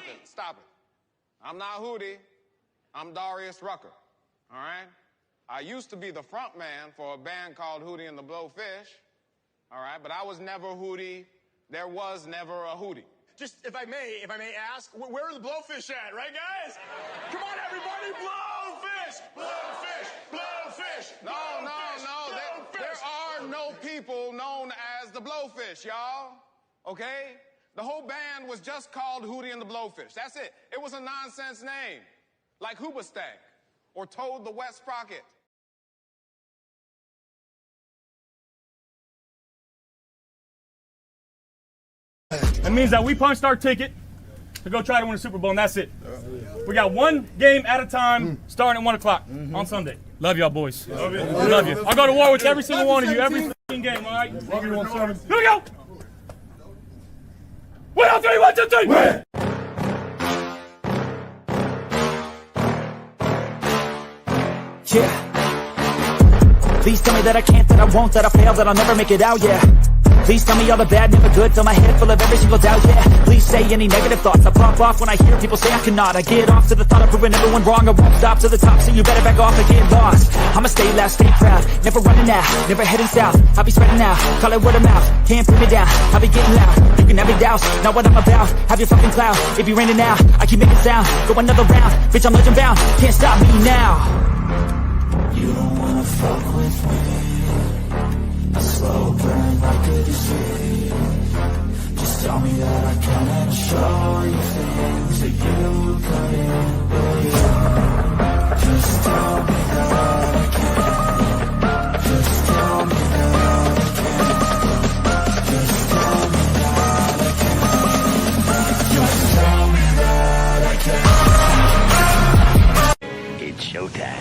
Stop it. Stop it. I'm not Hootie. I'm Darius Rucker. All right? I used to be the front man for a band called Hootie and the Blowfish. All right? But I was never Hootie. There was never a Hootie. Just, if I may ask, where are the Blowfish at, right, guys? Come on, everybody, Blowfish! Blowfish! Blowfish! No. There are no people known as the Blowfish, y'all. Okay? The whole band was just called Hootie and the Blowfish. That's it. It was a nonsense name. Like Hoobastank or Toad the Wet Sprocket. That means that we punched our ticket to go try to win the Super Bowl, and that's it. We got one game at a time, starting at 1 o'clock on Sunday. Love y'all, boys. Love you. Love you. I'll go to war with every single one of you, every game, all right? Love you, 1-7. Here we go. 1, 2, 3, 1, 2, 3. Win. Yeah. Please tell me that I can't, that I won't, that I fail, that I'll never make it out, yeah. Please tell me all the bad, never good, fill my head full of every single doubt, yeah. Please say any negative thoughts, I pop off when I hear people say I cannot. I get off to the thought of proving everyone wrong, I won't stop to the top, so you better back off and get lost. I'ma stay loud, stay proud, never running out, never heading south. I'll be spreading out, call it word of mouth, can't put me down, I'll be getting loud. You can have your doubts, not what I'm about, have your fucking clout. It be raining now, I keep making sound, go another round, bitch I'm legend bound, can't stop me now. You don't wanna fuck with me, a slow burn like a disease. Just tell me that I can and I'll show you things that you couldn't believe. Just tell me that I can. Just tell me that I can. Just tell me that I can. Just tell me that I can. It's showtime.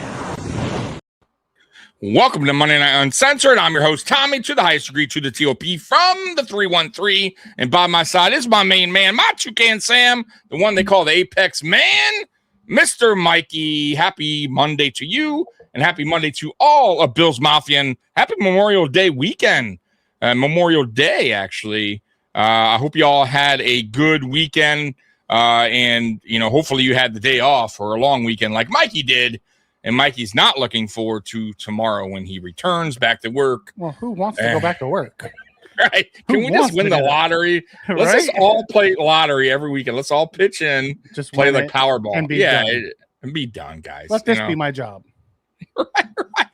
Welcome to Monday Night Uncensored. I'm your host, Tommy, to the highest degree, to the TOP, from the 313. And by my side is my main man, Macho Can Sam, the one they call the Apex Man, Mr. Mikey. Happy Monday to you, and happy Monday to all of Bills Mafia, and happy Memorial Day weekend. Memorial Day, actually. I hope you all had a good weekend, and, you know, hopefully you had the day off or a long weekend like Mikey did. And Mikey's not looking forward to tomorrow when he returns back to work. Well, who wants to go back to work? Right? Can we just win the lottery? Let's just all play lottery every weekend. Let's all pitch in, just play like Powerball, and be done, guys. Let this be my job. Right.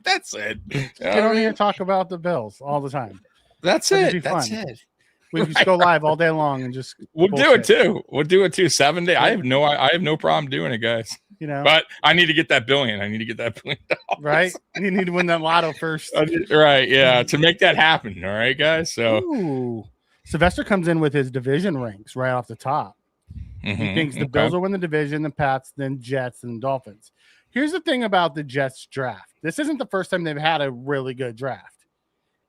That's it. Get on here and talk about the Bills all the time. That's it. That's it. We just go live all day long and just we'll do it too. We'll do it too. 7 days. I have no problem doing it, guys. You know, but I need to get that billion. I need to get that $1 billion. Right? You need to win that lotto first. Right, yeah, to make that happen. All right, guys. So Sylvester comes in with his division ranks right off the top. He thinks the Bills will win the division, the Pats, then Jets, and Dolphins. Here's the thing about the Jets draft. This isn't the first time they've had a really good draft.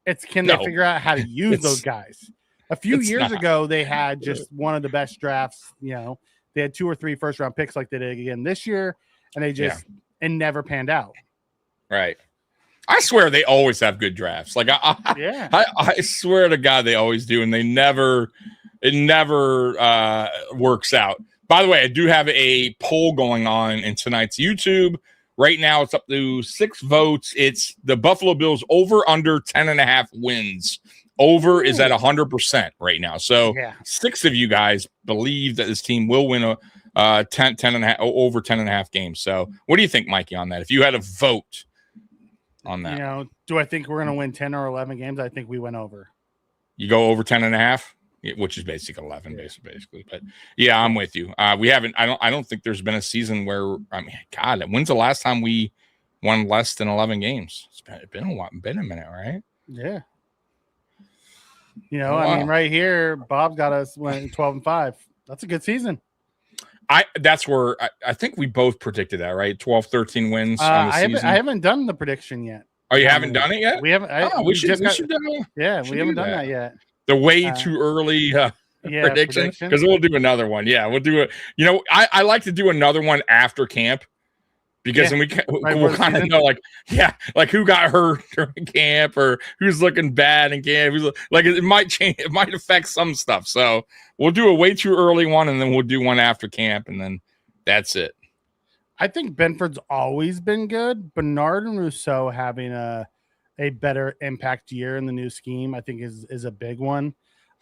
It's they figure out how to use those guys. A few years ago, they had just one of the best drafts, you know. They had 2 or 3 first-round picks like they did again this year, and they just and never panned out. Right. I swear they always have good drafts. Like I swear to God they always do, and it never works out. By the way, I do have a poll going on in tonight's YouTube. Right now, it's up to 6 votes. It's the Buffalo Bills over under 10.5 wins. Over is at 100% right now. So 6 of you guys believe that this team will win a 10 and a half, over 10.5 games. So what do you think, Mikey, on that? If you had a vote on that, you know, do I think we're going to win 10 or 11 games? I think we went over. You go over 10.5, which is basically 11, basically. But yeah, I'm with you. We haven't. I don't think there's been a season where. I mean, God, when's the last time we won less than 11 games? It's been a while. Been a minute, right? Yeah. You know, I mean, right here, Bob got us winning 12-5. That's a good season. That's where I think we both predicted that, right? 12, 13 wins on the season. I haven't done the prediction yet. Oh, you haven't done it yet? We haven't. We should we haven't done that yet. The way too early prediction, because we'll do another one. Yeah, we'll do it. You know, I like to do another one after camp because then we'll kind of know like who got hurt during camp or who's looking bad in camp. Like it might change, it might affect some stuff. So we'll do a way too early one, and then we'll do one after camp, and then that's it. I think Benford's always been good. Bernard and Rousseau having a better impact year in the new scheme, I think is a big one.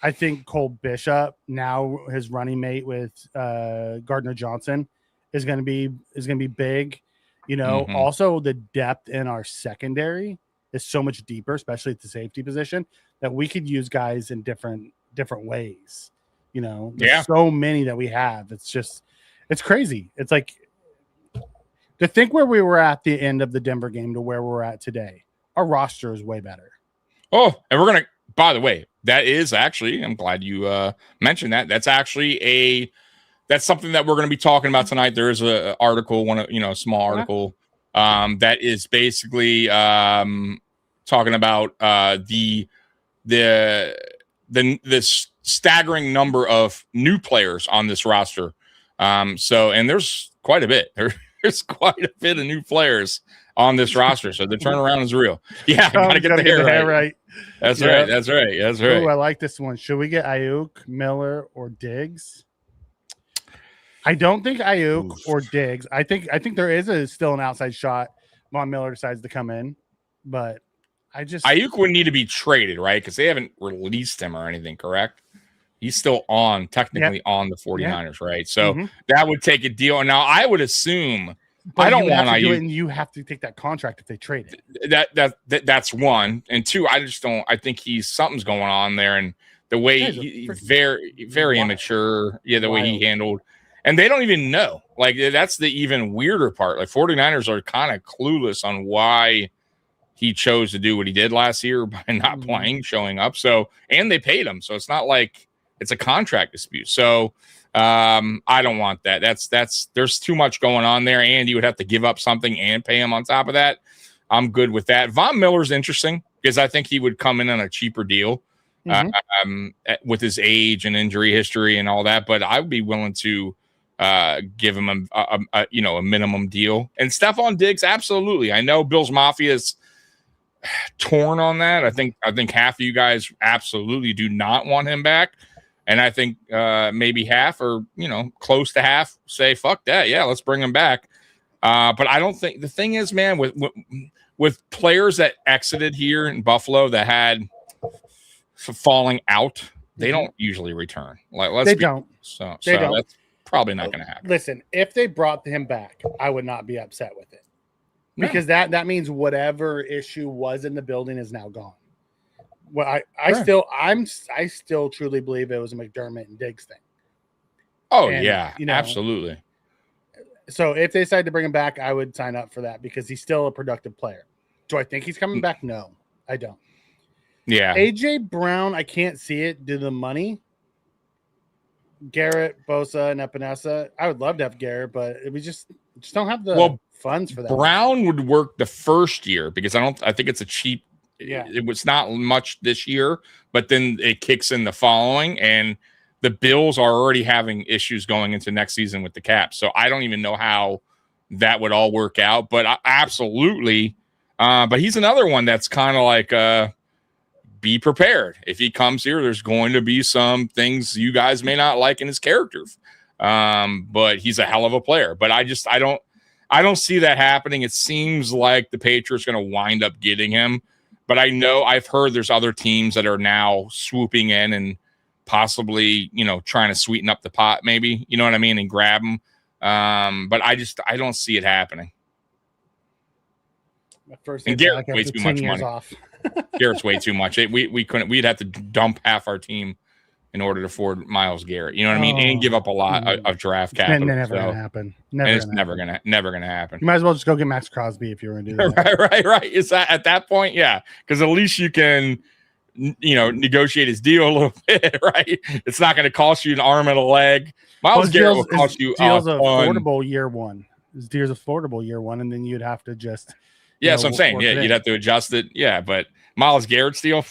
I think Cole Bishop, now his running mate with Gardner Johnson, is going to be big. You know, also the depth in our secondary is so much deeper, especially at the safety position, that we could use guys in different ways. You know, there's so many that we have. It's crazy. It's like, to think where we were at the end of the Denver game to where we're at today, our roster is way better. Oh, and we're going to, by the way, that is actually, I'm glad you mentioned that. That's actually that's something that we're going to be talking about tonight. There is an article, a small article that is basically talking about the staggering number of new players on this roster. And there's quite a bit. There's quite a bit of new players on this roster, so the turnaround is real. Yeah, gotta get the hair right. That's right. Ooh, I like this one. Should we get Ayuk, Miller, or Diggs? I don't think Ayuk or Diggs. I think there is still an outside shot. Von Miller decides to come in, but Ayuk would need to be traded, right? Because they haven't released him or anything, correct? He's still technically on the 49ers, right? So that would take a deal. Now, I would assume I don't want Ayuk. And you have to take that contract if they trade it. That's one. And two, I just don't. I think something's going on there, and the way he's very immature. Yeah, the way he handled, and they don't even know. Like that's the even weirder part. Like 49ers are kind of clueless on why he chose to do what he did last year by not playing, showing up. So, and they paid him, so it's not like it's a contract dispute. So I don't want that. There's too much going on there, and you would have to give up something and pay him on top of that. I'm good with that. Von Miller's interesting because I think he would come in on a cheaper deal with his age and injury history and all that. But I would be willing to give him a minimum deal. And Stephon Diggs, absolutely. I know Bills Mafia is torn on that. I think half of you guys absolutely do not want him back. And I think maybe half or, close to half say, fuck that. Yeah, let's bring him back. But I don't think the thing is, man, with players that exited here in Buffalo that had falling out, they don't usually return. They don't. So that's probably not going to happen. Listen, if they brought him back, I would not be upset with it. Because that means whatever issue was in the building is now gone. Well, I still truly believe it was a McDermott and Diggs thing. Oh, absolutely. So if they decide to bring him back, I would sign up for that because he's still a productive player. Do I think he's coming back? No, I don't. Yeah. AJ Brown, I can't see it due to the money. Garrett, Bosa, and Epinesa. I would love to have Garrett, but we just don't have the funds for that. Brown would work the first year because I think it's a cheap. Yeah, it was not much this year, but then it kicks in the following, and the Bills are already having issues going into next season with the cap. So I don't even know how that would all work out, but absolutely. But he's another one that's kind of like, be prepared. If he comes here, there's going to be some things you guys may not like in his character. But he's a hell of a player. But I don't see that happening. It seems like the Patriots are going to wind up getting him. But I've heard there's other teams that are now swooping in and possibly, trying to sweeten up the pot, maybe, you know what I mean, and grab him. But I don't see it happening. And Garrett way too much money. Garrett's way too much. We'd have to dump half our team in order to afford Myles Garrett. You know what I mean? And give up a lot of draft capital. Never gonna happen. It's never gonna happen. You might as well just go get Max Crosby if you were gonna do that. Right. Is that at that point? Yeah, because at least you can, negotiate his deal a little bit, right? It's not going to cost you an arm and a leg. Myles Garrett will cost you deals affordable year one. His deal's affordable year one, and then you'd have to just. Yeah, that's what I'm saying. Yeah, you'd have to adjust it. Yeah, but Myles Garrett's deal,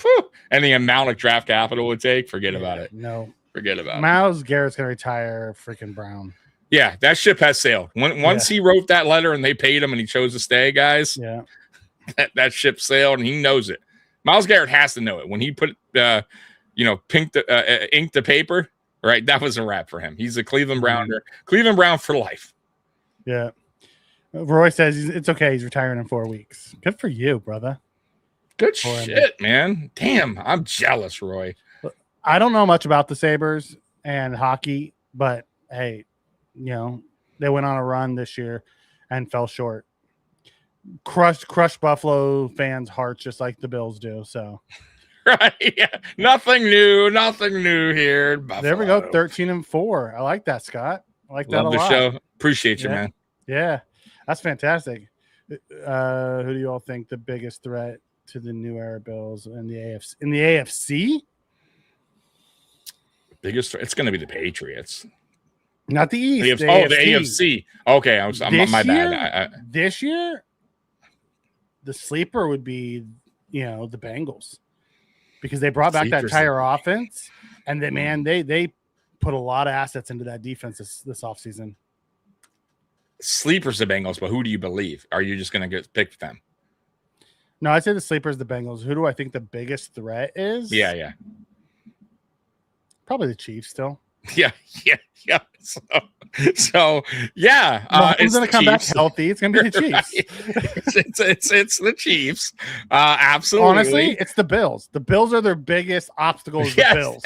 and the amount of draft capital it would take, forget about it. No. Forget about Myles Garrett's going to retire freaking Brown. Yeah, that ship has sailed. Once he wrote that letter and they paid him and he chose to stay, guys. Yeah, that ship sailed and he knows it. Myles Garrett has to know it. When he put, inked the paper, right? That was a wrap for him. He's a Cleveland Browner. Cleveland Brown for life. Yeah. Roy says it's okay. He's retiring in 4 weeks. Good for you, brother. Good shit, man. Damn, I'm jealous, Roy. I don't know much about the Sabres and hockey, but hey, they went on a run this year and fell short. Crushed Buffalo fans' hearts just like the Bills do. So, right? Yeah, nothing new here. There we go, 13-4. I like that, Scott. I like that a lot. Love the show. Appreciate you, man. Yeah, that's fantastic. Who do you all think the biggest threat to the new era Bills in the AFC? In the AFC, biggest threat. It's going to be the Patriots. Not the East. The AFC. Okay, I'm my bad. This year, the sleeper would be, the Bengals, because they brought back that entire offense, and they put a lot of assets into that defense this offseason. Sleeper's the Bengals, but who do you believe? Are you just going to pick them? No, I'd say the sleeper's the Bengals. Who do I think the biggest threat is? Yeah. Probably the Chiefs still. Yeah. So yeah, it's going to come back healthy. It's going to be the Chiefs. it's the Chiefs. Absolutely. Honestly, it's the Bills. The Bills are their biggest obstacle. The Bills.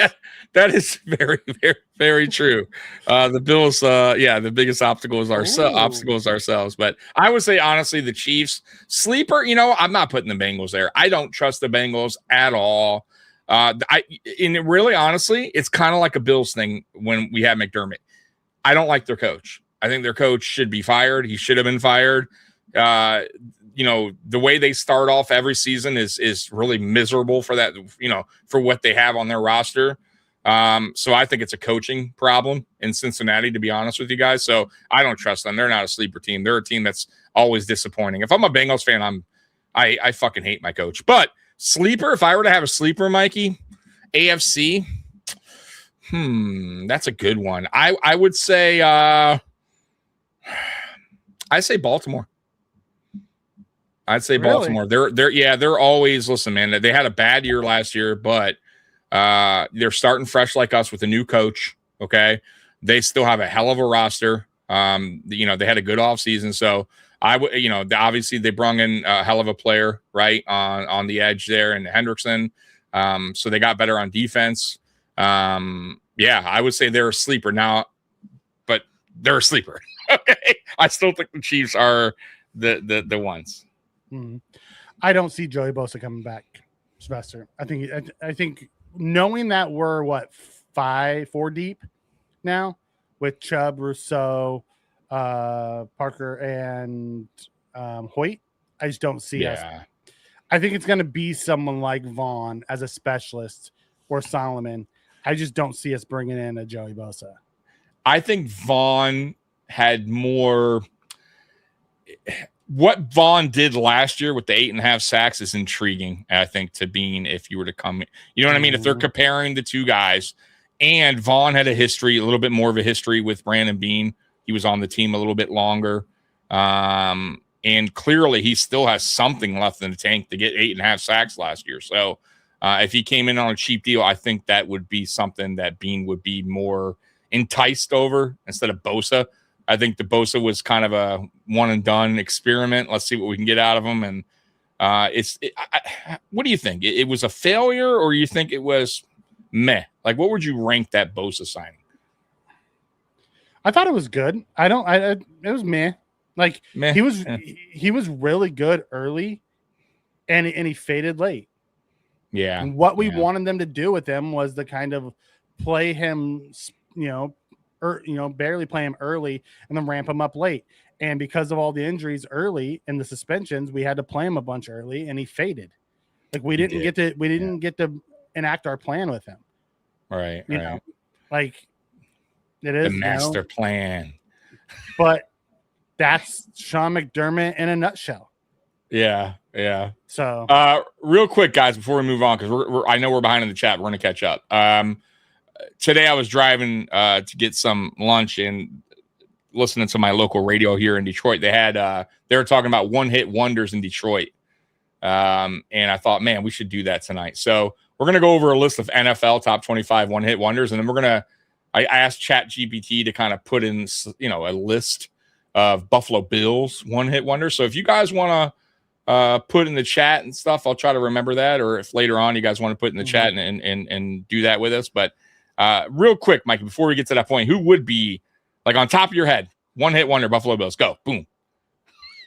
That is very, very, very true. The Bills, the biggest obstacle is ourselves. But I would say honestly, the Chiefs sleeper. I'm not putting the Bengals there. I don't trust the Bengals at all. Really, honestly, it's kind of like a Bills thing when we had McDermott. I don't like their coach. I think their coach should be fired. He should have been fired. The way they start off every season is really miserable for that, for what they have on their roster. So I think it's a coaching problem in Cincinnati, to be honest with you guys. So I don't trust them. They're not a sleeper team. They're a team that's always disappointing. If I'm a Bengals fan, I fucking hate my coach. But sleeper, if I were to have a sleeper, Mikey, AFC, that's a good one. I would say Baltimore. I'd say Baltimore. They're always, listen, man, they had a bad year last year, but they're starting fresh like us with a new coach. Okay. They still have a hell of a roster. They had a good offseason. So I would, obviously they brought in a hell of a player, right, on the edge there, and Hendrickson. So they got better on defense. I would say they're a sleeper now, but they're a sleeper. Okay, I still think the Chiefs are the ones. Mm-hmm. I don't see Joey Bosa coming back, Sylvester. I think knowing that we're 4 deep now with Chubb, Rousseau, Parker, and Hoyt, I just don't see us. I think it's going to be someone like Vaughn as a specialist or Solomon. I just don't see us bringing in a Joey Bosa. I think Vaughn had more. What Vaughn did last year with the 8.5 sacks is intriguing, I think, to Bean, if you were to come. You know what I mean? If they're comparing the two guys, and Vaughn had a little bit more of a history with Brandon Bean. He was on the team a little bit longer. And clearly he still has something left in the tank to get 8.5 sacks last year. So if he came in on a cheap deal, I think that would be something that Bean would be more enticed over instead of Bosa. I think the Bosa was kind of a one and done experiment. Let's see what we can get out of him. And what do you think? It was a failure, or you think it was meh? Like, what would you rank that Bosa signing? I thought it was good. It was meh. Like meh. He was really good early, and he faded late. Yeah. And what we wanted them to do with him was to kind of play him, barely play him early and then ramp him up late. And because of all the injuries early and the suspensions, we had to play him a bunch early, and he faded. Like we didn't get to enact our plan with him. Right. You know, like it is the master plan. But that's Sean McDermott in a nutshell. Yeah. Yeah. So, real quick, guys, before we move on, because I know we're behind in the chat. We're going to catch up. Today I was driving to get some lunch, and listening to my local radio here in Detroit. They were talking about one-hit wonders in Detroit. And I thought, man, we should do that tonight. So we're going to go over a list of NFL top 25 one-hit wonders. And then I asked ChatGPT to kind of put in, a list of Buffalo Bills one-hit wonders. So if you guys want to put in the chat and stuff, I'll try to remember that. Or if later on you guys want to put in the chat and do that with us. But real quick, Mikey, before we get to that point, who would be, like, on top of your head, one-hit wonder Buffalo Bills? Go. Boom.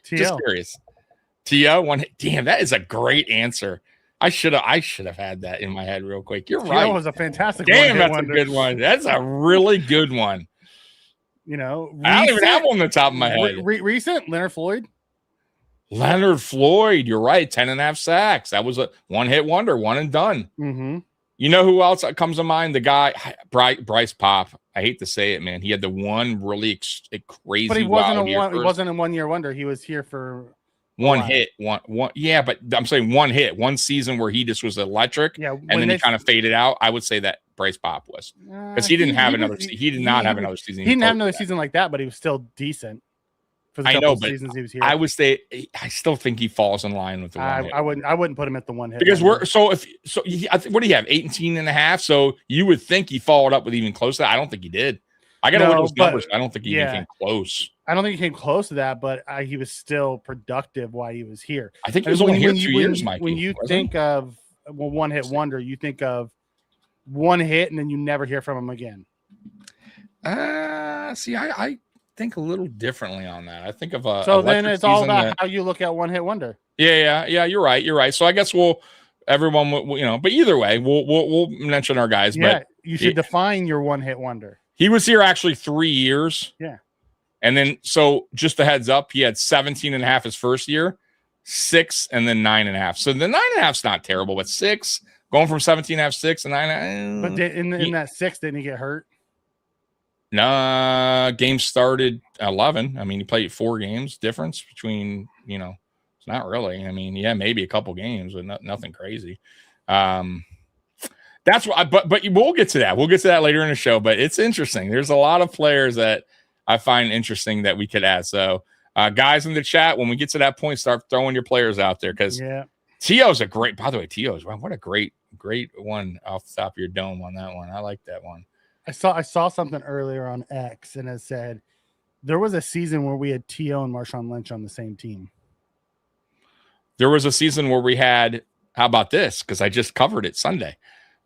Just curious. T.O. one hit. Damn, that is a great answer. I should have had that in my head real quick. You're right. That was a fantastic Damn, that's a good one. That's a really good one. You know, I don't even have one on the top of my head. Recent Leonard Floyd. Leonard Floyd, you're right. 10.5 sacks. That was a one-hit wonder, one and done. Mm-hmm. You know who else comes to mind? The guy, Bryce Pop. I hate to say it, man. He had the one really crazy. But he wasn't he wasn't a 1 year wonder. He was here for one hit. Yeah, but I'm saying one hit, one season where he just was electric. Yeah, and then he kind of faded out. I would say that Bryce Pop was, because he didn't have another. He did not have another season. He didn't have another season like that, but he was still decent. For the couple seasons he was here. I would say I still think he falls in line with the one hit. I wouldn't put him at the one hit because what do you have 18.5? So you would think he followed up with even close to that. I don't think he did. I got to look at his numbers. I don't think he even came close. I don't think he came close to that, but he was still productive while he was here. I think he was only here 2 years, Mikey. When you think of one hit wonder, you think of one hit and then you never hear from him again. See, I think a little differently on that. I think of a so then it's all about how you look at one hit wonder. Yeah. You're right. So I guess everyone will, but either way, we'll mention our guys. Yeah, but you should define your one hit wonder. He was here actually 3 years. Yeah. And then, so just a heads up, he had 17.5 his first year, 6, and then 9.5. So the 9.5's not terrible, but 6, going from 17.5, 6, and 9.5. But in that 6, didn't he get hurt? Nah, game started 11. I mean, he played 4 games. Difference between, it's not really. I mean, yeah, maybe a couple games, but nothing crazy. That's why, but we'll get to that. We'll get to that later in the show. But it's interesting. There's a lot of players that I find interesting that we could add. So, guys in the chat, when we get to that point, start throwing your players out there because T.O.'s a great. By the way, T.O.'s what a great one off the top of your dome on that one. I like that one. I saw something earlier on X and it said there was a season where we had T.O. and Marshawn Lynch on the same team. There was a season where we had. How about this? Because I just covered it Sunday.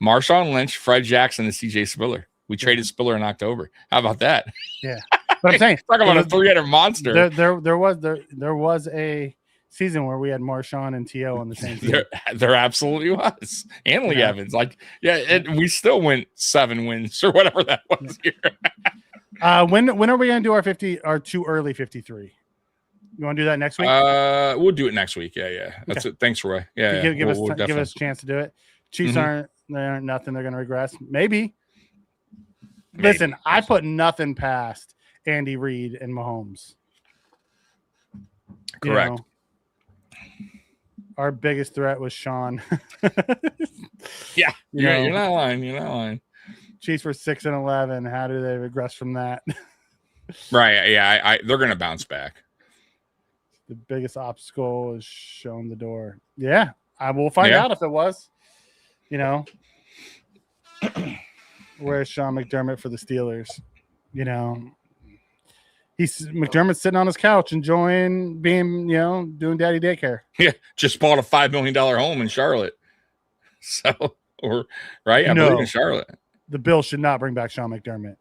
Marshawn Lynch, Fred Jackson, and C.J. Spiller. We traded Spiller in October. How about that? Yeah, but I'm saying talk about a 3-headed monster. There was a season where we had Marshawn and T.O. on the same team. There absolutely was. And Lee Evans, we still went 7 wins or whatever that was here. When are we gonna do our too early 53? You want to do that next week? We'll do it next week. Yeah. That's it. Thanks, Roy. Yeah. Give us a chance to do it. Chiefs aren't nothing. They're going to regress. Maybe. Listen, I put nothing past Andy Reid and Mahomes. Correct. Our biggest threat was Sean. Yeah, you're not lying. Chiefs were 6-11. How do they regress from that? Right. Yeah. They're going to bounce back. The biggest obstacle is showing the door. Yeah, I will find out if it was. Where's Sean McDermott for the Steelers? McDermott's sitting on his couch enjoying being, doing daddy daycare. Yeah, just bought a $5 million home in Charlotte. So, right? I believe in Charlotte. The Bills should not bring back Sean McDermott.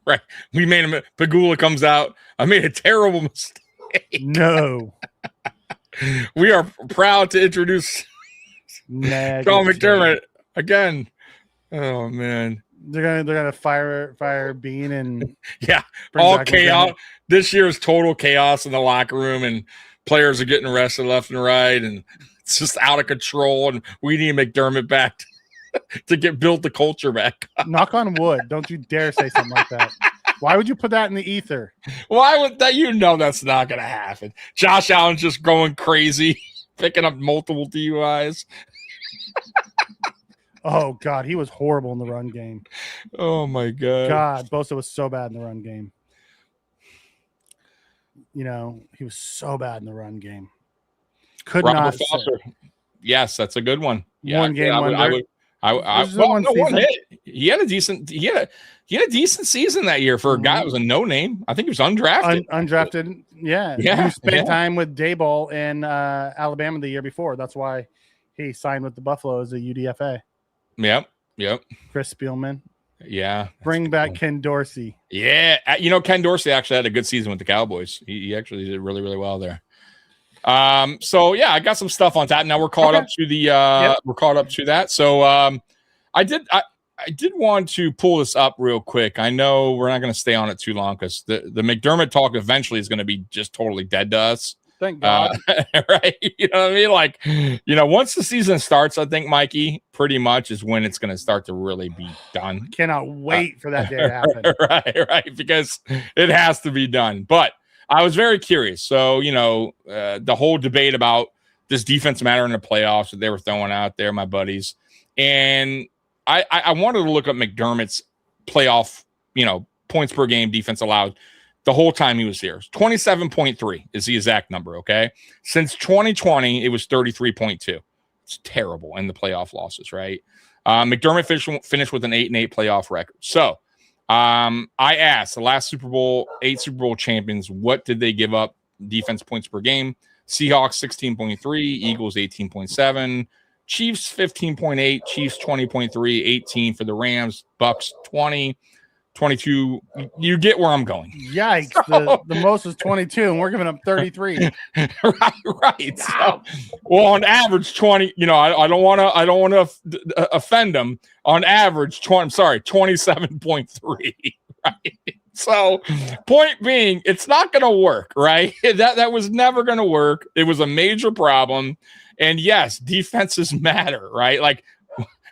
Right. We made him. Pagula comes out. I made a terrible mistake. No. We are proud to introduce Sean McDermott again. Oh man. They're gonna fire Bean and all chaos. This year is total chaos in the locker room, and players are getting arrested left and right, and it's just out of control. And we need McDermott back to build the culture back. Knock on wood. Don't you dare say something like that. Why would you put that in the ether? Why would that? That's not going to happen. Josh Allen's just going crazy, picking up multiple DUIs. Oh God, he was horrible in the run game. Oh my God. God, Bosa was so bad in the run game. You know, he was so bad in the run game. Could Robert not Foster. Yes, that's a good one. Yeah, one game wonder. One hit. He had a decent season that year for a guy that was a no name. I think he was undrafted. Undrafted. Yeah. He spent time with Dayball in Alabama the year before. That's why he signed with the Buffalo as a UDFA. Yep. Chris Spielman. Yeah. Bring back Ken Dorsey. Yeah. Ken Dorsey actually had a good season with the Cowboys. He actually did really, really well there. So yeah, I got some stuff on that. Now we're caught up to we're caught up to that. So I did want to pull this up real quick. I know we're not going to stay on it too long because the McDermott talk eventually is going to be just totally dead to us. Thank God. Right? You know what I mean? Like, once the season starts, I think, Mikey, pretty much is when it's going to start to really be done. Cannot wait for that day to happen. Right. Because it has to be done. But I was very curious. So, the whole debate about does defense matter in the playoffs that they were throwing out there, my buddies. And I wanted to look up McDermott's playoff, points per game defense allowed the whole time he was here. 27.3 is the exact number, okay? Since 2020, it was 33.2. It's terrible in the playoff losses, right? McDermott finished with an 8-8 playoff record. So, I asked the last 8 Super Bowl champions, what did they give up defense points per game? Seahawks 16.3, Eagles 18.7, Chiefs 15.8, Chiefs 20.3, 18 for the Rams, Bucks 20, 22. You get where I'm going. Yikes! So, the most is 22, and we're giving up 33. right. So, well, on average, 20. I don't want to offend them. On average, 27.3. Right. So, point being, it's not going to work. Right. That was never going to work. It was a major problem. And yes, defenses matter. Right. Like,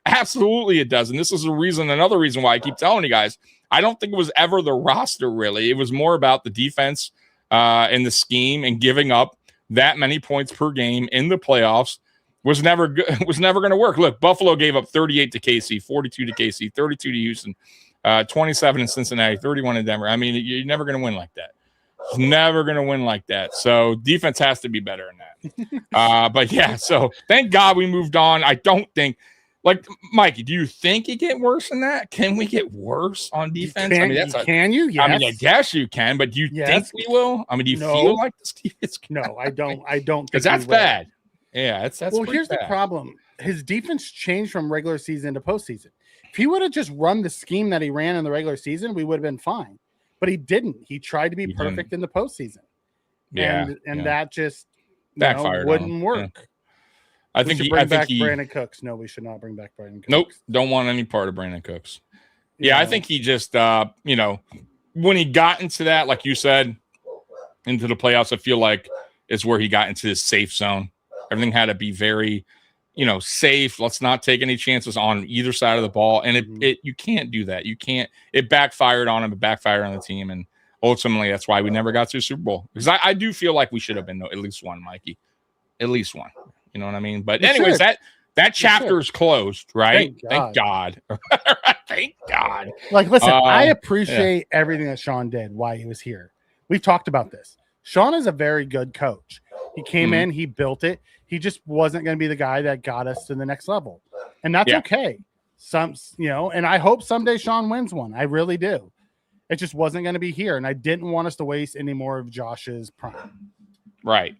absolutely, it does. And this is another reason why I keep telling you guys. I don't think it was ever the roster, really. It was more about the defense and the scheme, and giving up that many points per game in the playoffs was never going to work. Look, Buffalo gave up 38 to KC, 42 to KC, 32 to Houston, 27 in Cincinnati, 31 in Denver. I mean, you're never going to win like that. It's never going to win like that. So defense has to be better than that. But yeah, so thank God we moved on. I don't think. Like, Mikey, do you think it get worse than that? Can we get worse on defense? Can you? Yes. I mean, I guess you can, but do you think we will? I mean, do you feel like this defense? No, I don't. Because that's bad. Yeah, that's well. Here's the problem: his defense changed from regular season to postseason. If he would have just run the scheme that he ran in the regular season, we would have been fine. But he didn't. He tried to be perfect in the postseason. Yeah, and that just backfired. Wouldn't work. Yeah. I think Brandon Cooks. No, we should not bring back Brandon Cooks. Nope, don't want any part of Brandon Cooks. Yeah, I think he just, when he got into that, like you said, into the playoffs, I feel like is where he got into this safe zone. Everything had to be very, safe. Let's not take any chances on either side of the ball. And you can't do that. You can't. It backfired on him. It backfired on the team. And ultimately, that's why we never got to a Super Bowl. Because I do feel like we should have been at least one, Mikey. At least one. You know what I mean? But anyways, that chapter is closed, right? Thank God. Thank God. Like, listen, I appreciate everything that Sean did while he was here. We've talked about this. Sean is a very good coach. He came in, he built it. He just wasn't going to be the guy that got us to the next level. And that's okay. And I hope someday Sean wins one. I really do. It just wasn't going to be here. And I didn't want us to waste any more of Josh's prime. Right.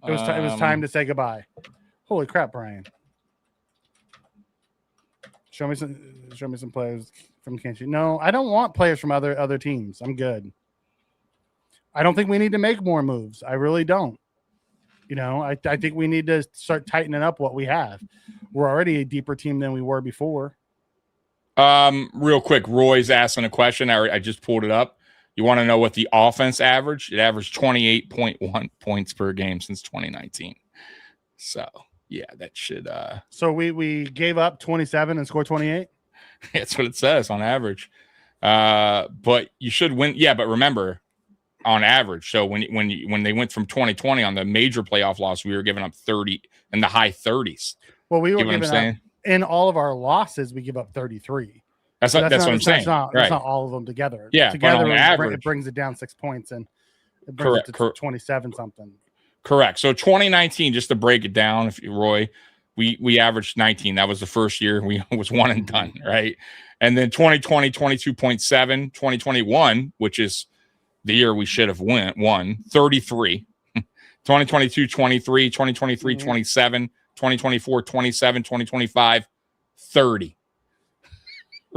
It was time to say goodbye. Holy crap, Brian! Show me some players from Kansas. No, I don't want players from other teams. I'm good. I don't think we need to make more moves. I really don't. I think we need to start tightening up what we have. We're already a deeper team than we were before. Real quick, Roy's asking a question. I just pulled it up. You want to know what the offense averaged? It averaged 28.1 points per game since 2019. So, yeah, that should... So we gave up 27 and scored 28? That's what it says on average. But you should win. Yeah, but remember, on average. So when they went from 2020 on the major playoff loss, we were giving up 30 in the high 30s. Well, we were You know what I'm giving up saying? in all of our losses. We give up 33. That's what I'm saying. That's Right. not all of them together. Yeah, but together on it average. brings it down 6 points, and it brings it to 27 something. Correct. So 2019, just to break it down, if you Roy, we averaged 19. That was the first year we was one and done, right? And then 2020, 22.7, 2021, which is the year we should have won 33. 2022, 23, 2023, 27, 2024, 27, 2025, 30.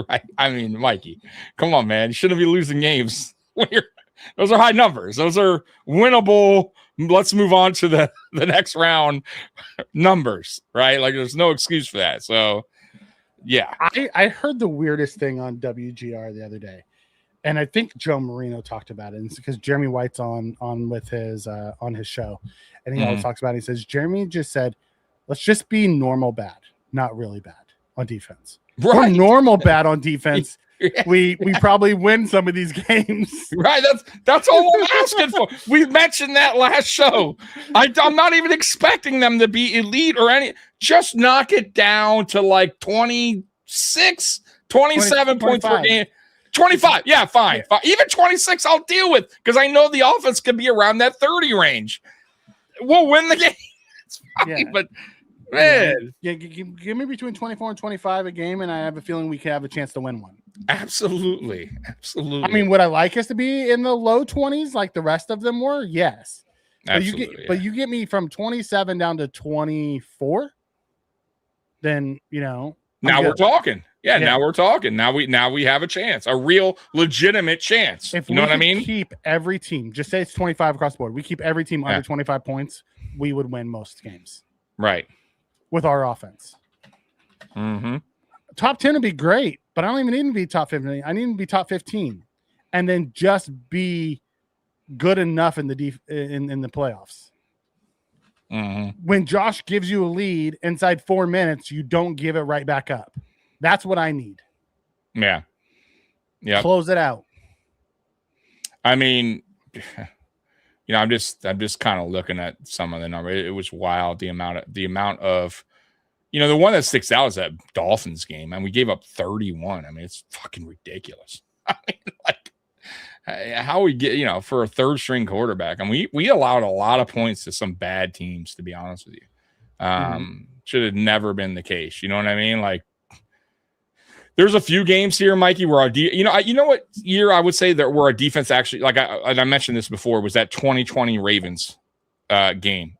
Right. I mean, Mikey, come on, man. You shouldn't be losing games. Those are high numbers. Those are winnable. Let's move on to the next round numbers, right? Like there's no excuse for that. So, yeah. I heard the weirdest thing on WGR the other day, and I think Joe Marino talked about it. And it's because Jeremy White's on with his on his show, and he always talks about it. He says Jeremy just said, "Let's just be normal bad, not really bad on defense." Right. We're normal bad on defense. We probably win some of these games. Right. That's all I'm asking for. We mentioned that last show. I'm not even expecting them to be elite or any. Just knock it down to like 26, 27 points per game. 25. Yeah, fine. Yeah. Even 26 I'll deal with because I know the offense could be around that 30 range. We'll win the game. It's fine, but man. Yeah, give me between 24 and 25 a game, and I have a feeling we can have a chance to win one. Absolutely. Absolutely. I mean, would I like us to be in the low 20s like the rest of them were? Yes. Absolutely. But you get me from 27 down to 24, then, now we're talking. Yeah, now we're talking. Now we have a chance, a real legitimate chance. If you know what I mean? Keep every team, just say it's 25 across the board. We keep every team under 25 points, we would win most games. Right. With our offense. Mm-hmm. Top 10 would be great, but I don't even need to be top 15. I need to be top 15 and then just be good enough in the in the playoffs. Mm-hmm. When Josh gives you a lead inside 4 minutes, you don't give it right back up. That's what I need. Yeah. Yeah. Close it out. I mean, I'm just kind of looking at some of the numbers. It was wild the amount of the one that sticks out is that Dolphins game, and we gave up 31. I mean, it's fucking ridiculous. I mean, like how we get, for a third string quarterback, and we allowed a lot of points to some bad teams, to be honest with you. Should have never been the case. You know what I mean? Like, there's a few games here, Mikey, where what year I would say that where our defense actually, like I mentioned this before, was that 2020 Ravens game.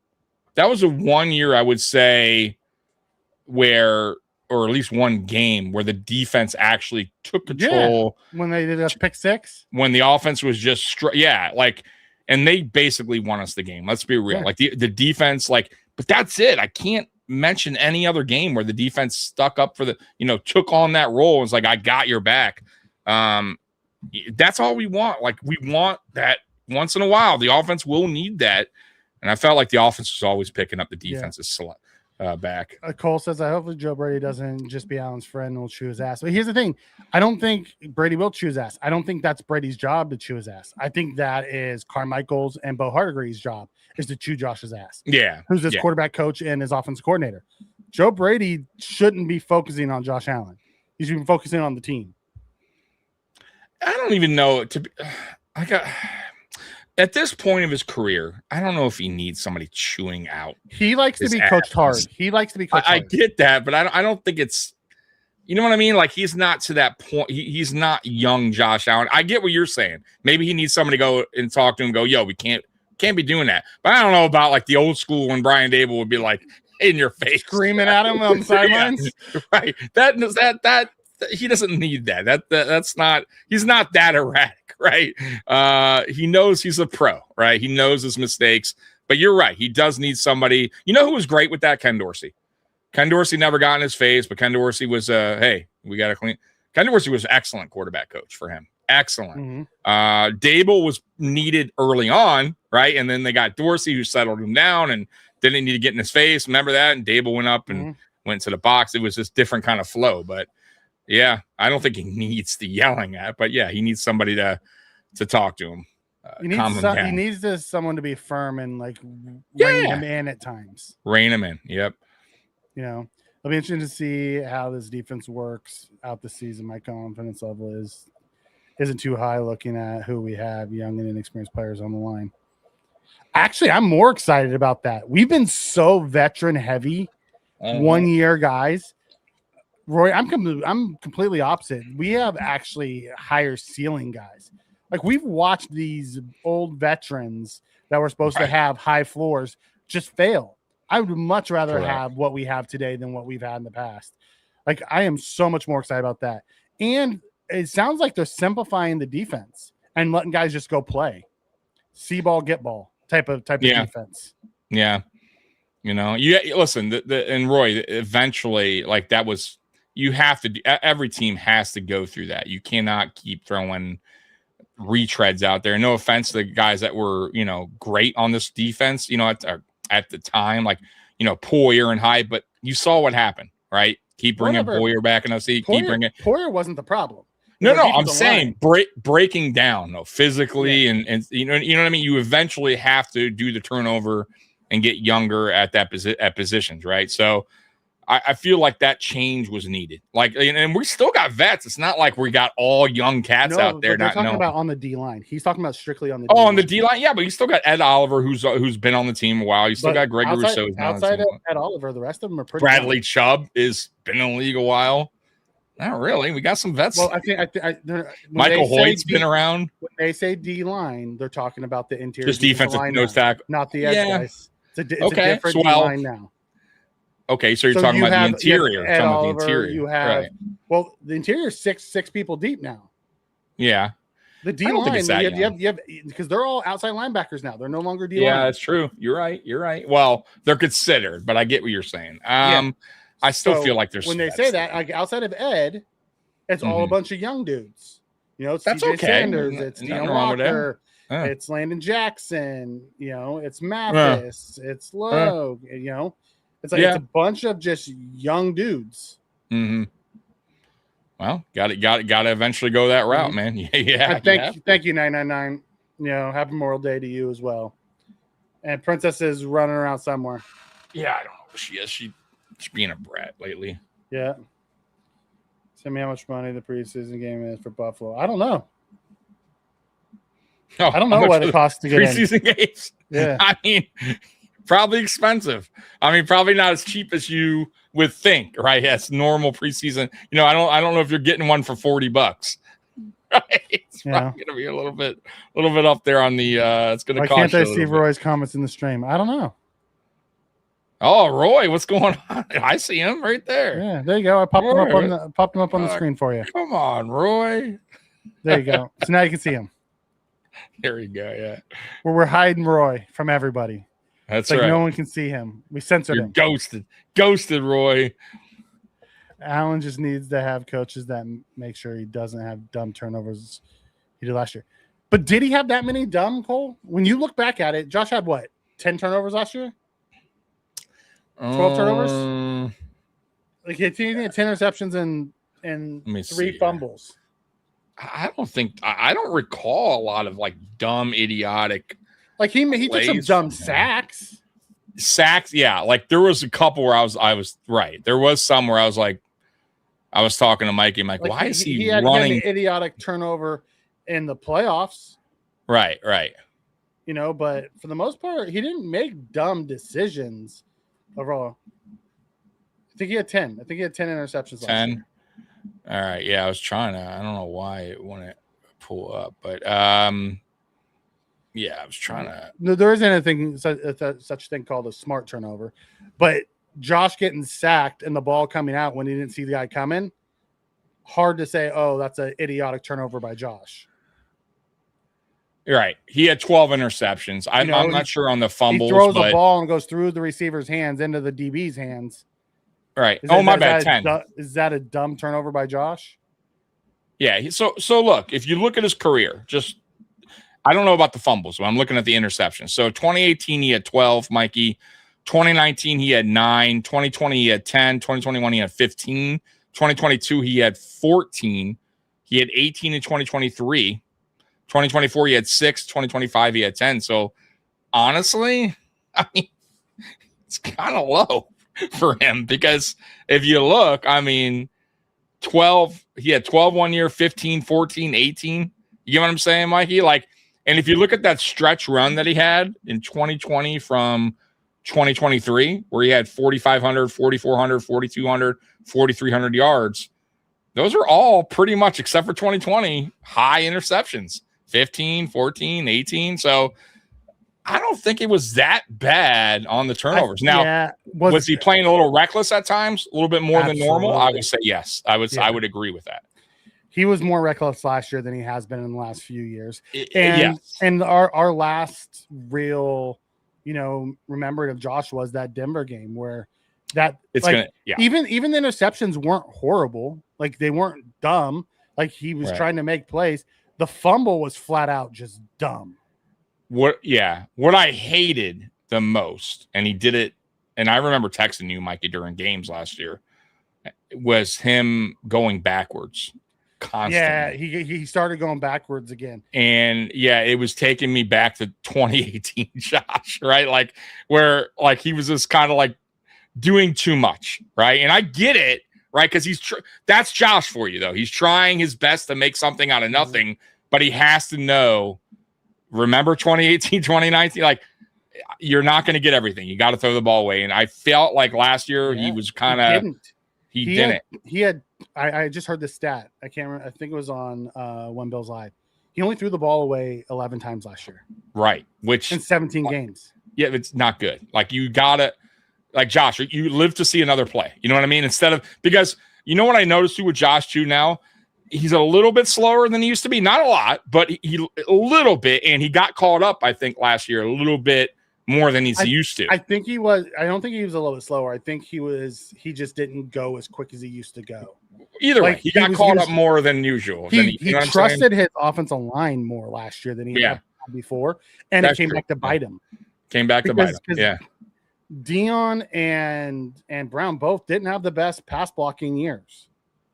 That was a 1 year, I would say, where, or at least one game where the defense actually took control. Yeah, when they did a pick six. When the offense was just, and they basically won us the game. Let's be real. Yeah. Like the defense, but that's it. I can't mention any other game where the defense stuck up for took on that role. It's like, I got your back. That's all we want. Like, we want that once in a while. The offense will need that. And I felt like the offense was always picking up the defense's back. Cole says, I hope Joe Brady doesn't just be Allen's friend and will chew his ass. But here's the thing. I don't think Brady will chew his ass. I don't think that's Brady's job to chew his ass. I think that is Carmichael's and Bo Hardigree's job is to chew Josh's ass. Yeah. Who's his quarterback coach and his offensive coordinator. Joe Brady shouldn't be focusing on Josh Allen. He should be focusing on the team. I don't even know at this point of his career, I don't know if he needs somebody chewing out. He likes to be coached hard. He likes to be coached hard. I get that, but I don't think it's, you know what I mean? Like, he's not to that point. He's not young Josh Allen. I get what you're saying. Maybe he needs somebody to go and talk to him and go, yo, we can't be doing that. But I don't know about like the old school when Brian Dable would be like in your face. Screaming at him on the sidelines. Yeah, right. That he doesn't need that. That's not, he's not that erratic. Right. He knows he's a pro, right? He knows his mistakes, but you're right. He does need somebody. You know who was great with that? Ken Dorsey. Ken Dorsey never got in his face, but Ken Dorsey was, hey, we got to clean. Ken Dorsey was an excellent quarterback coach for him. Excellent. Mm-hmm. Dable was needed early on, right? And then they got Dorsey, who settled him down and didn't need to get in his face. Remember that? And Dable went up and went to the box. It was this different kind of flow, but yeah, I don't think he needs the yelling at, but yeah, he needs somebody to talk to him. He needs someone to be firm and rein him in at times. Rein him in. Yep. I'll be interested to see how this defense works out the season. My confidence level isn't too high looking at who we have, young and inexperienced players on the line. Actually, I'm more excited about that. We've been so veteran heavy, 1 year guys. Roy, I'm completely opposite. We have actually higher ceiling guys. Like we've watched these old veterans that were supposed to have high floors just fail. I would much rather have what we have today than what we've had in the past. Like I am so much more excited about that. And it sounds like they're simplifying the defense and letting guys just go play. See ball, get ball type of defense. Yeah. You know, listen, and Roy, eventually, like that was, you have to, every team has to go through that. You cannot keep throwing retreads out there. No offense to the guys that were, you know, great on this defense, you know, at the time, like, you know, Poyer and Hyde, but you saw what happened, right? Keep bringing Poyer back in OC. Keep bringing Poyer wasn't the problem. No, I'm saying breaking down, physically and you know what I mean. You eventually have to do the turnover and get younger at that at positions, right? So I feel like that change was needed. Like, and we still got vets. It's not like we got all young cats out there. They're talking about on the D line. He's talking about strictly on the D line. On the D line, yeah, but you still got Ed Oliver, who's been on the team a while. You still got Gregory Rousseau. Outside of Ed Oliver, the rest of them are pretty. Bradley Chubb has been in the league a while. Not really. We got some vets. Well, I think Michael Hoyt's been around. When they say D line, they're talking about the interior. Just defensive nose tackle, not the edge guys. It's a different D line now. Okay, so you're talking about the interior. Ed Oliver, you have the interior is six people deep now. Yeah. The D line, you have because they're all outside linebackers now. They're no longer D line. Yeah, that's true. You're right. Well, they're considered, but I get what you're saying. I still feel like there's when they say that, like outside of Ed, it's all a bunch of young dudes. You know, it's that's CJ okay. Sanders, it's Deion Walker, it's Landon Jackson. You know, it's Mathis, it's Logue. You know, it's like it's a bunch of just young dudes. Mm-hmm. Well, got to eventually go that route, man. Yeah. Thank you, 999. You know, happy Memorial Day to you as well. And Princess is running around somewhere. Yeah, I don't know where she is. She's being a brat lately. Yeah. Send me how much money the preseason game is for Buffalo. I don't know. Oh, I don't know what it costs to get preseason games. Yeah. I mean, probably expensive. I mean, probably not as cheap as you would think, right? Yes, normal preseason. You know, I don't know if you're getting one for $40. Right? It's probably gonna be a little bit up there on the it's gonna cost. Why can't I see Roy's comments in the stream? I don't know. Oh, Roy, what's going on? I see him right there. Yeah, there you go. I popped him up on the screen for you. Come on, Roy. There you go. So now you can see him. There you go. Yeah. Where we're hiding Roy from everybody. That's right. No one can see him. We censored him. Ghosted Roy. Allen just needs to have coaches that make sure he doesn't have dumb turnovers he did last year. But did he have that many dumb, Cole? When you look back at it, Josh had what? 10 turnovers last year? 12 turnovers? Like he had 10 interceptions and 3 fumbles. I don't recall a lot of like dumb, idiotic. Like he took some dumb sacks. Sacks, yeah. Like there was a couple where I was right. There was some where I was like, I was talking to Mikey. I'm like, why is he running? He had an idiotic turnover in the playoffs. Right. You know, but for the most part, he didn't make dumb decisions overall. I think he had 10. I think he had 10 interceptions. 10. All right. Yeah, I was trying to. I don't know why it wouldn't pull up, but yeah, I was trying to. No, there isn't anything such thing called a smart turnover, but Josh getting sacked and the ball coming out when he didn't see the guy coming, hard to say, oh, that's an idiotic turnover by Josh. You're right. He had 12 interceptions. I'm not sure on the fumbles. He throws the ball and goes through the receiver's hands into the DB's hands. Right. My bad. 10. Is that a dumb turnover by Josh? Yeah. So look, if you look at his career, I don't know about the fumbles, but I'm looking at the interceptions. So 2018, he had 12, Mikey. 2019, he had 9. 2020, he had 10. 2021, he had 15. 2022, he had 14. He had 18 in 2023. 2024, he had 6. 2025, he had 10. So honestly, I mean, it's kind of low. for him, because if you look, I mean, 12, he had 12 1 year, 15, 14, 18. You know what I'm saying, Mikey? Like, and if you look at that stretch run that he had in 2020 from 2023, where he had 4,500, 4,400, 4,200, 4,300 yards, those are all pretty much, except for 2020, high interceptions, 15, 14, 18. So I don't think it was that bad on the turnovers. Now, was he playing a little reckless at times, a little bit more than normal? I would say yes. I would agree with that. He was more reckless last year than he has been in the last few years. And our last real, remembered of Josh was that Denver game where even the interceptions weren't horrible. Like, they weren't dumb. Like, he was trying to make plays. The fumble was flat out just dumb. What I hated the most, and he did it, and I remember texting you, Mikey, during games last year, was him going backwards constantly. Yeah, he started going backwards again. And it was taking me back to 2018 Josh, right? Like, where like he was just kind of like doing too much, right? And I get it, right? Because that's Josh for you, though. He's trying his best to make something out of nothing, but he has to know, remember 2018, 2019, like, you're not going to get everything. You got to throw the ball away. And I felt like last year he was kind of, he didn't. He had, I just heard this stat. I can't remember. I think it was on One Bills Live. He only threw the ball away 11 times last year. Right. Which in 17 games. Yeah, it's not good. Like, you got to, like, Josh, you live to see another play. You know what I mean? Because you know what I noticed too with Josh too now? He's a little bit slower than he used to be. Not a lot, but he a little bit. And he got caught up, I think, last year a little bit more than he's used to. I think he was. I don't think he was a little bit slower. I think he just didn't go as quick as he used to go. Either way, he got caught up more than usual. He trusted his offensive line more last year than he had before, and it came back to bite him. Yeah. Dion and Brown both didn't have the best pass blocking years.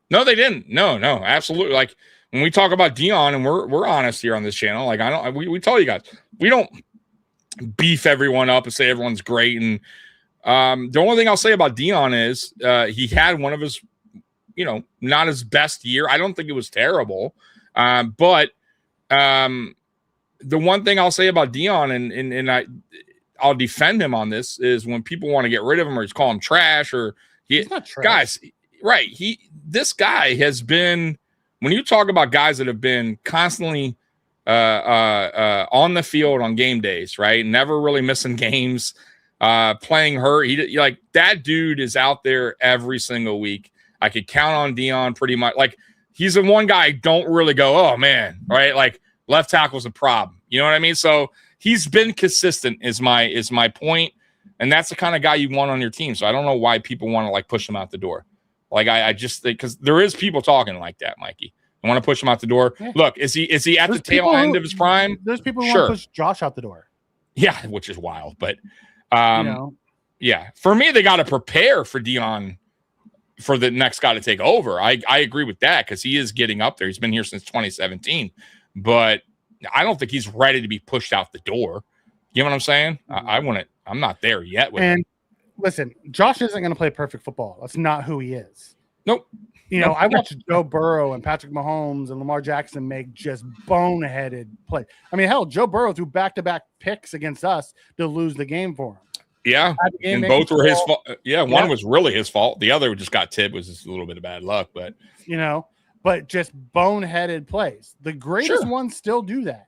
No, they didn't. No, absolutely. Like, when we talk about Dion, and we're honest here on this channel, like, we tell you guys, we don't beef everyone up and say everyone's great. And the only thing I'll say about Dion is he had one of his, not his best year. I don't think it was terrible. But the one thing I'll say about Dion, and I'll defend him on this, is when people want to get rid of him or just call him trash, or he's not trash. Guys, right. This guy has been, when you talk about guys that have been constantly on the field on game days, right? Never really missing games, playing hurt. Like, that dude is out there every single week. I could count on Dion pretty much. Like, he's the one guy I don't really go, oh man, right? Like, left tackle's a problem. You know what I mean? So he's been consistent is my point. And that's the kind of guy you want on your team. So I don't know why people want to, like, push him out the door. Like, I just think, because there is people talking like that, Mikey. I want to push him out the door. Yeah. Look, is he at the tail end of his prime? There's people who want to push Josh out the door. Yeah, which is wild. But for me, they got to prepare for Dion, for the next guy to take over. I agree with that, because he is getting up there. He's been here since 2017, but I don't think he's ready to be pushed out the door. You know what I'm saying? I'm not there yet with him. Listen, Josh isn't going to play perfect football. That's not who he is. Nope. I watched Joe Burrow and Patrick Mahomes and Lamar Jackson make just boneheaded plays. I mean, hell, Joe Burrow threw back-to-back picks against us to lose the game for him. Yeah, and both were his fault. Yeah, one was really his fault. The other just got tipped, was just a little bit of bad luck. But but just boneheaded plays. The greatest ones still do that.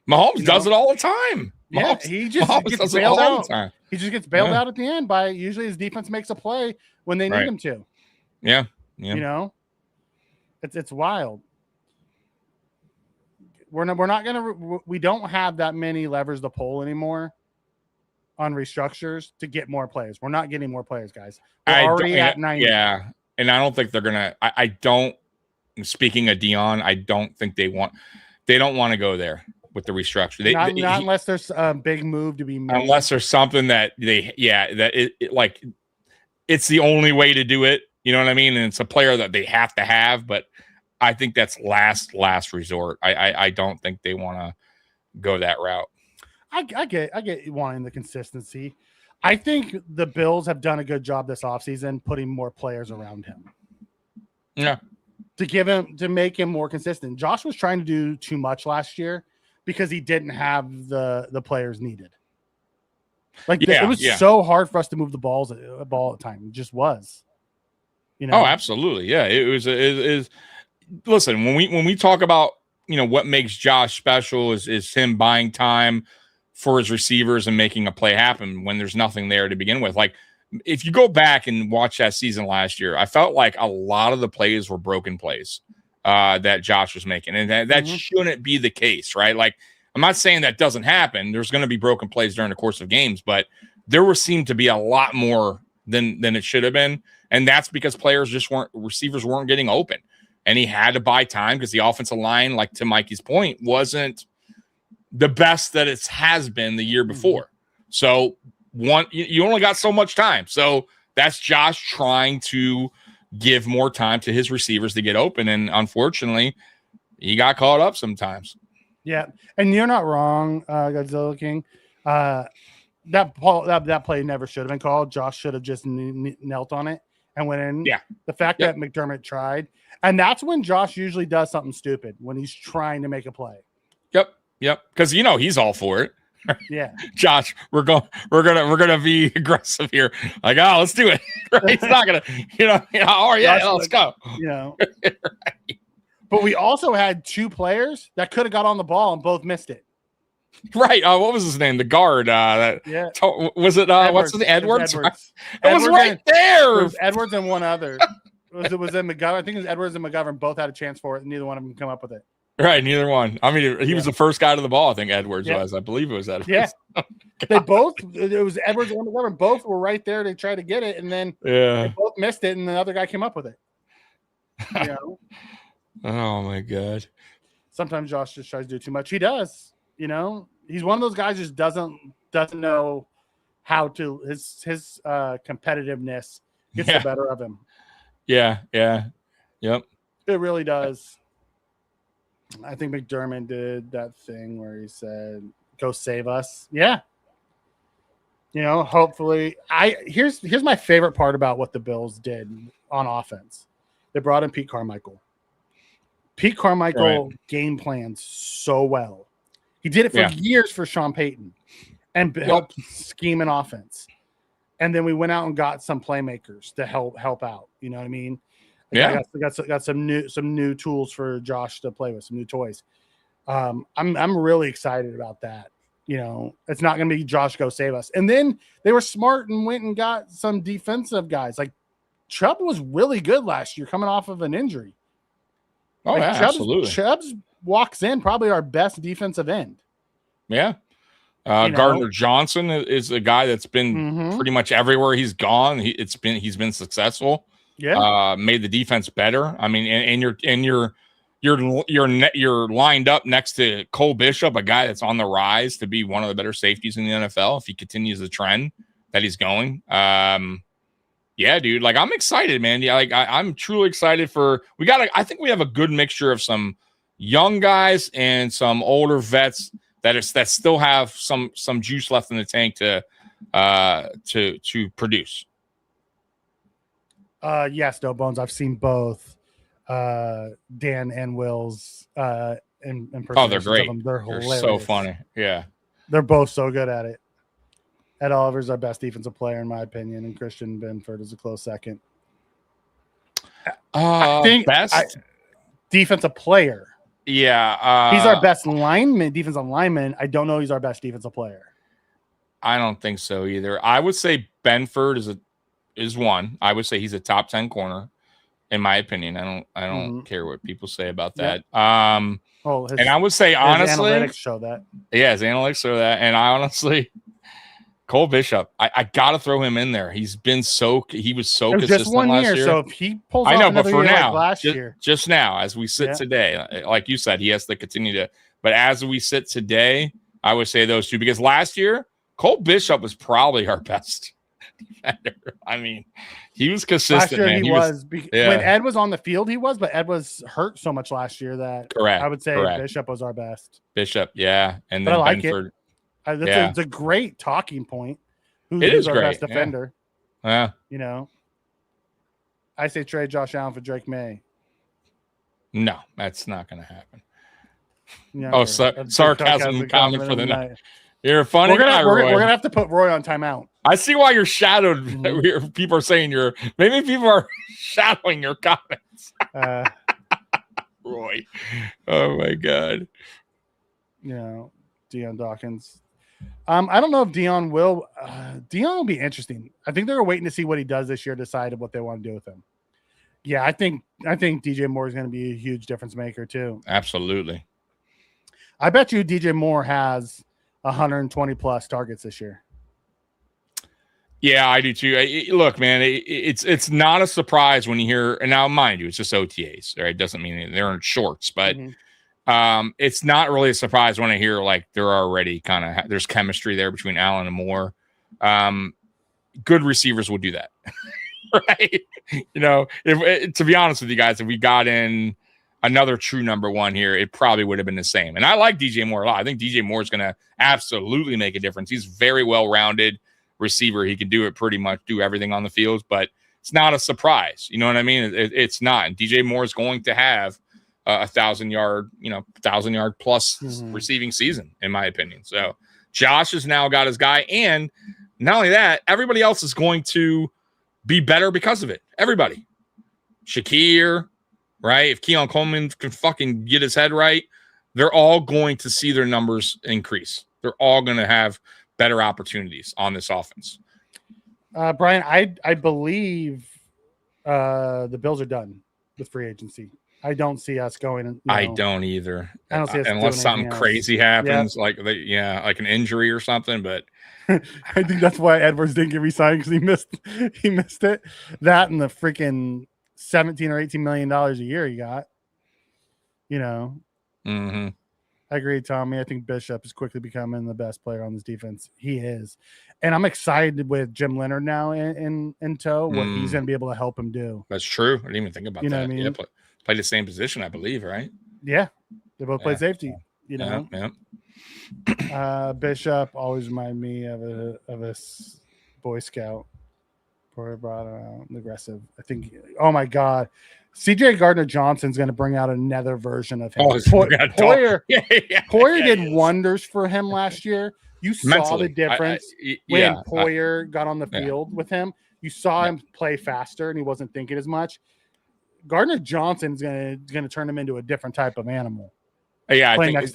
Mahomes does it all the time. Yeah, he just gets bailed out. He just gets bailed out at the end by, usually his defense makes a play when they need him to. Yeah. It's wild. We don't have that many levers to pull anymore on restructures to get more players. We're not getting more players, guys. We're already at 90. Yeah, and I don't think they're gonna. I don't. Speaking of Dion, I don't think they don't want to go there with the restructure. Not unless there's a big move to be made. Unless there's something that it's the only way to do it. You know what I mean? And it's a player that they have to have, but I think that's last resort. I don't think they want to go that route. I get wanting the consistency. I think the Bills have done a good job this offseason putting more players around him. Yeah. To make him more consistent. Josh was trying to do too much last year because he didn't have the players needed. It was so hard for us to move the ball at the time. It just was. Oh, absolutely. Yeah. It was listen, when we talk about, what makes Josh special is him buying time for his receivers and making a play happen when there's nothing there to begin with. Like, if you go back and watch that season last year, I felt like a lot of the plays were broken plays that Josh was making. And that shouldn't be the case, right? Like, I'm not saying that doesn't happen. There's going to be broken plays during the course of games, but there seemed to be a lot more than it should have been. And that's because receivers weren't getting open. And he had to buy time because the offensive line, like to Mikey's point, wasn't the best that it has been the year before. So you only got so much time. So that's Josh trying to give more time to his receivers to get open. And unfortunately, he got caught up sometimes. Yeah. And you're not wrong, Godzilla King. That play never should have been called. Josh should have just knelt on it and went in. Yeah. The fact that McDermott tried. And that's when Josh usually does something stupid, when he's trying to make a play. Yep. Because he's all for it. Yeah. Josh, we're gonna be aggressive here. Like, oh, let's do it. Right? It's not gonna, oh yeah, let's go. Right. But we also had two players that could have got on the ball and both missed it. Right. What was his name? The guard. Was it Edwards. What's his name? Edwards? It was right there. It was Edwards and one other. It was in McGovern. I think it was Edwards and McGovern both had a chance for it, and neither one of them come up with it. Right, neither one. I mean, he was the first guy to the ball. I think Edwards was. I believe it was Edwards. Yeah, it was Edwards and McGovern. Both were right there to try to get it, and then they both missed it, and the other guy came up with it. Oh my god! Sometimes Josh just tries to do too much. He does. He's one of those guys just doesn't know how to. His competitiveness gets the better of him. Yeah. Yep. It really does. I think McDermott did that thing where he said, "Go save us." Yeah. Hopefully here's my favorite part about what the Bills did on offense. They brought in Pete Carmichael. Pete Carmichael game plans so well. He did it for years for Sean Payton and helped scheme an offense. And then we went out and got some playmakers to help out. You know what I mean? Yeah, got some new tools for Josh to play with, some new toys. I'm really excited about that. It's not going to be Josh go save us. And then they were smart and went and got some defensive guys. Like Chubb was really good last year, coming off of an injury. Oh, yeah, absolutely. Chubb's walks in probably our best defensive end. Yeah. Gardner Johnson is a guy that's been pretty much everywhere he's gone. He's been successful. Yeah. Made the defense better. I mean, and you're lined up next to Cole Bishop, a guy that's on the rise to be one of the better safeties in the NFL if he continues the trend that he's going. Yeah, dude. Like, I'm excited, man. Yeah, like I'm truly excited I think we have a good mixture of some young guys and some older vets that still have some juice left in the tank to produce. Yes, no bones. I've seen both Dan and Will's in Oh, they're great. They're hilarious. So funny. Yeah. They're both so good at it. Ed Oliver's our best defensive player, in my opinion, and Christian Benford is a close second. I think best defensive player. Yeah. He's our best defensive lineman. I don't know he's our best defensive player. I don't think so either. I would say Benford is one. I would say he's a top 10 corner, in my opinion. I don't care what people say about that. And I would say honestly, his analytics show that. Yeah, his analytics show that. And I honestly, Cole Bishop, I gotta throw him in there. He was so consistent just one last year. year. So if he pulls I know, off but for now, like last year, just now, as we sit today, like you said, he has to continue to. But as we sit today, I would say those two, because last year Cole Bishop was probably our best defender. I mean, he was consistent. Last year man. he was. When Ed was on the field, he was, but Ed was hurt so much last year that I would say Bishop was our best. Bishop, yeah, and then I like Benford. It's a great talking point. who's our great. best defender. Yeah. You know, I say trade Josh Allen for Drake May. No, that's not going to happen. Yeah, sarcasm comment for the night. You're a funny guy, we're Roy. gonna have to put Roy on timeout. I see why you're shadowed. People are saying maybe people are shadowing your comments. Roy. Oh my God. You know, Deion Dawkins. I don't know if Deion will. Deion will be interesting. I think they're waiting to see what he does this year, decide what they want to do with him. Yeah, I think DJ Moore is going to be a huge difference maker too. Absolutely. I bet you DJ Moore has 120 plus targets this year. Yeah, I do too. Look, man, it's not a surprise when you hear, and now mind you, it's just OTAs. Right? It doesn't mean they're in shorts, but it's not really a surprise when I hear like they're already there's chemistry there between Allen and Moore. Good receivers will do that, right? You know, to be honest with you guys, if we got in another true number one here, it probably would have been the same. And I like DJ Moore a lot. I think DJ Moore is going to absolutely make a difference. He's very well-rounded receiver. He can do everything on the field, but it's not a surprise. You know what I mean? It's not. And DJ Moore is going to have a 1,000-yard plus receiving season, in my opinion. So Josh has now got his guy. And not only that, everybody else is going to be better because of it. Everybody. Shakir, right? If Keon Coleman can fucking get his head right, they're all going to see their numbers increase. They're all going to have better opportunities on this offense. Brian, I believe the Bills are done with free agency. I don't see us going. I don't either. I don't see us unless something crazy happens, like an injury or something. But I think that's why Edwards didn't get re-signed, because he missed it. That and the freaking $17 or $18 million a year he got. You know. Mm-hmm. I agree, Tommy. I think Bishop is quickly becoming the best player on this defense. He is. And I'm excited with Jim Leonard now in tow, what he's going to be able to help him do. That's true. I didn't even think about that. Know what I mean? Yeah, play the same position, I believe, right? Yeah. They both play safety, you know. Yeah. Bishop always reminded me of a Boy Scout. Poirier brought aggressive. I think, oh my God. CJ Gardner-Johnson's going to bring out another version of him. Poirier did wonders for him last year. You saw the difference when Poirier got on the field with him. You saw him play faster, and he wasn't thinking as much. Gardner-Johnson's going to turn him into a different type of animal. Yeah, I think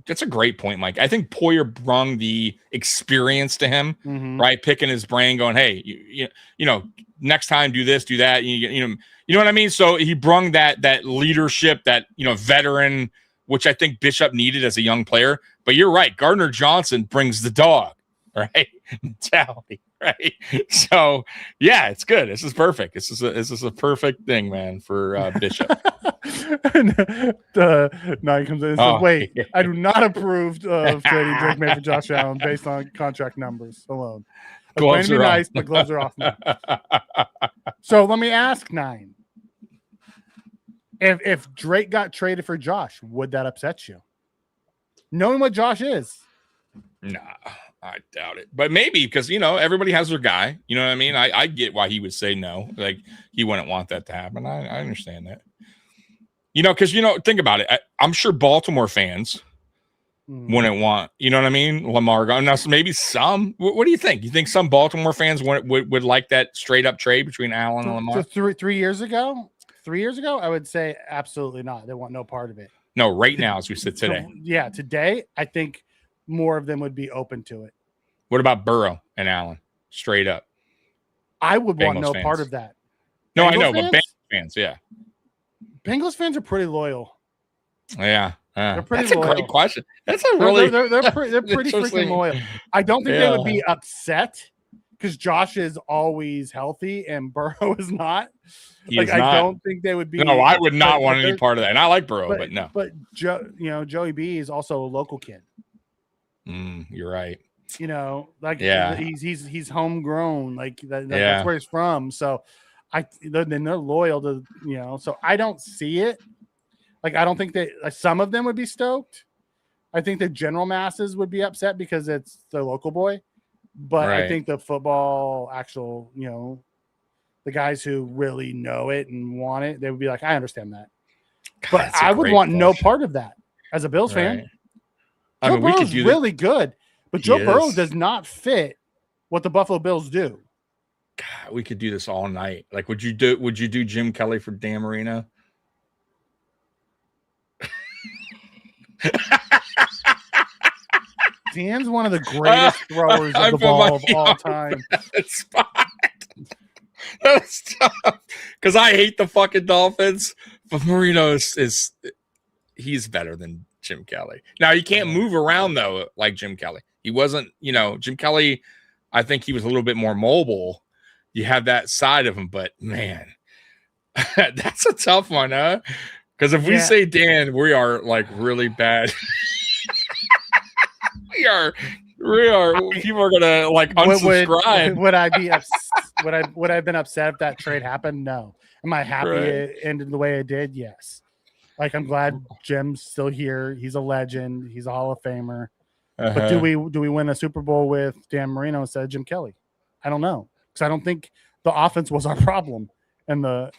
that's a great point, Mike. I think Poirier brought the experience to him, right? Picking his brain, going, "Hey, you know, next time do this, do that." You know what I mean? So he brought that leadership, that veteran, which I think Bishop needed as a young player. But you're right, Gardner-Johnson brings the dog, right? Mentality, right? So yeah, it's good. This is perfect. This is a perfect thing, man, for Bishop. Now he comes in and says, wait, I do not approve of trading Drake May for Josh Allen based on contract numbers alone. Gloves are nice, but gloves are off now. So let me ask, 9. If Drake got traded for Josh, would that upset you? Knowing what Josh is? Nah, I doubt it. But maybe, because, everybody has their guy. You know what I mean? I get why he would say no. Like, he wouldn't want that to happen. I understand that. Because, think about it. I'm sure Baltimore fans wouldn't want, you know what I mean? Lamar. Now, maybe some. What do you think? You think some Baltimore fans would like that straight up trade between Allen and Lamar? So 3 years ago? 3 years ago, I would say absolutely not. They want no part of it. No, right now, as we sit today. So, today, I think more of them would be open to it. What about Burrow and Allen? Straight up. I would want no part of that. No, Bengals I know, fans? But Bengals fans, yeah. Bengals fans are pretty loyal. Yeah. They're pretty That's loyal. A great question. That's a really... They're pretty freaking loyal. I don't think they would be upset because Josh is always healthy and Burrow is not. I don't think they would be. No, I would not want any part of that. And I like Burrow, but no. But Joey B is also a local kid. You're right. He's homegrown. That's where he's from. So then they're loyal to So I don't see it. I don't think that some of them would be stoked. I think the general masses would be upset because it's their local boy. But Right. I think the football actual, the guys who really know it and want it, they would be like, I understand that. God, But that's a I would great want no question. part of that as a Bills fan. Right. I Joe mean, we could Burrow's do really good, but He Joe Burrow is. does not fit what the Buffalo Bills do. God, we could do this all night. Like, would you do Jim Kelly for Dan Marino? Dan's one of the greatest throwers of the ball of all time. That's tough. Because I hate the fucking Dolphins, but Marino is he's better than Jim Kelly. Now he can't move around though like Jim Kelly. He wasn't, Jim Kelly. I think he was a little bit more mobile. You have that side of him, but man, that's a tough one, huh? Because if we say Dan, we are like really bad. we are. People are gonna like unsubscribe. Would I be would I have been upset if that trade happened? No. Am I happy it ended the way it did? Yes. Like, I'm glad Jim's still here. He's a legend. He's a Hall of Famer. But do we win a Super Bowl with Dan Marino instead of Jim Kelly? I don't know, because I don't think the offense was our problem. And but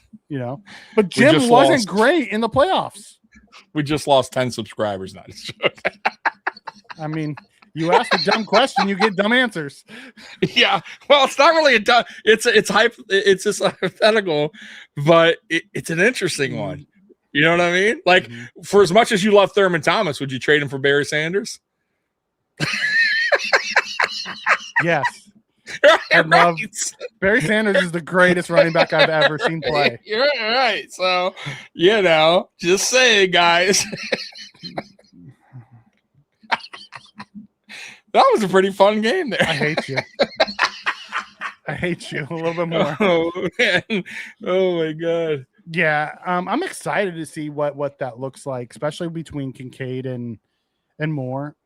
Jim wasn't great in the playoffs. We just lost 10 subscribers. Not I mean, you ask a dumb question, you get dumb answers. Yeah, well, it's not really a dumb. It's just hypothetical, but it's an interesting one. You know what I mean? Like, for as much as you love Thurman Thomas, would you trade him for Barry Sanders? Yes. I love Barry Sanders is the greatest running back I've ever seen play. You're right. So, just saying, guys. That was a pretty fun game there. I hate you. I hate you a little bit more. Oh, man. Oh my God. Yeah. I'm excited to see what that looks like, especially between Kincaid and Moore.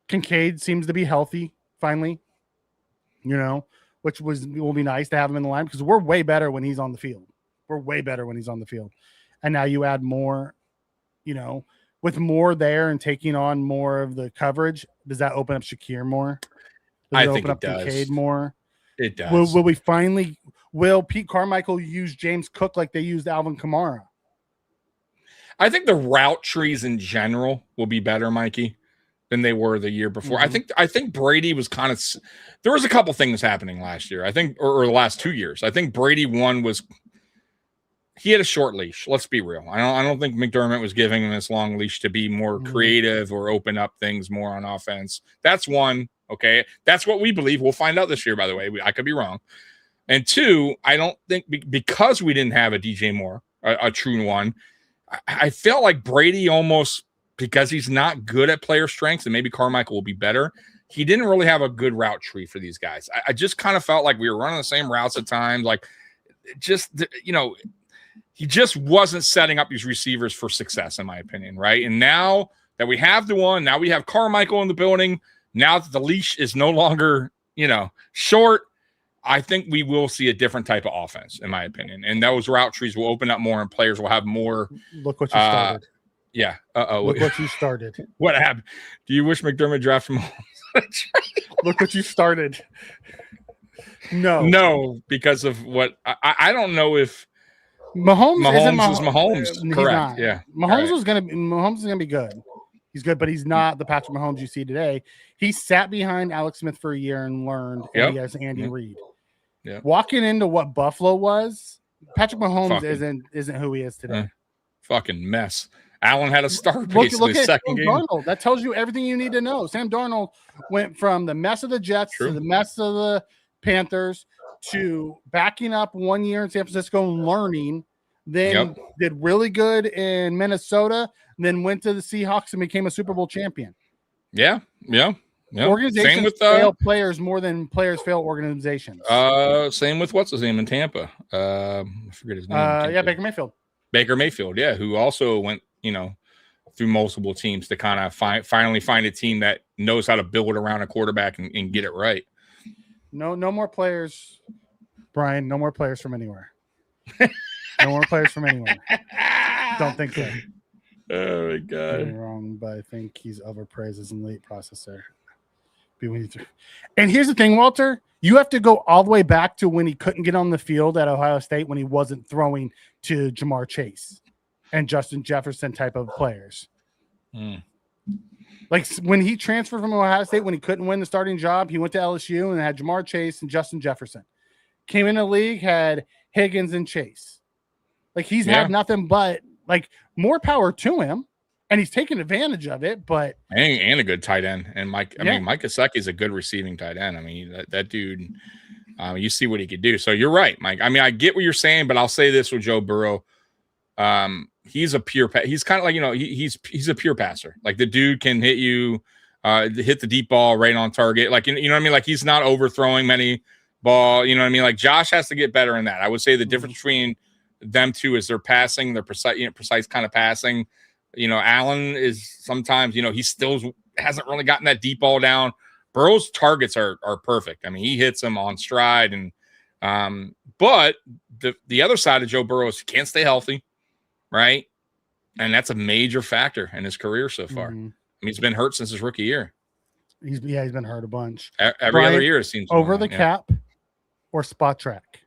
Kincaid seems to be healthy finally, which will be nice to have him in the line, because we're way better when he's on the field. And now you add Moore, with Moore there and taking on more of the coverage, does that open up Shakir more? I think it does. Kincaid more? It does. Will Pete Carmichael use James Cook like they used Alvin Kamara? I think the route trees in general will be better, Mikey, than they were the year before. I think Brady was kind of – there was a couple things happening last year, I think, or the last 2 years. I think Brady was – he had a short leash. Let's be real. I don't think McDermott was giving him this long leash to be more creative or open up things more on offense. That's one. Okay. That's what we believe. We'll find out this year, by the way. I could be wrong. And two, I don't think because we didn't have a DJ Moore, a true one, I felt like Brady almost, because he's not good at player strengths, and maybe Carmichael will be better, he didn't really have a good route tree for these guys. I just kind of felt like we were running the same routes at times. Like, he just wasn't setting up these receivers for success, in my opinion, right? And now that we have the one, now we have Carmichael in the building, now that the leash is no longer, short, I think we will see a different type of offense, in my opinion. And those route trees will open up more and players will have more. Look what you started. Yeah. Look what you started. What happened? Do you wish McDermott drafted Mahomes? Look what you started. No, because of what I don't know if Mahomes is Mahomes. Correct. Yeah. Mahomes is gonna be good. He's good, but he's not the Patrick Mahomes you see today. He sat behind Alex Smith for a year and learned, and he has Andy Reid. Yeah. Walking into what Buffalo was, Patrick Mahomes isn't who he is today. Fucking mess. Allen had a start pace in his second game. Darnold. That tells you everything you need to know. Sam Darnold went from the mess of the Jets to the mess of the Panthers to backing up 1 year in San Francisco and learning, then did really good in Minnesota, and then went to the Seahawks and became a Super Bowl champion. Yeah. Organizations fail players more than players fail organizations. Same with what's his name in Tampa. I forget his name. Baker Mayfield. Baker Mayfield, who also went, through multiple teams to kind of finally find a team that knows how to build around a quarterback and get it right. No more players, Brian. No more players from anywhere. No more players from anywhere. Don't think so. Oh my God. I'm wrong, but I think he's overpraised as an elite processor. And here's the thing, Walter. You have to go all the way back to when he couldn't get on the field at Ohio State when he wasn't throwing to Jamar Chase and Justin Jefferson type of players. Like when he transferred from Ohio State, when he couldn't win the starting job, he went to LSU and had Jamar Chase and Justin Jefferson. Came in the league, had Higgins and Chase. Like he's had nothing but like more power to him. And he's taking advantage of it, but and a good tight end. And Mike Gesicki is a good receiving tight end. I mean, that dude, you see what he could do. So you're right, Mike. I mean, I get what you're saying, but I'll say this with Joe Burrow. He's a pure he's kind of like, he's a pure passer. Like the dude can hit you, hit the deep ball right on target. Like, you know what I mean? Like he's not overthrowing many ball. You know what I mean? Like Josh has to get better in that. I would say the difference between them two is their passing, their precise kind of passing. Allen is sometimes, he still hasn't really gotten that deep ball down. Burrow's targets are perfect. I mean, he hits them on stride. And but the other side of Joe Burrow is he can't stay healthy, right? And that's a major factor in his career so far. I mean, he's been hurt since his rookie year. He's been hurt a bunch. Every other year it seems. Over the cap or spot track.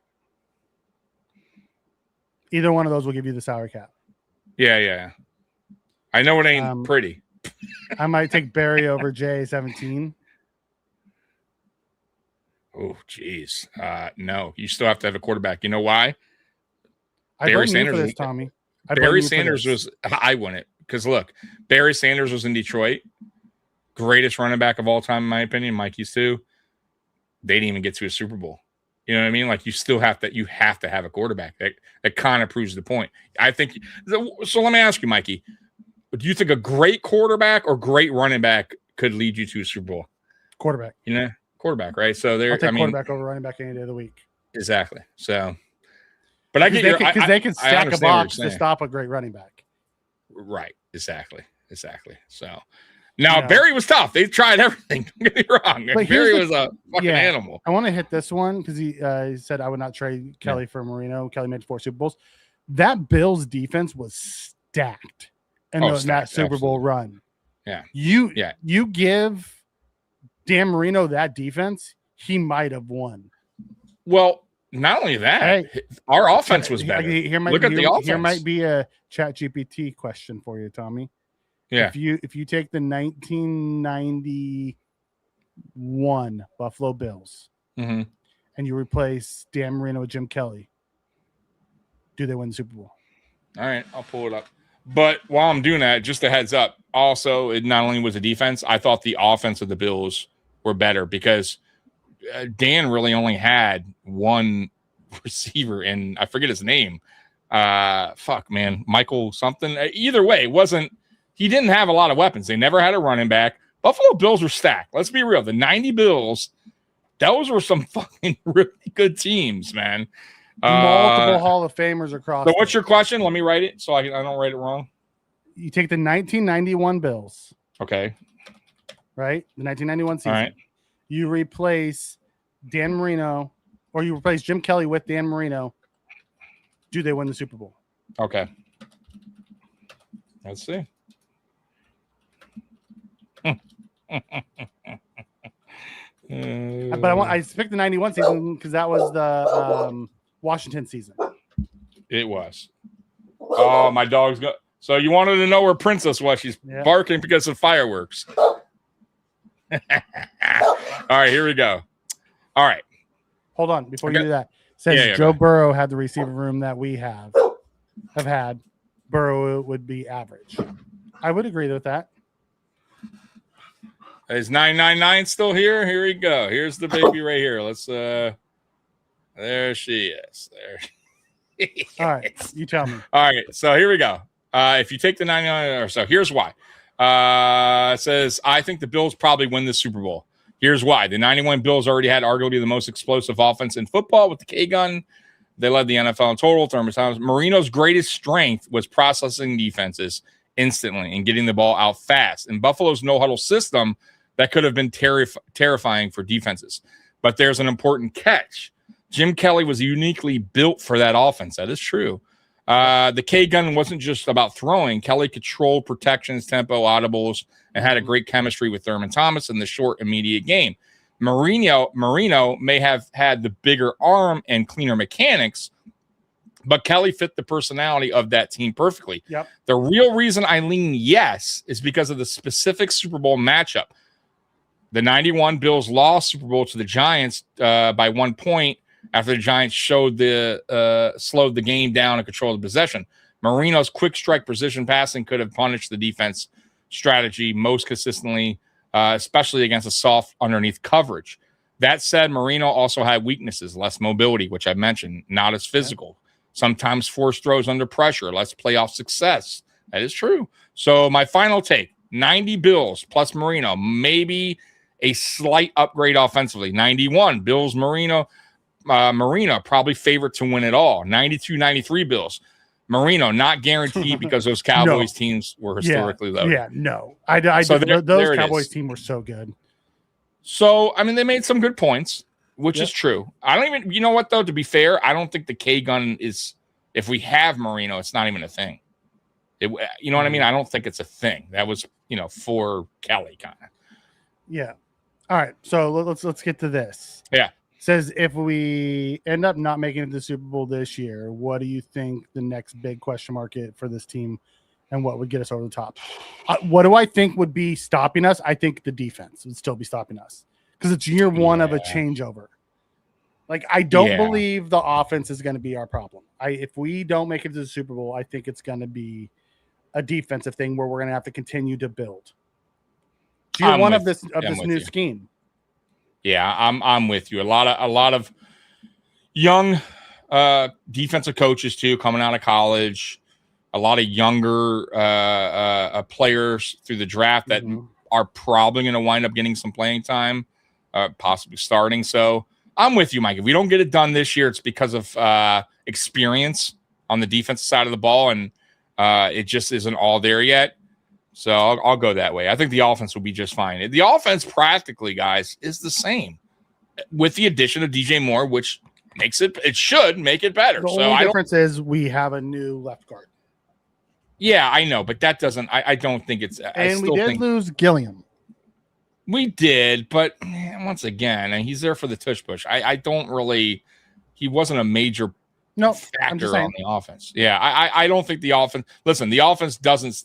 Either one of those will give you the salary cap. Yeah. I know it ain't pretty. I might take Barry over J17. Oh, geez. No, you still have to have a quarterback. You know why? Barry Sanders, Tommy. Barry Sanders was. I won it because look, Barry Sanders was in Detroit, greatest running back of all time, in my opinion. Mikey's too. They didn't even get to a Super Bowl. You know what I mean? Like you still have to. You have to have a quarterback. That kind of proves the point. I think. So let me ask you, Mikey. Do you think a great quarterback or great running back could lead you to a Super Bowl? Quarterback. Quarterback, right? So I'll take quarterback over running back any day of the week. Exactly. So, but I get because they can stack a box to stop a great running back. Right. Exactly. So now Barry was tough. They tried everything. Don't get me wrong. But Barry was a fucking animal. I want to hit this one because he said I would not trade Kelly for Marino. Kelly made 4 Super Bowls. That Bills defense was stacked. And that Super Bowl run. Yeah. You give Dan Marino that defense, he might have won. Well, not only that, our offense was better. Look at the offense. Here might be a ChatGPT question for you, Tommy. Yeah. If you take the 1991 Buffalo Bills and you replace Dan Marino with Jim Kelly, do they win the Super Bowl? All right, I'll pull it up. But while I'm doing that, just a heads up. Also, it not only was the defense, I thought the offense of the Bills were better because Dan really only had one receiver, and I forget his name. Michael something. Either way, he didn't have a lot of weapons. They never had a running back. Buffalo Bills were stacked. Let's be real. The 90 Bills, those were some fucking really good teams, man. Multiple Hall of Famers across. So what's your question? Let me write it so I don't write it wrong. You take the 1991 Bills. Okay. Right? The 1991 season. All right. You replace Dan Marino, or you replace Jim Kelly with Dan Marino. Do they win the Super Bowl? Okay. Let's see. But I picked the 91 season because that was the Washington season. It was. Oh, my dog's got. So you wanted to know where Princess was? She's barking because of fireworks. All right, here we go. All right. Hold on before you do that. It says Joe Burrow had the receiver room that we have had. Burrow would be average. I would agree with that. Is 999 still here? Here we go. Here's the baby right here. Let's there she is. There. All right, you tell me. All right, so here we go. If you take the 99 or so, here's why. It says, I think the Bills probably win the Super Bowl. Here's why. The 91 Bills already had arguably the most explosive offense in football with the K-gun. They led the NFL in total times. Marino's greatest strength was processing defenses instantly and getting the ball out fast. In Buffalo's no-huddle system, that could have been terrifying for defenses. But there's an important catch. Jim Kelly was uniquely built for that offense. That is true. The K gun wasn't just about throwing. Kelly controlled protections, tempo, audibles, and had a great chemistry with Thurman Thomas in the short, immediate game. Marino may have had the bigger arm and cleaner mechanics, but Kelly fit the personality of that team perfectly. Yep. The real reason I lean yes is because of the specific Super Bowl matchup. The 91 Bills lost Super Bowl to the Giants by 1 point after the Giants slowed the game down and controlled the possession. Marino's quick strike precision passing could have punished the defense strategy most consistently, especially against a soft underneath coverage. That said, Marino also had weaknesses, less mobility, which I mentioned, not as physical. Sometimes forced throws under pressure, less playoff success. That is true. So my final take, 90 Bills plus Marino, maybe a slight upgrade offensively. 91 Bills, Marino probably favorite to win it all. 92-93 Bills. Marino not guaranteed because those Cowboys teams were historically low. Yeah, no. Those Cowboys team were so good. So, I mean, they made some good points, which is true. I don't even, you know what, though, to be fair, I don't think the K gun is, if we have Marino, it's not even a thing. You know what I mean? I don't think it's a thing. That was, for Kelly kind of. Yeah. All right. So let's get to this. Yeah. Says if we end up not making it to the Super Bowl this year, what do you think the next big question mark is for this team and what would get us over the top? What do I think would be stopping us? I think the defense would still be stopping us because it's year one of a changeover. Like, I don't believe the offense is going to be our problem. If we don't make it to the Super Bowl, I think it's going to be a defensive thing where we're going to have to continue to build. Year one of this new scheme. Yeah, I'm with you. A lot of young defensive coaches too, coming out of college. A lot of younger players through the draft that are probably going to wind up getting some playing time, possibly starting. So I'm with you, Mike. If we don't get it done this year, it's because of experience on the defensive side of the ball, and it just isn't all there yet. So I'll go that way. I think the offense will be just fine. The offense practically, guys, is the same with the addition of DJ Moore, which makes it should make it better. The only difference is we have a new left guard. Yeah, I know, but that doesn't I don't think it's and we did lose Gilliam. We did, but once again, and he's there for the tush push. I don't really he wasn't a major factor on the offense. Yeah, I don't think the offense the offense doesn't.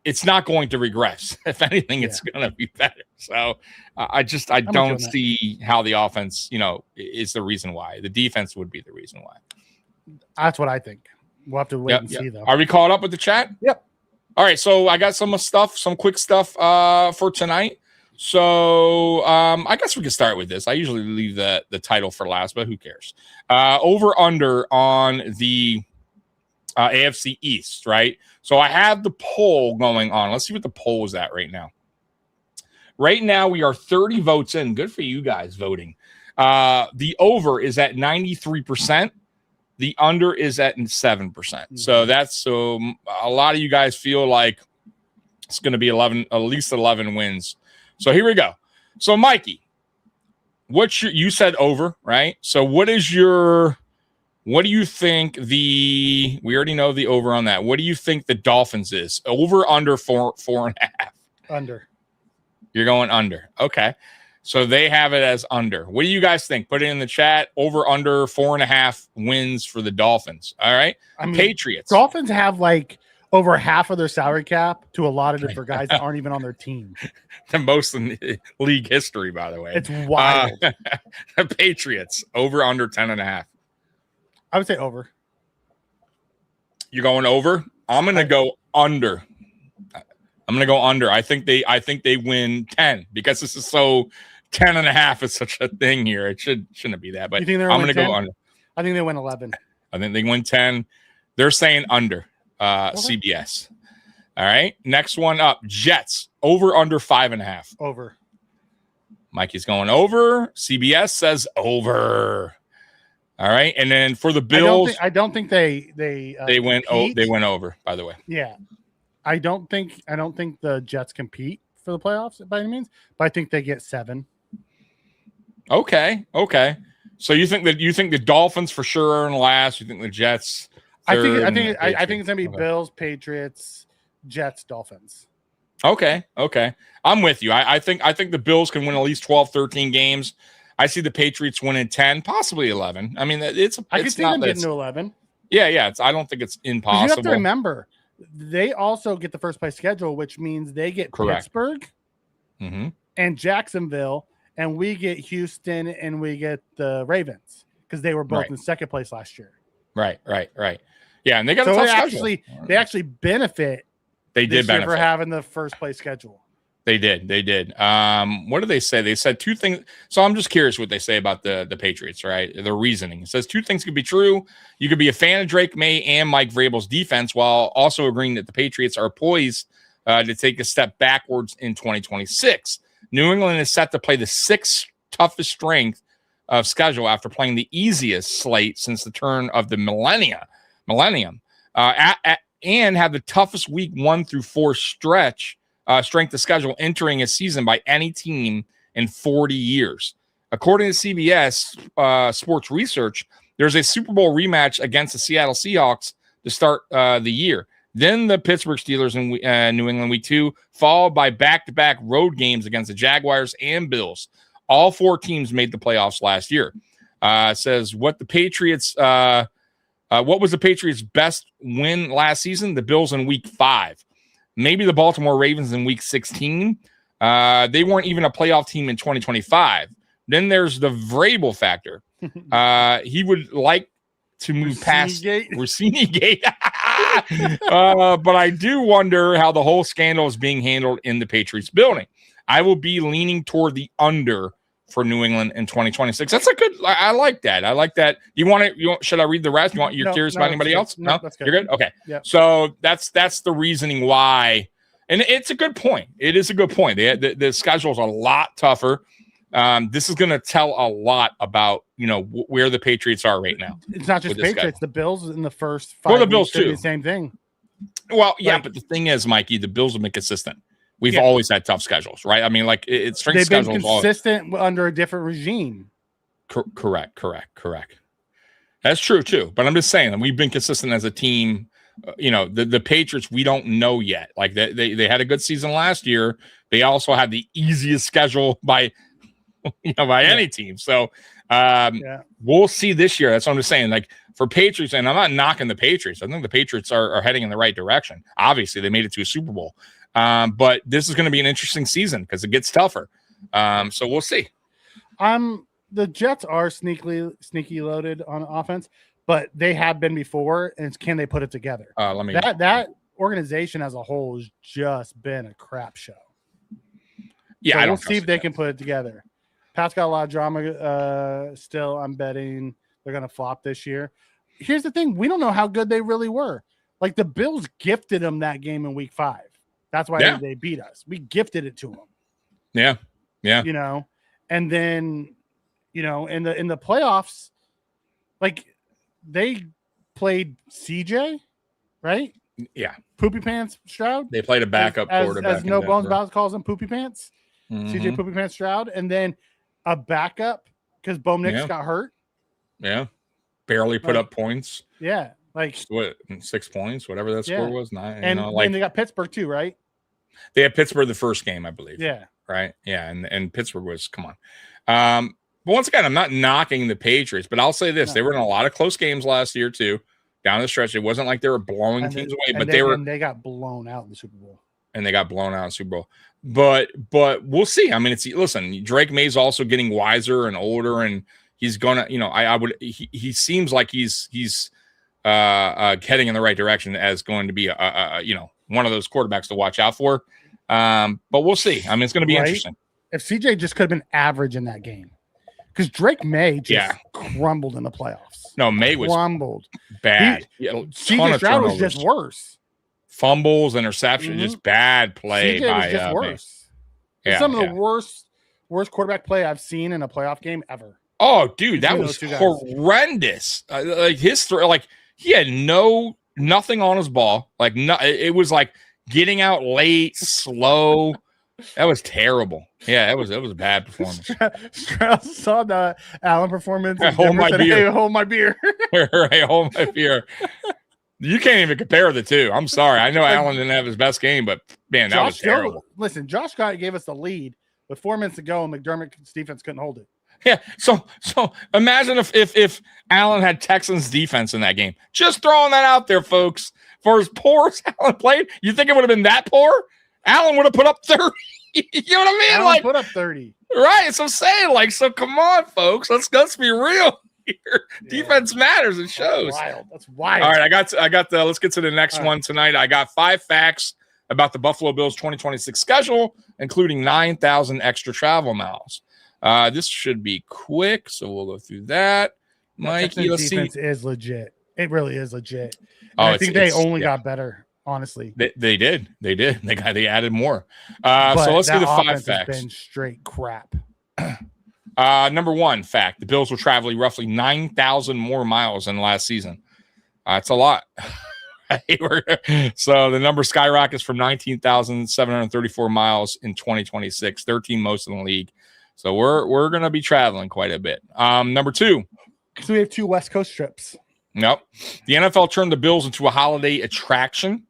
It's not going to regress. If anything, it's going to be better. So I don't see how the offense, is the reason why. The defense would be the reason why. That's what I think. We'll have to wait and see, though. Are we caught up with the chat? Yep. All right. So I got some quick stuff for tonight. So I guess we can start with this. I usually leave the title for last, but who cares? Over under on the AFC East, right? So I have the poll going on. Let's see what the poll is at right now. Right now, we are 30 votes in. Good for you guys voting. The over is at 93%. The under is at 7%. So that's a lot of you guys feel like it's going to be at least 11 wins. So here we go. So Mikey, you said over, right? So what do you think we already know the over on that. What do you think the Dolphins is? Over, under 4.5? Under. You're going under. Okay. So they have it as under. What do you guys think? Put it in the chat. Over, under 4.5 wins for the Dolphins. All right. Patriots. Dolphins have like over half of their salary cap to a lot of different guys that aren't even on their team. The most in league history, by the way. It's wild. The Patriots, over, under 10.5. I would say over. You're going over? I'm going to go under. I think they win 10 because this is so 10.5 is such a thing here. It shouldn't be that, but I'm going to go under. I think they win 11. I think they win 10. They're saying under CBS. All right. Next one up. Jets, over, under 5.5. Over. Mikey's going over. CBS says over. All right, and then for the Bills, I don't think they went over. By the way, yeah, I don't think the Jets compete for the playoffs by any means, but I think they get 7. Okay. So you think the Dolphins for sure are in last? You think the Jets? I think third, it's gonna be Okay. Bills, Patriots, Jets, Dolphins. Okay. I'm with you. I think the Bills can win at least 12, 13 games. I see the Patriots winning 10, possibly 11. I mean, I can see them getting to 11. Yeah. I don't think it's impossible. You have to remember, they also get the first place schedule, which means they get Correct. Pittsburgh and Jacksonville, and we get Houston and we get the Ravens because they were both in second place last year. Right. Yeah, and they got a tough schedule. They actually benefit. They did benefit for having the first place schedule. They did. What did they say? They said two things. So I'm just curious what they say about the Patriots, right? Their reasoning. It says two things could be true. You could be a fan of Drake May and Mike Vrabel's defense while also agreeing that the Patriots are poised to take a step backwards in 2026. New England is set to play the sixth toughest strength of schedule after playing the easiest slate since the turn of the millennium, and have the toughest week 1 through 4 stretch strength of schedule entering a season by any team in 40 years. According to CBS Sports Research, there's a Super Bowl rematch against the Seattle Seahawks to start the year. Then the Pittsburgh Steelers in New England week 2, followed by back-to-back road games against the Jaguars and Bills. All 4 teams made the playoffs last year. Says what the Patriots, what was the Patriots' best win last season? The Bills in week 5. Maybe the Baltimore Ravens in week 16. They weren't even a playoff team in 2025. Then there's the Vrabel factor. He would like to move past Rossini Gate. But I do wonder how the whole scandal is being handled in the Patriots building. I will be leaning toward the under for New England in 2026. That's a good. I like that. You want it? Should I read the rest? You're curious about anybody else? No, that's good. You're good. Okay. Yep. So that's the reasoning why, and it's a good point. It is a good point. The schedule is a lot tougher. This is going to tell a lot about where the Patriots are right now. It's not just Patriots. The Bills in the first 5. Well, the Bills too. The same thing. Well, yeah, but the thing is, Mikey, the Bills have been consistent. We've always had tough schedules, right? I mean, like it's strength schedules. They've been consistent under a different regime. Correct. That's true too. But I'm just saying that we've been consistent as a team. The Patriots, we don't know yet. Like they had a good season last year. They also had the easiest schedule by any team. So we'll see this year. That's what I'm just saying. Like for Patriots, and I'm not knocking the Patriots. I think the Patriots are heading in the right direction. Obviously, they made it to a Super Bowl. But this is going to be an interesting season because it gets tougher. So we'll see. The Jets are sneaky loaded on offense, but they have been before. And can they put it together? That organization as a whole has just been a crap show. Yeah, so we'll see if they can put it together. Pat's got a lot of drama. Still, I'm betting they're going to flop this year. Here's the thing: we don't know how good they really were. Like the Bills gifted them that game in week 5. That's why they beat us. We gifted it to them. Yeah. And then, in the playoffs, like they played CJ, right? Yeah. Poopy Pants Stroud. They played a backup quarterback. As No Bones About calls him Poopy Pants. CJ Poopy Pants Stroud. And then a backup because Bo Nix got hurt. Yeah. Barely put up points. Yeah. Like what, 6 points, whatever that score was. 9. And they got Pittsburgh too, right? They had Pittsburgh the first game, I believe. Yeah. Right. Yeah. And Pittsburgh was, come on. But once again, I'm not knocking the Patriots, but I'll say this. They were in a lot of close games last year too. Down the stretch. It wasn't like they were blowing teams away, but they got blown out in the Super Bowl. And they got blown out in the Super Bowl. But we'll see. I mean, listen, Drake May's also getting wiser and older, and he's gonna, he seems like he's heading in the right direction as going to be one of those quarterbacks to watch out for. But we'll see. I mean, it's going to be interesting. If CJ just could have been average in that game, because Drake May just crumbled in the playoffs. No, May was crumbled bad. CJ Stroud was just worse. Fumbles, interceptions, just bad play. CJ was just worse. Yeah, some of the worst quarterback play I've seen in a playoff game ever. Oh, dude, that was horrendous. Like his he had nothing on his ball. Like it was like getting out late, slow. That was terrible. Yeah, it was a bad performance. Strauss saw the Allen performance. Hold my beer. Hey, hold my beer. Right, hold my beer. You can't even compare the two. I'm sorry. I know Allen didn't have his best game, but man, that was terrible. Listen, Josh Scott gave us the lead with 4 minutes to go, and McDermott's defense couldn't hold it. Yeah. So imagine if Allen had Texans defense in that game. Just throwing that out there, folks. For as poor as Allen played, you think it would have been that poor? Allen would have put up 30. You know what I mean? Allen put up 30. Right. So I'm saying, so come on, folks. Let's be real here. Yeah. Defense matters. It shows. That's wild. All right. I got the. Let's get to the next one tonight. I got 5 facts about the Buffalo Bills 2026 schedule, including 9,000 extra travel miles. This should be quick, so we'll go through that. Mikey, let's see. Defense is legit. It really is legit. I think they only got better, honestly. They did. They added more. So let's do the 5 facts. Has been straight crap. Number 1 fact: the Bills will travel roughly 9,000 more miles than last season. It's a lot. So the number skyrockets from 19,734 miles in 2026, 13 most in the league. So we're going to be traveling quite a bit. Number 2. So we have 2 West Coast trips. Nope. The NFL turned the Bills into a holiday attraction.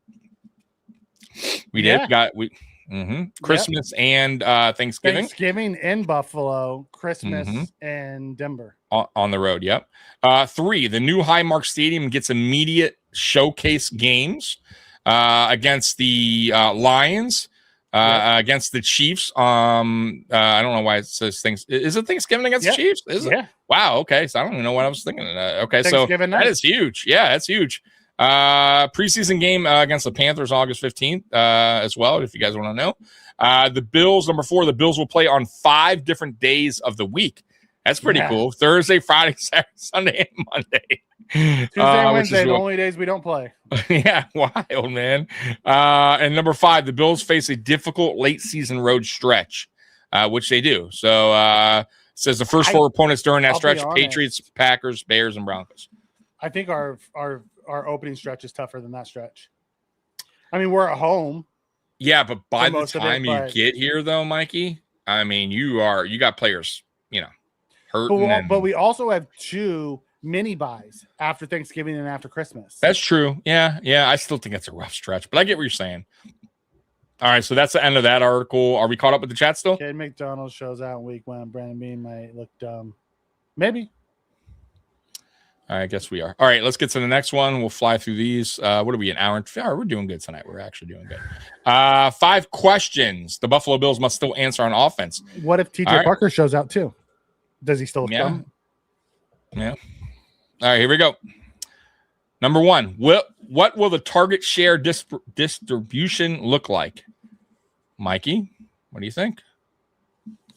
We did. Christmas and Thanksgiving. Thanksgiving in Buffalo, Christmas in Denver. On the road, yep. 3, the new Highmark Stadium gets immediate showcase games against the Lions. Against the Chiefs. I don't know why it says things. Is it Thanksgiving against the Chiefs? Is it? Yeah. Wow. Okay. So I don't even know what I was thinking. Okay. So that is huge. Yeah, that's huge. Preseason game against the Panthers August 15th as well, if you guys want to know. The Bills, number 4, the Bills will play on 5 different days of the week. That's pretty cool. Thursday, Friday, Saturday, Sunday, and Monday. Tuesday and Wednesday, the only days we don't play. Yeah, wild, man. And number 5, the Bills face a difficult late season road stretch, which they do. So it says the first 4 opponents during that stretch: Patriots, Packers, Bears, and Broncos. I think our opening stretch is tougher than that stretch. I mean, we're at home. Yeah, but by the time you get here, though, Mikey, I mean, you got players, hurting. But we also have 2 mini buys after Thanksgiving and after Christmas. That's true. Yeah. I still think it's a rough stretch, but I get what you're saying. All right, so that's the end of that article. Are we caught up with the chat still? Kid McDonald shows out in week 1. Brandon Bean might look dumb. Maybe. I guess we are. All right, let's get to the next one. We'll fly through these. What are we, an hour? We're doing good tonight. We're actually doing good. 5 questions the Buffalo Bills must still answer on offense. What if TJ Parker shows out too? Does he still look dumb? Yeah. All right, here we go. Number 1, what will the target share distribution look like? Mikey, what do you think?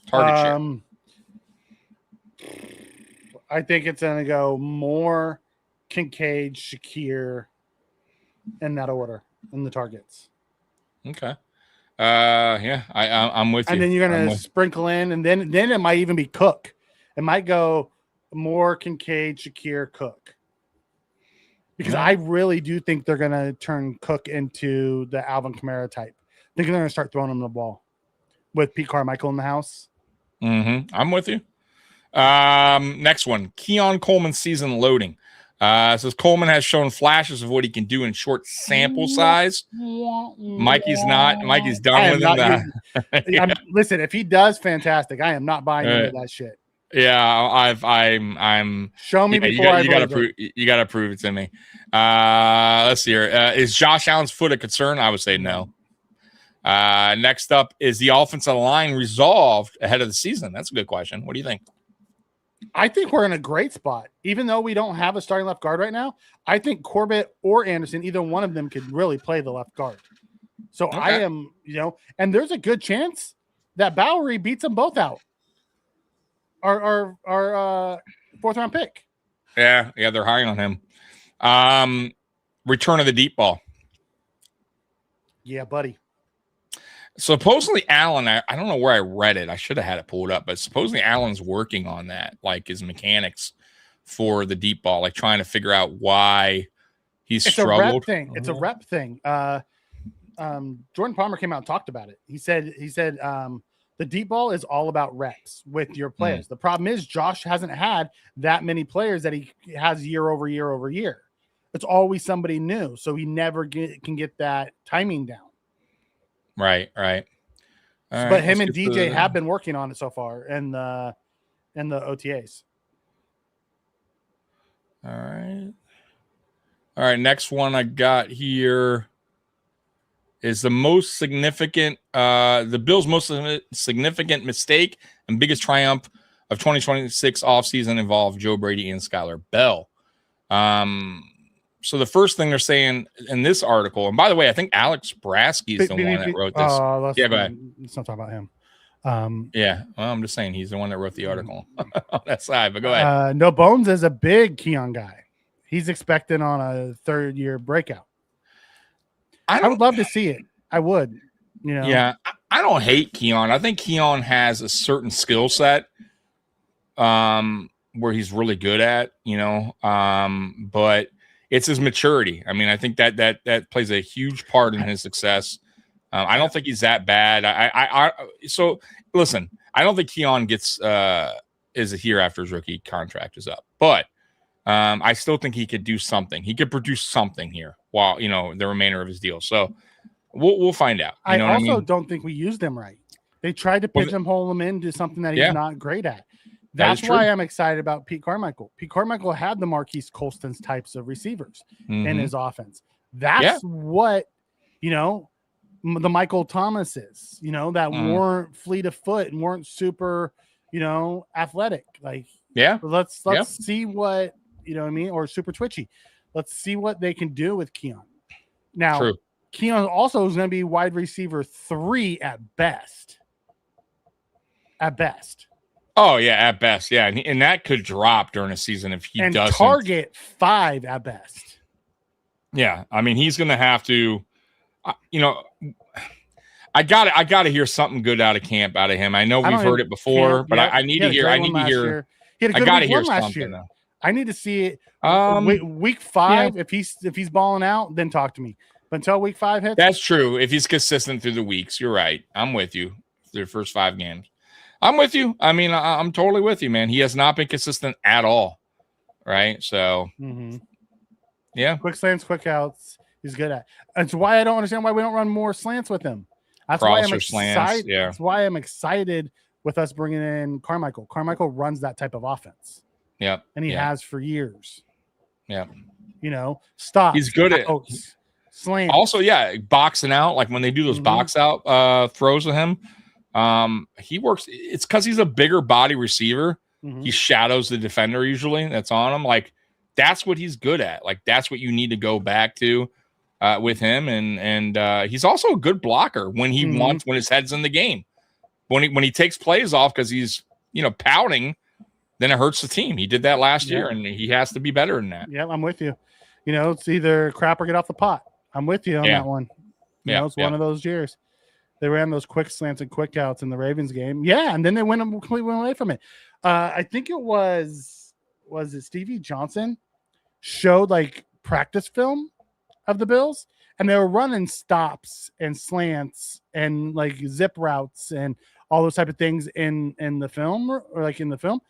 Target share. I think it's going to go more Kincaid, Shakir, in that order, in the targets. Okay. Yeah, I'm with you. And then you're going to sprinkle in, and then it might even be Cook. It might go more Kincaid, Shakir, Cook. Because I really do think they're going to turn Cook into the Alvin Kamara type. I think they're going to start throwing him the ball with Pete Carmichael in the house. I'm with you. Next one, Keon Coleman's season loading. Says Coleman has shown flashes of what he can do in short sample size. Mikey's done with him. Listen, if he does, fantastic. I am not buying into that shit. Yeah, I'm. Show me before you gotta prove it to me. Let's see here. Is Josh Allen's foot a concern? I would say no. Next up, is the offensive line resolved ahead of the season? That's a good question. What do you think? I think we're in a great spot. Even though we don't have a starting left guard right now, I think Corbett or Anderson, either one of them could really play the left guard. So okay. I am, and there's a good chance that Bowery beats them both out. Our 4th round pick. Yeah, they're high on him. Return of the deep ball. Yeah, buddy. Supposedly Allen, I don't know where I read it. I should have had it pulled up, but supposedly Allen's working on that, like his mechanics for the deep ball, like trying to figure out why he's struggled. It's a rep thing. Jordan Palmer came out and talked about it. He said the deep ball is all about reps with your players. The problem is Josh hasn't had that many players that he has year over year over year. It's always somebody new, so he never can get that timing down. Right. But him and DJ have been working on it so far, and the OTAs. All right. Next one I got here is the most significant, the Bills' most significant mistake and biggest triumph of 2026 offseason involved Joe Brady and Skylar Bell. So the first thing they're saying in this article, and by the way, I think Alex Brasky is the one that wrote this. Yeah, go ahead. Let's not talk about him. Yeah, well, I'm just saying he's the one that wrote the article on that side, but go ahead. No Bones is a big Keon guy. He's expecting on a third-year breakout. I would love to see it. I would. Yeah, I don't hate Keon. I think Keon has a certain skill set where he's really good at, but it's his maturity. I mean, I think that plays a huge part in his success. I don't think he's that bad. So listen, I don't think Keon is here after his rookie contract is up, but I still think he could do something. He could produce something here while the remainder of his deal. So we'll find out. I also don't think we used him right. They tried to pigeonhole him into something that he's not great at. That's why I'm excited about Pete Carmichael. Pete Carmichael had the Marquise Colston's types of receivers in his offense. That's what, the Michael Thomases, that weren't fleet of foot and weren't super, athletic. Let's see what, or super twitchy. Let's see what they can do with Keon. Now, Keon also is going to be wide receiver 3 at best. Oh, yeah, at best. Yeah, and that could drop during a season if he doesn't. Target 5 at best. Yeah, I mean, he's going to have to, I got to hear something good out of camp out of him. I know we've heard it before, but I need to hear. I got to hear something. I need to see it. Week 5, if he's balling out, then talk to me. But until week 5 hits, that's true. If he's consistent through the weeks, you're right. I'm with you. Their first 5 games. I'm with you. I mean, I'm totally with you, man. He has not been consistent at all. Right. So, yeah. Quick slants, quick outs. He's good at. That's why I don't understand why we don't run more slants with him. That's why I'm excited. That's why I'm excited with us bringing in Carmichael. Carmichael runs that type of offense. Yeah. And he has for years. Yeah. Stop. He's good at slants. Also, boxing out. Like when they do those box out throws with him. He works. It's because he's a bigger body receiver. He shadows the defender usually that's on him. Like that's what he's good at. Like that's what you need to go back to with him. And he's also a good blocker when he wants, when his head's in the game. When he takes plays off because he's pouting, then it hurts the team. He did that last year, and he has to be better than that. Yeah, I'm with you. It's either crap or get off the pot. I'm with you on that one. It's one of those years. They ran those quick slants and quick outs in the Ravens game. Yeah, and then they completely went away from it. I think it was it Stevie Johnson showed practice film of the Bills, and they were running stops and slants and zip routes and all those type of things in the film or in the film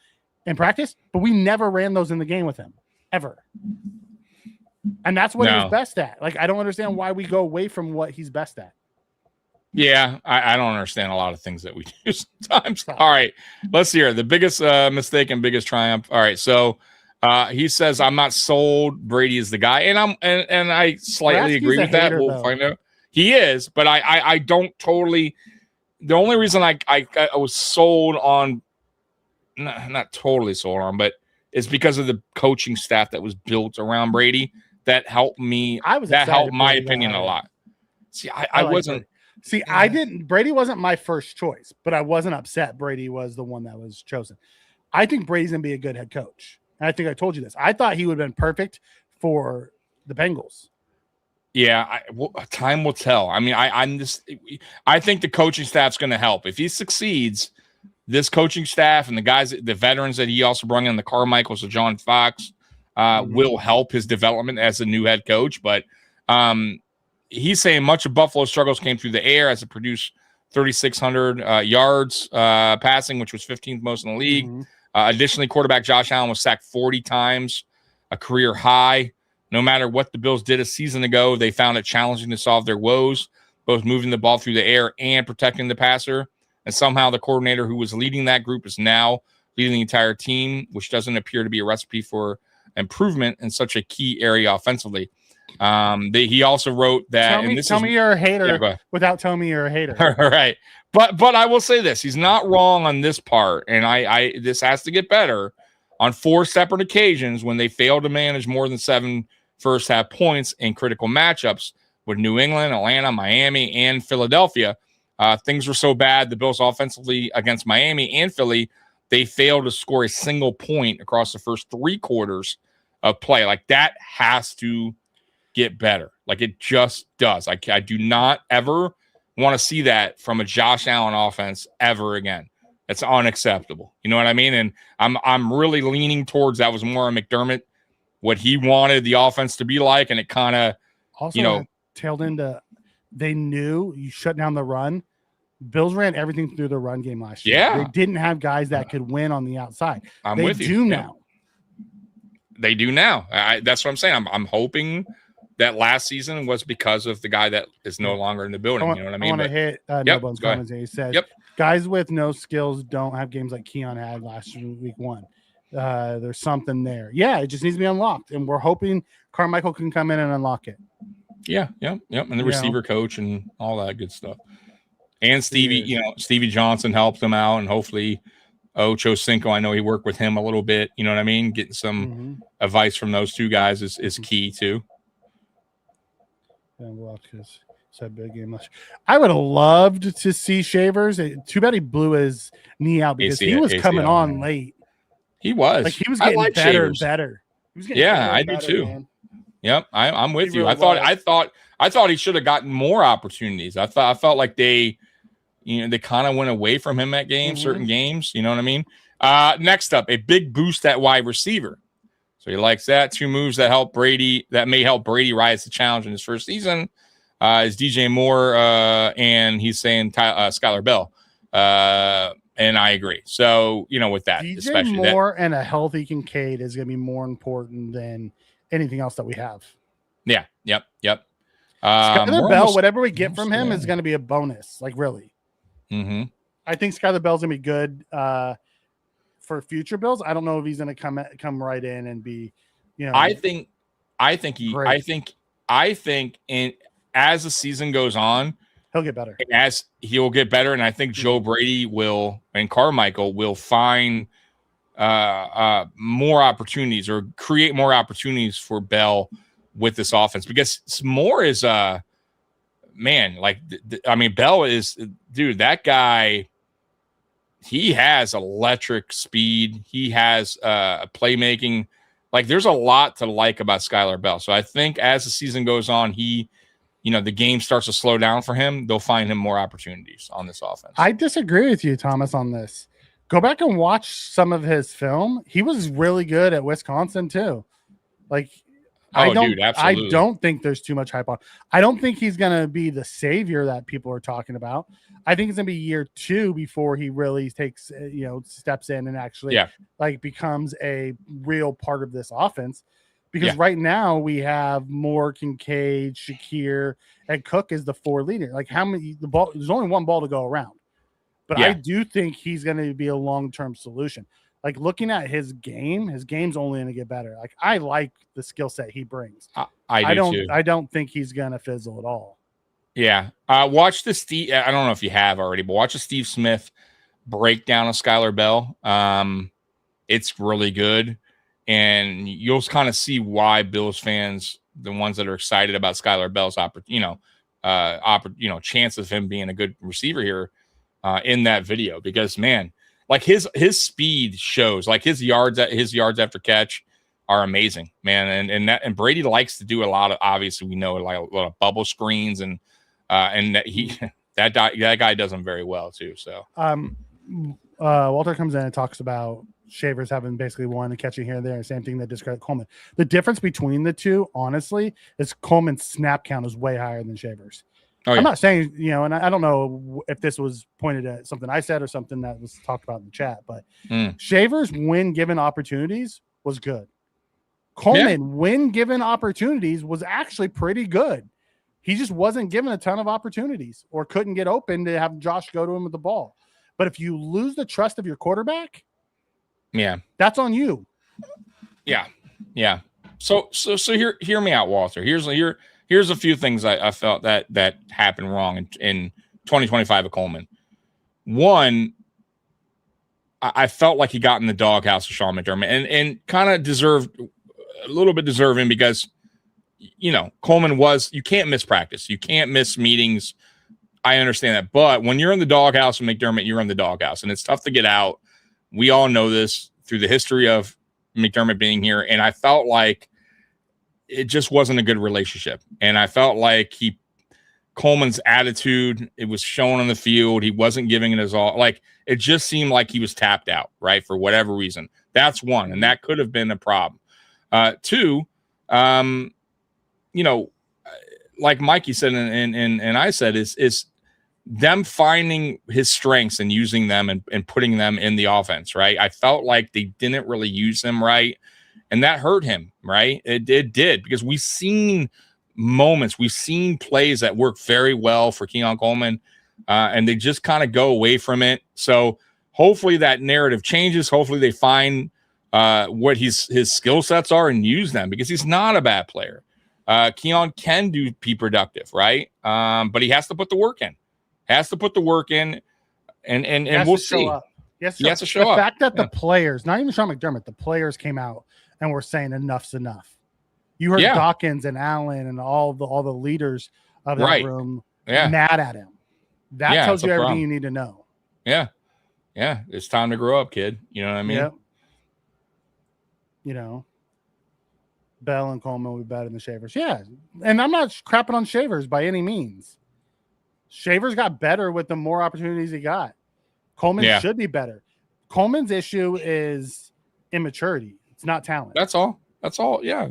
in practice, but we never ran those in the game with him ever. And that's what he's best at. I don't understand why we go away from what he's best at. Yeah, I don't understand a lot of things that we do sometimes. All right, let's hear the biggest mistake and biggest triumph. All right, so he says I'm not sold. Brady is the guy, and I slightly agree with that. We'll find out. He is, but I don't totally. The only reason I was sold on, not totally sold on, but it's because of the coaching staff that was built around Brady that helped me. That helped my opinion a lot. See, I wasn't. See, I didn't. Brady wasn't my first choice, but I wasn't upset Brady was the one that was chosen. I think Brady's going to be a good head coach. And I think I told you this. I thought he would have been perfect for the Bengals. Yeah, time will tell. I mean, I think the coaching staff's going to help. If he succeeds, this coaching staff and the guys, the veterans that he also brought in, the Carmichaels, the John Fox, will help his development as a new head coach. But he's saying much of Buffalo's struggles came through the air as it produced 3,600 yards passing, which was 15th most in the league. Additionally, quarterback Josh Allen was sacked 40 times, a career high. No matter what the Bills did a season ago, they found it challenging to solve their woes, both moving the ball through the air and protecting the passer. And somehow the coordinator who was leading that group is now leading the entire team, which doesn't appear to be a recipe for improvement in such a key area offensively. He also wrote that. Tell me you're a hater without telling me you're a hater. All right. But I will say this. He's not wrong on this part. And this has to get better. On 4 separate occasions when they failed to manage more than 7 first half points in critical matchups with New England, Atlanta, Miami, and Philadelphia, things were so bad. The Bills offensively against Miami and Philly, they failed to score a single point across the first 3 quarters of play. Like, that has to get better. Like, it just does. I do not ever want to see that from a Josh Allen offense ever again. It's unacceptable. You know what I mean? And I'm really leaning towards that was more a McDermott, what he wanted the offense to be like, and it kind of also tailed into. They knew you shut down the run. Bills ran everything through the run game last year. Yeah, they didn't have guys that could win on the outside. They do now. They do now. That's what I'm saying. I'm hoping that last season was because of the guy that is no longer in the building. You know what I mean? I want to hit No Bones comments. He said, guys with no skills don't have games like Keon had last week 1. There's something there. Yeah, it just needs to be unlocked. And we're hoping Carmichael can come in and unlock it. Yeah, yep. And the receiver coach and all that good stuff. And Stevie, Stevie Johnson helped him out. And hopefully Ocho Cinco, I know he worked with him a little bit. You know what I mean? Getting some advice from those 2 guys is key too. Said big game last year. I would have loved to see Shavers. Too bad he blew his knee out because he was coming on late. He was. Like, he was getting better Shavers. and better. I do too. Man. Yep, I'm with you. Really I thought he should have gotten more opportunities. I felt like they kind of went away from him at games, certain games. You know what I mean? Next up, a big boost at wide receiver. So he likes that. 2 moves that may help Brady rise the challenge in his first season. Is DJ Moore, and he's saying Skylar Bell. And I agree. So, with that, DJ especially Moore and a healthy Kincaid is going to be more important than anything else that we have. Yeah. Yep. Skylar Bell, whatever we get from him is going to be a bonus. Like, really. I think Skylar Bell's going to be good for future Bills. I don't know if he's going to come right in and be, I think as the season goes on, he'll get better. And I think Joe Brady and Carmichael will find more opportunities or create more opportunities for Bell with this offense, because Moore is Bell is, dude, that guy, he has electric speed. He has playmaking. Like, there's a lot to like about Skylar Bell. So I think as the season goes on, the game starts to slow down for him. They'll find him more opportunities on this offense. I disagree with you, Thomas, on this. Go back and watch some of his film. He was really good at Wisconsin too. Like, I don't think there's too much hype on. I don't think he's going to be the savior that people are talking about. I think it's going to be year 2 before he really takes, steps in and actually becomes a real part of this offense. Because right now we have Moore, Kincaid, Shakir, and Cook is the 4 leader. Like, how many there's only 1 ball to go around. But I do think he's going to be a long-term solution. Like, looking at his game's only going to get better. Like, I like the skill set he brings. I don't think he's going to fizzle at all. Yeah. Watch the Steve. I don't know if you have already, but watch the Steve Smith breakdown of Skylar Bell. It's really good. And you'll kind of see why Bills fans, the ones that are excited about Skylar Bell's chance of him being a good receiver here in that video, because, man, like, his speed shows, like his yards after catch are amazing, man. And Brady likes to do a lot of, obviously we know, like a lot of bubble screens and that guy does them very well too. So Walter comes in and talks about Shavers having basically one and catching here and there. Same thing that discredit Coleman. The difference between the two, honestly, is Coleman's snap count is way higher than Shavers. I'm not saying, and I don't know if this was pointed at something I said or something that was talked about in the chat, but Shavers, when given opportunities, was good. Coleman, when given opportunities, was actually pretty good. He just wasn't given a ton of opportunities or couldn't get open to have Josh go to him with the ball. But if you lose the trust of your quarterback, that's on you. Yeah. So hear me out, Walter. Here's a few things I felt that happened wrong in 2025 at Coleman. One, I felt like he got in the doghouse of Sean McDermott and kind of a little bit deserving because, Coleman you can't miss practice. You can't miss meetings. I understand that. But when you're in the doghouse with McDermott, you're in the doghouse and it's tough to get out. We all know this through the history of McDermott being here. And I felt like it just wasn't a good relationship. And I felt like Coleman's attitude, it was shown on the field. He wasn't giving it his all. Like, it just seemed like he was tapped out, right? For whatever reason. That's one. And that could have been a problem. Two, like Mikey said, and I said, is them finding his strengths and using them and putting them in the offense, right? I felt like they didn't really use them right. And that hurt him, right? It did, because we've seen plays that work very well for Keon Coleman, and they just kind of go away from it. So hopefully that narrative changes. Hopefully they find what his skill sets are and use them, because he's not a bad player. Keon can be productive, right? But he has to put the work in. And we'll see. He has to show up. The fact that the players, not even Sean McDermott, the players came out and were saying enough's enough. You heard Dawkins and Allen and all the leaders of that room mad at him. That tells you everything you need to know. Yeah. It's time to grow up, kid. You know what I mean? Yep. Bell and Coleman will be better than Shavers. Yeah. And I'm not crapping on Shavers by any means. Shavers got better with the more opportunities he got. Coleman should be better. Coleman's issue is immaturity. It's not talent. That's all. Yeah.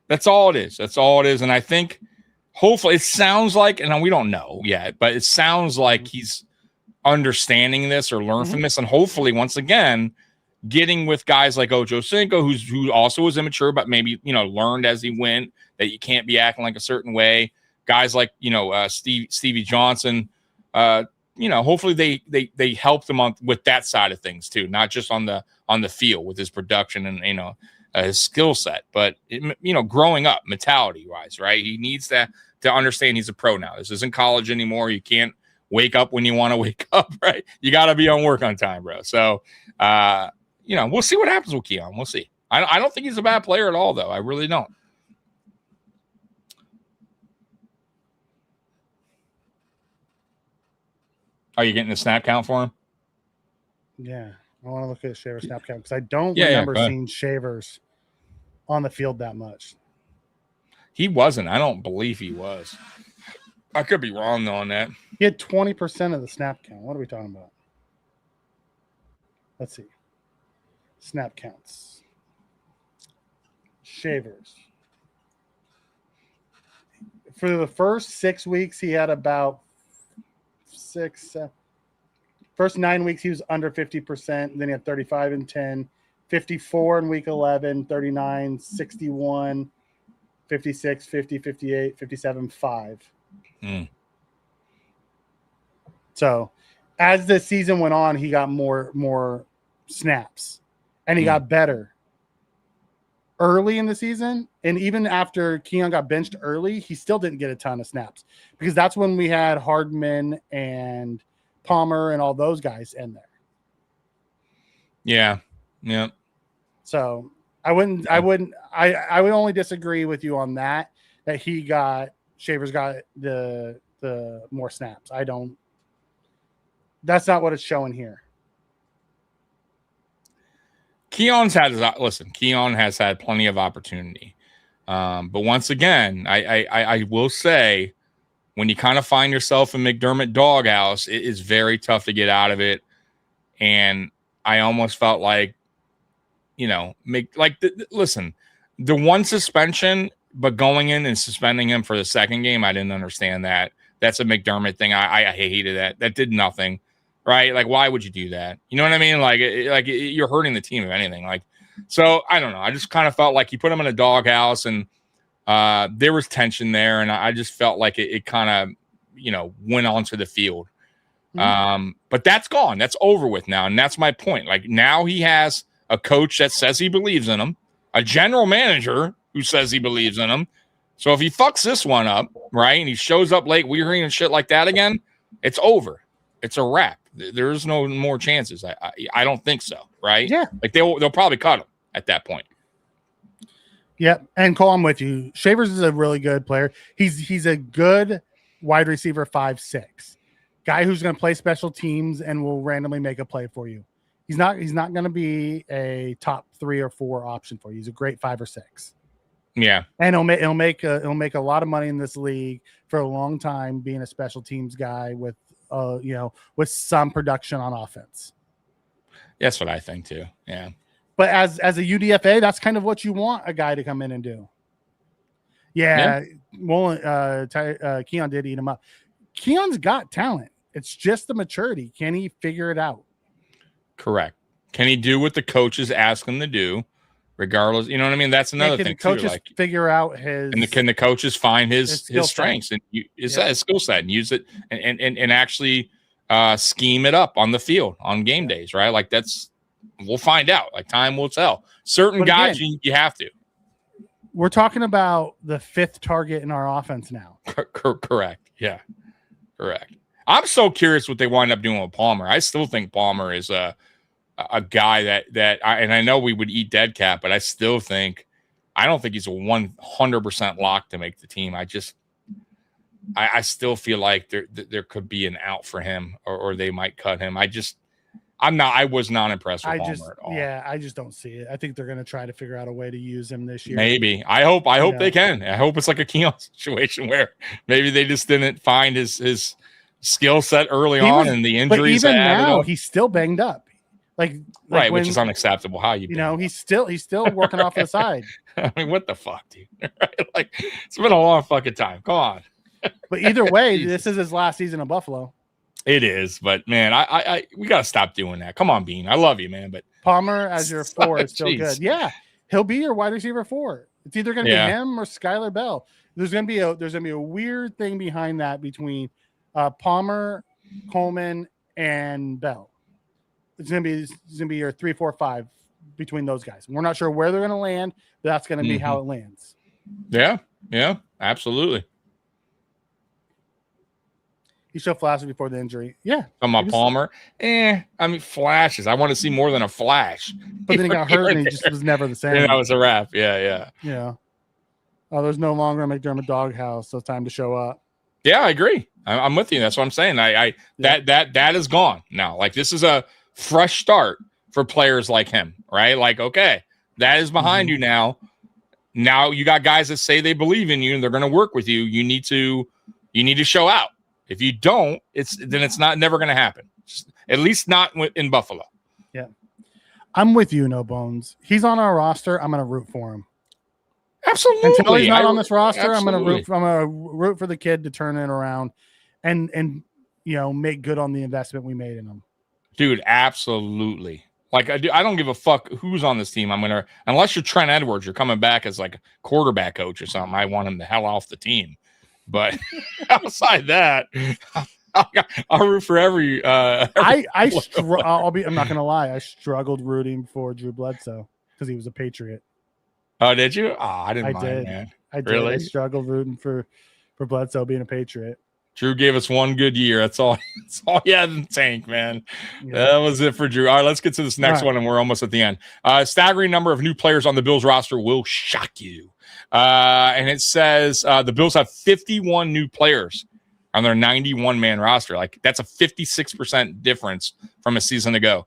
That's all it is. And I think hopefully it sounds like, and we don't know yet, but it sounds like he's understanding this or learned from this. And hopefully, once again, getting with guys like Ocho Cinco, who also was immature, but maybe, learned as he went that you can't be acting like a certain way. Guys like, Stevie Johnson, hopefully they help them with that side of things too, not just on the field with his production and, his skill set, but growing up mentality wise, right? He needs to understand he's a pro now. This isn't college anymore. You can't wake up when you want to wake up, right? You got to be on work on time, bro. So, we'll see what happens with Keon. We'll see. I don't think he's a bad player at all, though. I really don't. Are you getting the snap count for him? Yeah. I want to look at Shavers' snap count because I don't remember seeing Shavers on the field that much. He wasn't. I don't believe he was. I could be wrong, though, on that. He had 20% of the snap count. What are we talking about? Let's see. Snap counts. Shavers. For the first 6 weeks, he had about first 9 weeks, he was under 50%. Then he had 35 and 10, 54 in week 11, 39, 61, 56, 50, 58, 57, 5. So as the season went on, he got more snaps and he got better early in the season. And even after Keon got benched early, he still didn't get a ton of snaps because that's when we had Hardman and Palmer and all those guys in there. Yeah. So I would only disagree with you on that Shavers got the more snaps. That's not what it's showing here. Keon has had plenty of opportunity. But once again, I will say, when you kind of find yourself in McDermott doghouse, it is very tough to get out of it. And I almost felt like, listen, the one suspension, but going in and suspending him for the second game, I didn't understand that. That's a McDermott thing. I hated that. That did nothing, right? Like, why would you do that? You know what I mean? Like you're hurting the team, if anything. Like, So I don't know. I just kind of felt like he put him in a doghouse, and there was tension there, and I just felt like it kind of, went onto the field. But that's gone. That's over with now, and that's my point. Like, now he has a coach that says he believes in him, a general manager who says he believes in him. So if he fucks this one up, right, and he shows up late weary and shit like that again, it's over. It's a wrap. There's no more chances. I don't think so, right? Yeah. Like they'll probably cut him at that point. Yep. And Cole, I'm with you. Shavers is a really good player. He's a good wide receiver 5'6", guy who's going to play special teams and will randomly make a play for you. He's not going to be a top 3 or 4 option for you. He's a great 5 or 6. Yeah. And he'll make a lot of money in this league for a long time, being a special teams guy with with some production on offense. That's what I think too. Yeah. But as a UDFA, that's kind of what you want a guy to come in and do. Yeah. Well, Keon did eat him up. Keon's got talent. It's just the maturity. Can he figure it out? Correct. Can he do what the coaches ask him to do, regardless? You know what I mean? That's another thing. Can the coaches figure out his? And can the coaches find his strengths and his skill set and use it and actually scheme it up on the field on game days, right? Like we'll find out. Like, time will tell. Certain guys you have to. We're talking about the 5th target in our offense now. Correct. Yeah. Correct. I'm so curious what they wind up doing with Palmer. I still think Palmer is a guy that I know we would eat dead cap, but I don't think he's a 100% lock to make the team. I still feel like there could be an out for him, or they might cut him. I was not impressed with Palmer at all. Yeah, I just don't see it. I think they're going to try to figure out a way to use him this year. Maybe. I hope they can. I hope it's like a Keon situation where maybe they just didn't find his skill set early on, and the injuries. But even now, he's still banged up. Like right, which is unacceptable. How he's still working off the side. I mean, what the fuck, dude? Right? Like, it's been a long fucking time. Come on. But either way, this is his last season in Buffalo. It is, but man, we gotta stop doing that. Come on, Bean. I love you, man, but Palmer as your 4 is still good. Yeah, he'll be your wide receiver 4. It's either gonna be him or Skylar Bell. There's gonna be a weird thing behind that between Palmer, Coleman, and Bell. It's gonna be your 3, 4, 5 between those guys. We're not sure where they're gonna land, but that's gonna be how it lands. Yeah, absolutely. He showed flashes before the injury. Yeah. Talking about Palmer. I mean, flashes. I want to see more than a flash. But then he got hurt and he just was never the same. Yeah, that was a wrap. Yeah. Yeah. Oh, there's no longer a McDermott doghouse, so it's time to show up. Yeah, I agree. I'm with you. That's what I'm saying. That is gone now. Like, this is a fresh start for players like him, right? Like, okay, that is behind you now. Now you got guys that say they believe in you and they're going to work with you. You need to show out. If you don't, it's never going to happen. At least not in Buffalo. Yeah, I'm with you, No Bones. He's on our roster. I'm going to root for him. Absolutely. Until he's not on this roster, I'm going to root for the kid to turn it around, and make good on the investment we made in him. Dude, absolutely. Like, I don't give a fuck who's on this team. Unless you're Trent Edwards, you're coming back as like a quarterback coach or something. I want him the hell off the team. But outside that, I'll root for every. I'm not gonna lie. I struggled rooting for Drew Bledsoe because he was a Patriot. Oh, did you? Oh, I didn't mind, man. I did. Really? I struggled rooting for Bledsoe being a Patriot. Drew gave us one good year. That's all he had in the tank, man. Yeah. That was it for Drew. All right, let's get to this next one, and we're almost at the end. Staggering number of new players on the Bills roster will shock you. And it says the Bills have 51 new players on their 91-man roster. Like, that's a 56% difference from a season ago.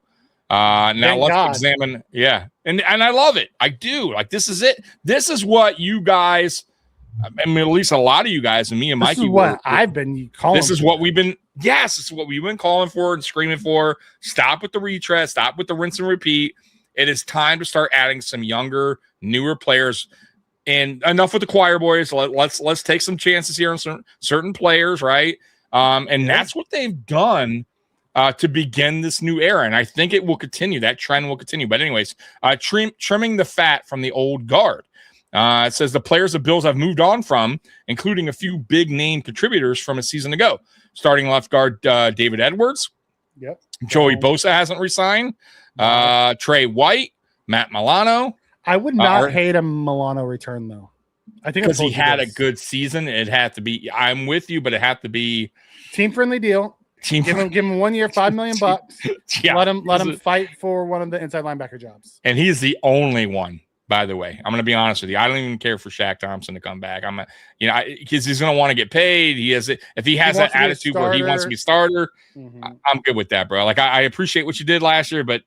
Now let's examine. Yeah. And I love it. I do. Like, this is it. This is what you guys, I mean, at least a lot of you guys and me and Mikey. This is what I've been calling. This is what we've been. Yes, this is what we've been calling for and screaming for. Stop with the retread. Stop with the rinse and repeat. It is time to start adding some younger, newer players. And enough with the choir boys. Let's take some chances here on certain players, right? And that's what they've done to begin this new era. And I think it will continue. That trend will continue. But anyways, trimming the fat from the old guard. It says the players the Bills have moved on from, including a few big name contributors from a season ago. Starting left guard David Edwards. Yep. Joey Bosa hasn't resigned. Trey White, Matt Milano. I would not hate a Milano return, though. I think because he had a good season. It had to be. I'm with you, but it had to be team-friendly deal. Give him 1 year, $5 million bucks. Yeah. Let him fight for one of the inside linebacker jobs. And he's the only one, by the way. I'm going to be honest with you. I don't even care for Shaq Thompson to come back. Because he's going to want to get paid. If he has that attitude where he wants to be starter, I'm good with that, bro. Like I appreciate what you did last year, but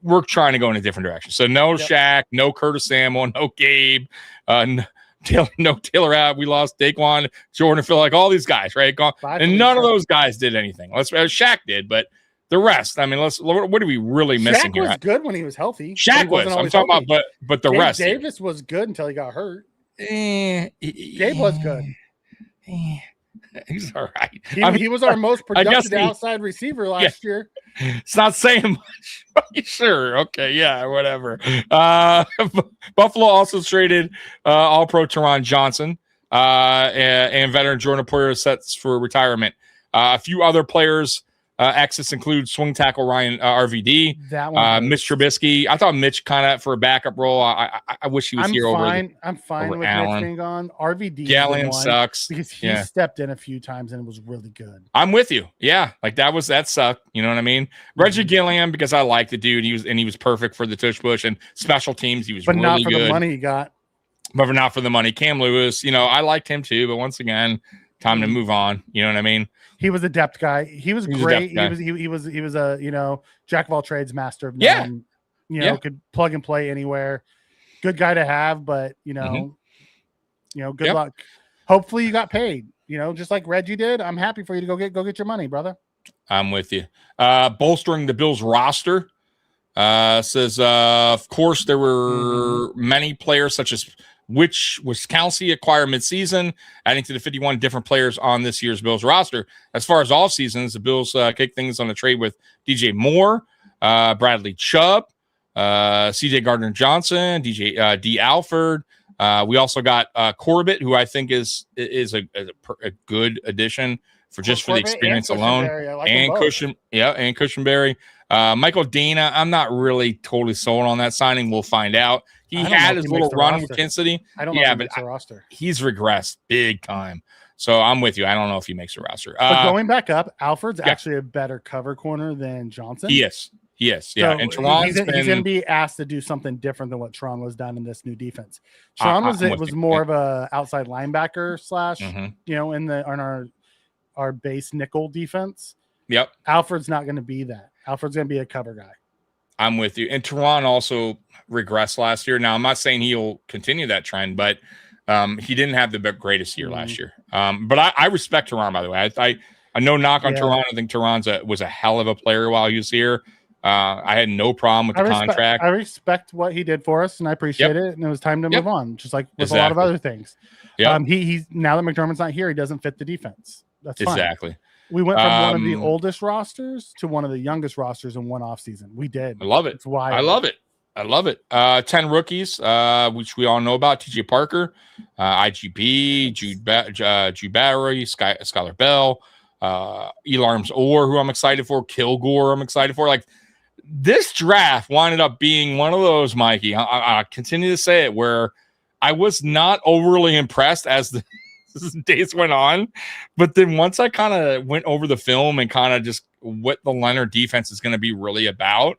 we're trying to go in a different direction. So no Shaq, no Curtis Samuel, no Gabe, no Taylor Abb. We lost Daquan, Jordan, Phil, like all these guys, right? Gone. And none of those guys did anything. Shaq did, but the rest, I mean, what are we really missing here? Shaq was good when he was healthy. Shaq was. I'm talking about, but the rest. Davis was good until he got hurt. Gabe was good. He's all right. He was our most productive outside receiver last year. It's not saying much. Sure. Okay. Yeah. Whatever. Buffalo also traded All-Pro Teron Johnson and veteran Jordan Poyer sets for retirement. A few other players. Exits include swing tackle Ryan RVD, that one Mitch Trubisky. I thought Mitch kind of for a backup role. I wish he was here I'm fine with Allen. Mitch being gone. RVD Gallion sucks because he stepped in a few times and it was really good. I'm with you. Yeah, like that sucked. You know what I mean? Reggie Gilliam, because I like the dude. He was perfect for the tush push and special teams. He was but really not for good. the money he got. But not for the money. Cam Lewis, I liked him too. But once again, time to move on. You know what I mean? He was a depth guy. He was great. He was a jack of all trades, master of none. Could plug and play anywhere. Good guy to have, but good luck. Hopefully you got paid. Just like Reggie did. I'm happy for you to go get your money, brother. I'm with you. Bolstering the Bills roster. Says of course there were many players such as which was Kelsey acquired midseason, adding to the 51 different players on this year's Bills roster. As far as off seasons, the Bills kicked things on a trade with DJ Moore, Bradley Chubb, CJ Gardner-Johnson, D. Alford. We also got Corbett, who I think is a good addition for the experience alone. And Cushionberry. Michael Dana, I'm not really totally sold on that signing. We'll find out. He had his little run with Kansas City. I don't know if he makes the roster. He's regressed big time. So I'm with you. I don't know if he makes the roster. But going back up, Alfred's actually a better cover corner than Johnson. He is. Yeah. So and Teron's he's going to be asked to do something different than what Teron was done in this new defense. Teron was more of a outside linebacker / in our base nickel defense. Yep. Alfred's not going to be that. Alfred's going to be a cover guy. I'm with you. And Teron also regressed last year. Now, I'm not saying he'll continue that trend, but he didn't have the greatest year last year. But I respect Teron, by the way. I know knock on Teron. I think Teron was a hell of a player while he was here. I had no problem with the contract. I respect what he did for us, and I appreciate it. And it was time to move on, just like with a lot of other things. He's now that McDermott's not here, he doesn't fit the defense. That's fine. Exactly. We went from one of the oldest rosters to one of the youngest rosters in one offseason. We did. I love it. It's why I love it. 10 rookies, which we all know about. TJ Parker, IGB, Jude Barry, Skylar Bell, Elarms Orr, who I'm excited for, Kilgore, I'm excited for. Like, this draft winded up being one of those, Mikey, I continue to say it, where I was not overly impressed as the days went on, but then once I kind of went over the film and kind of just what the Leonard defense is going to be really about,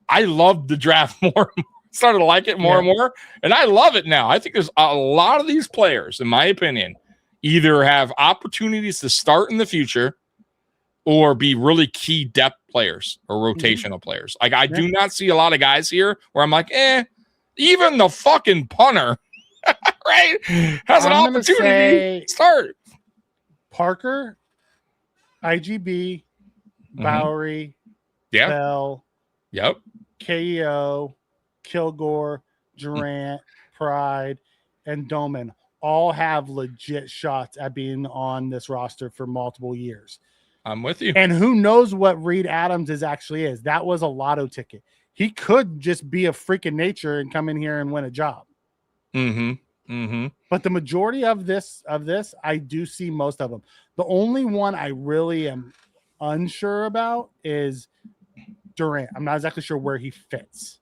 I loved the draft more. Started to like it more and more, and I love it now. I think there's a lot of these players, in my opinion, either have opportunities to start in the future or be really key depth players or rotational players. Like, I do not see a lot of guys here where I'm like, even the fucking punter, right, has an opportunity to start. Parker, IGB, Bowery, Bell, KEO, Kilgore, Durant, Pride, and Doman all have legit shots at being on this roster for multiple years. I'm with you. And who knows what Reed Adams is? That was a lotto ticket. He could just be a freak of nature and come in here and win a job. But the majority of this, I do see most of them. The only one I really am unsure about is Durant. I'm not exactly sure where he fits.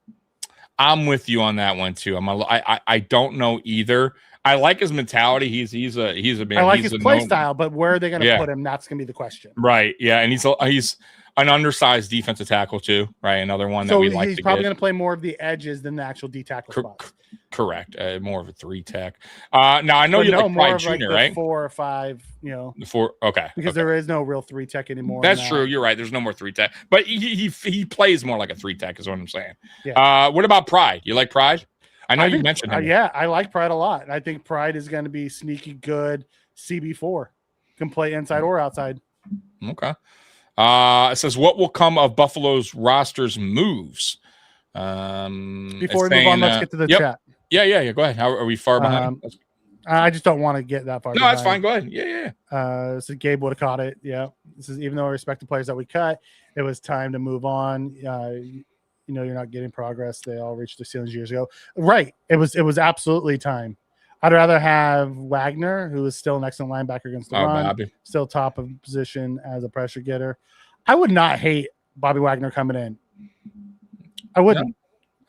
I'm with you on that one too. I don't know either. I like his mentality. He's a man. I like his play style, but where are they going to put him? That's going to be the question. Right. Yeah, and he's an undersized defensive tackle too. Right. Another one that we like. He's probably going to play more of the edges than the actual D tackle spots. Correct. More of a 3 tech. Now I know you like Pride Jr., right? 4 or 5. The 4. Okay. Because there is no real 3 tech anymore. That's true. You're right. There's no more 3 tech, but he plays more like a 3 tech. Is what I'm saying. Yeah. What about Pride? You like Pride? I know you mentioned him. Yeah, I like Pride a lot. I think Pride is going to be sneaky good. CB4 can play inside or outside. Okay. It says, what will come of Buffalo's roster's moves? Before we move on, let's get to the chat. Yeah. Go ahead. How are we far behind? I just don't want to get that far. No, that's fine. Go ahead. Yeah. So Gabe would have caught it. Yeah. This is even though I respect the players that we cut, it was time to move on. You're not getting progress. They all reached their ceilings years ago. Right. It was absolutely time. I'd rather have Wagner, who is still an excellent linebacker against the run, Bobby. still top of position as a pressure getter. I would not hate Bobby Wagner coming in. I wouldn't.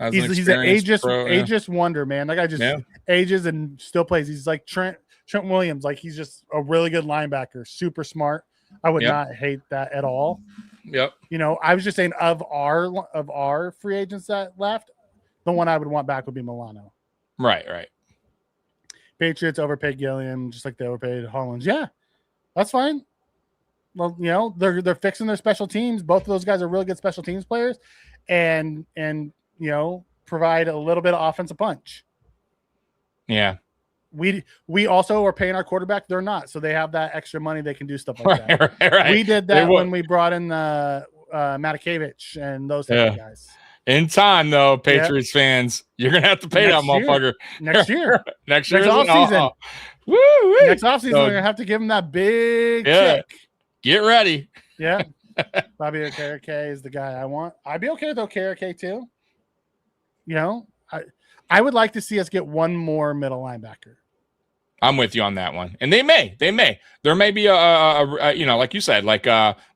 No. He's an ageist wonder, man. That guy just ages and still plays. He's like Trent Williams. Like, he's just a really good linebacker, super smart. I would not hate that at all. Yep. I was just saying of our free agents that left, the one I would want back would be Milano. Right. Patriots overpaid Gilliam just like they overpaid Hollins. Yeah, that's fine. Well, they're fixing their special teams. Both of those guys are really good special teams players, and provide a little bit of offensive punch. Yeah. We also are paying our quarterback. They're not, so they have that extra money. They can do stuff like that. Right. We did that when we brought in the Matakevich and those type of guys. In time, though, Patriots fans, you're gonna have to pay that motherfucker next year. Next year, offseason. Woo! Next offseason, we're gonna have to give him that big check. Get ready. Yeah. Bobby Okereke is the guy I want. I'd be okay with Okereke too. I would like to see us get one more middle linebacker. I'm with you on that one. And they may. There may be a like you said, like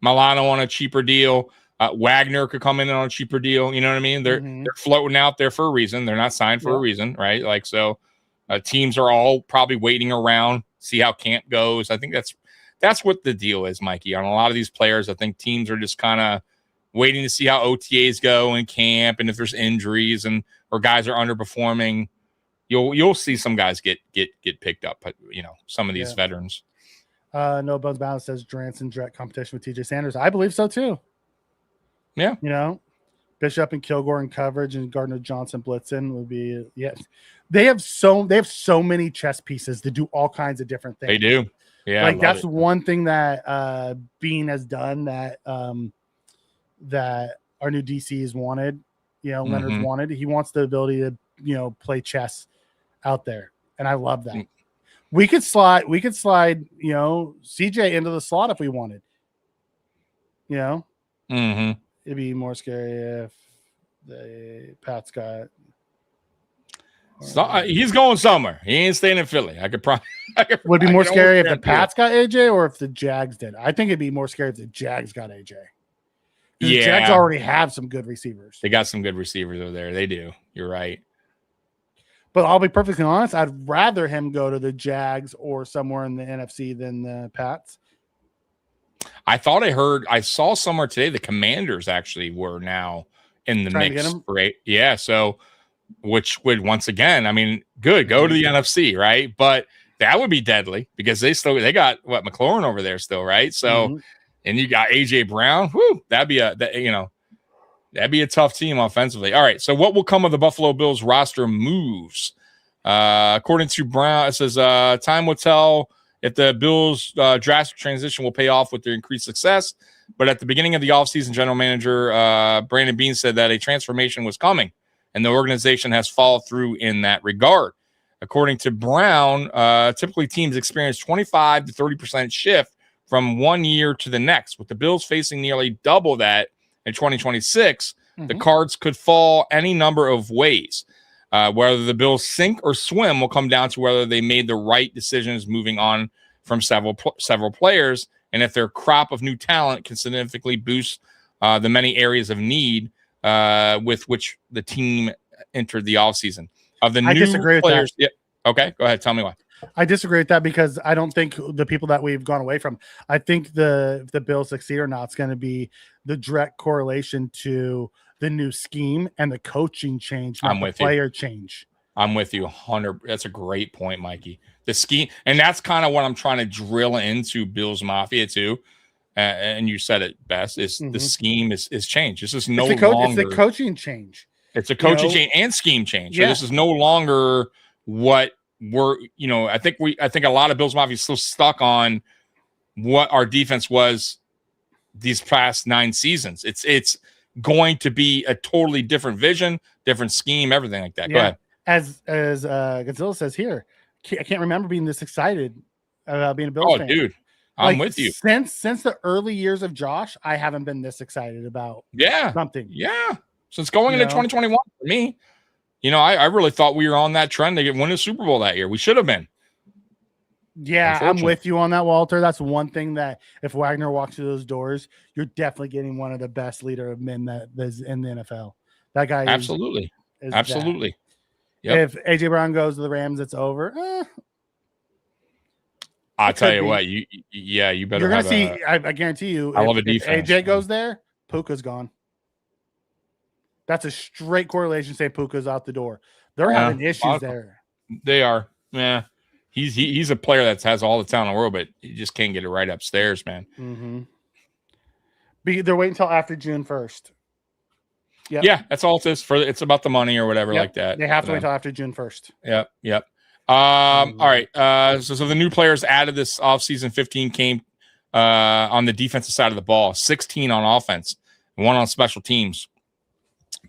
Milano on a cheaper deal. Wagner could come in on a cheaper deal. You know what I mean? They're floating out there for a reason. They're not signed for a reason, right? Like, so teams are all probably waiting around, see how camp goes. I think that's what the deal is, Mikey. On a lot of these players, I think teams are just kind of waiting to see how OTAs go in camp, and if there's injuries or guys are underperforming, you'll see some guys get picked up. But some of these veterans. No Bones Balance says Durant's in direct competition with TJ Sanders. I believe so too. Yeah. Bishop and Kilgore in coverage and Gardner Johnson blitzing would be They have so many chess pieces to do all kinds of different things. They do. Yeah. Like that's one thing that Bean has done that that our new DC has wanted. Leonard's wanted. He wants the ability to play chess out there, and I love that. We could slide CJ into the slot if we wanted. It'd be more scary if the Pats got. He's going somewhere. He ain't staying in Philly. Would it be more scary if the Pats got AJ or if the Jags did? I think it'd be more scary if the Jags got AJ. The Jags already have some good receivers. They got some good receivers over there. They do. You're right. But I'll be perfectly honest. I'd rather him go to the Jags or somewhere in the NFC than the Pats. I saw somewhere today the Commanders actually were now in the mix. Right? Yeah. So, which would once again, good. Go to the NFC, right? But that would be deadly because they got McLaurin over there still, right? So, and you got AJ Brown. Whoo, that'd be a tough team offensively. All right. So, what will come of the Buffalo Bills roster moves? According to Brown, it says time will tell if the Bills' drastic transition will pay off with their increased success. But at the beginning of the offseason, general manager Brandon Beane said that a transformation was coming, and the organization has followed through in that regard. According to Brown, typically teams experience 25 to 30% shift from one year to the next. With the Bills facing nearly double that in 2026, the cards could fall any number of ways. Whether the Bills sink or swim will come down to whether they made the right decisions moving on from several players, and if their crop of new talent can significantly boost the many areas of need with which the team entered the offseason. Of the I new disagree players, with that. Yeah, okay, go ahead. Tell me why. I disagree with that because I don't think the people that we've gone away from, I think if the Bills succeed or not, it's going to be the direct correlation to the new scheme and the coaching change, not the player change. I'm with you 100. That's a great point, Mikey. The scheme, and that's kind of what I'm trying to drill into Bills Mafia too. And you said it best, is the scheme is changed. This is no longer. It's a coaching change. It's a coaching change and scheme change. So this is no longer what we're, I think a lot of Bills Mafia is still stuck on what our defense was these past 9 seasons. It's going to be a totally different vision, different scheme, everything like that. Go ahead. As Godzilla says here, I can't remember being this excited about being a Bills fan. Oh, dude, I'm with you. Since the early years of Josh, I haven't been this excited about something. Yeah. Since going into 2021 for me, I really thought we were on that trend to win a Super Bowl that year. We should have been. Yeah, I'm with you on that, Walter. That's one thing that if Wagner walks through those doors, you're definitely getting one of the best leader of men that is in the NFL. That guy absolutely. is absolutely. Yep. If AJ Brown goes to the Rams, it's over. I'll tell you what, you better. You're gonna see. I guarantee you. I love a defense. AJ goes there, Puka's gone. That's a straight correlation. Say Puka's out the door. They're having issues there. They are. Yeah. He's a player that has all the talent in the world, but he just can't get it right upstairs, man. Mm-hmm. They're waiting until after June 1st. Yep. Yeah, that's all it is. It's about the money or whatever like that. They have to wait until after June 1st. Yep. All right. So the new players added this offseason. 15 came on the defensive side of the ball, 16 on offense, 1 on special teams.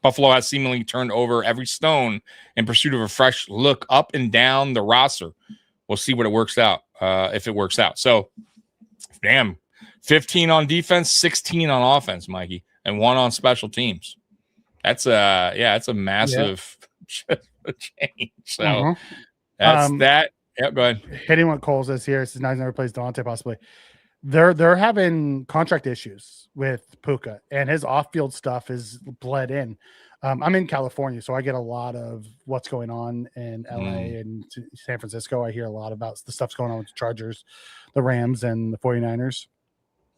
Buffalo has seemingly turned over every stone in pursuit of a fresh look up and down the roster. We'll see what it works out, if it works out. So, 15 on defense, 16 on offense, Mikey, and 1 on special teams. That's a massive change. So that's that. Yeah, go ahead. Hitting what Cole says here, since he's never plays Devontae possibly. They're having contract issues with Puka, and his off-field stuff is bled in. I'm in California, so I get a lot of what's going on in LA and San Francisco. I hear a lot about the stuff's going on with the Chargers, the Rams, and the 49ers.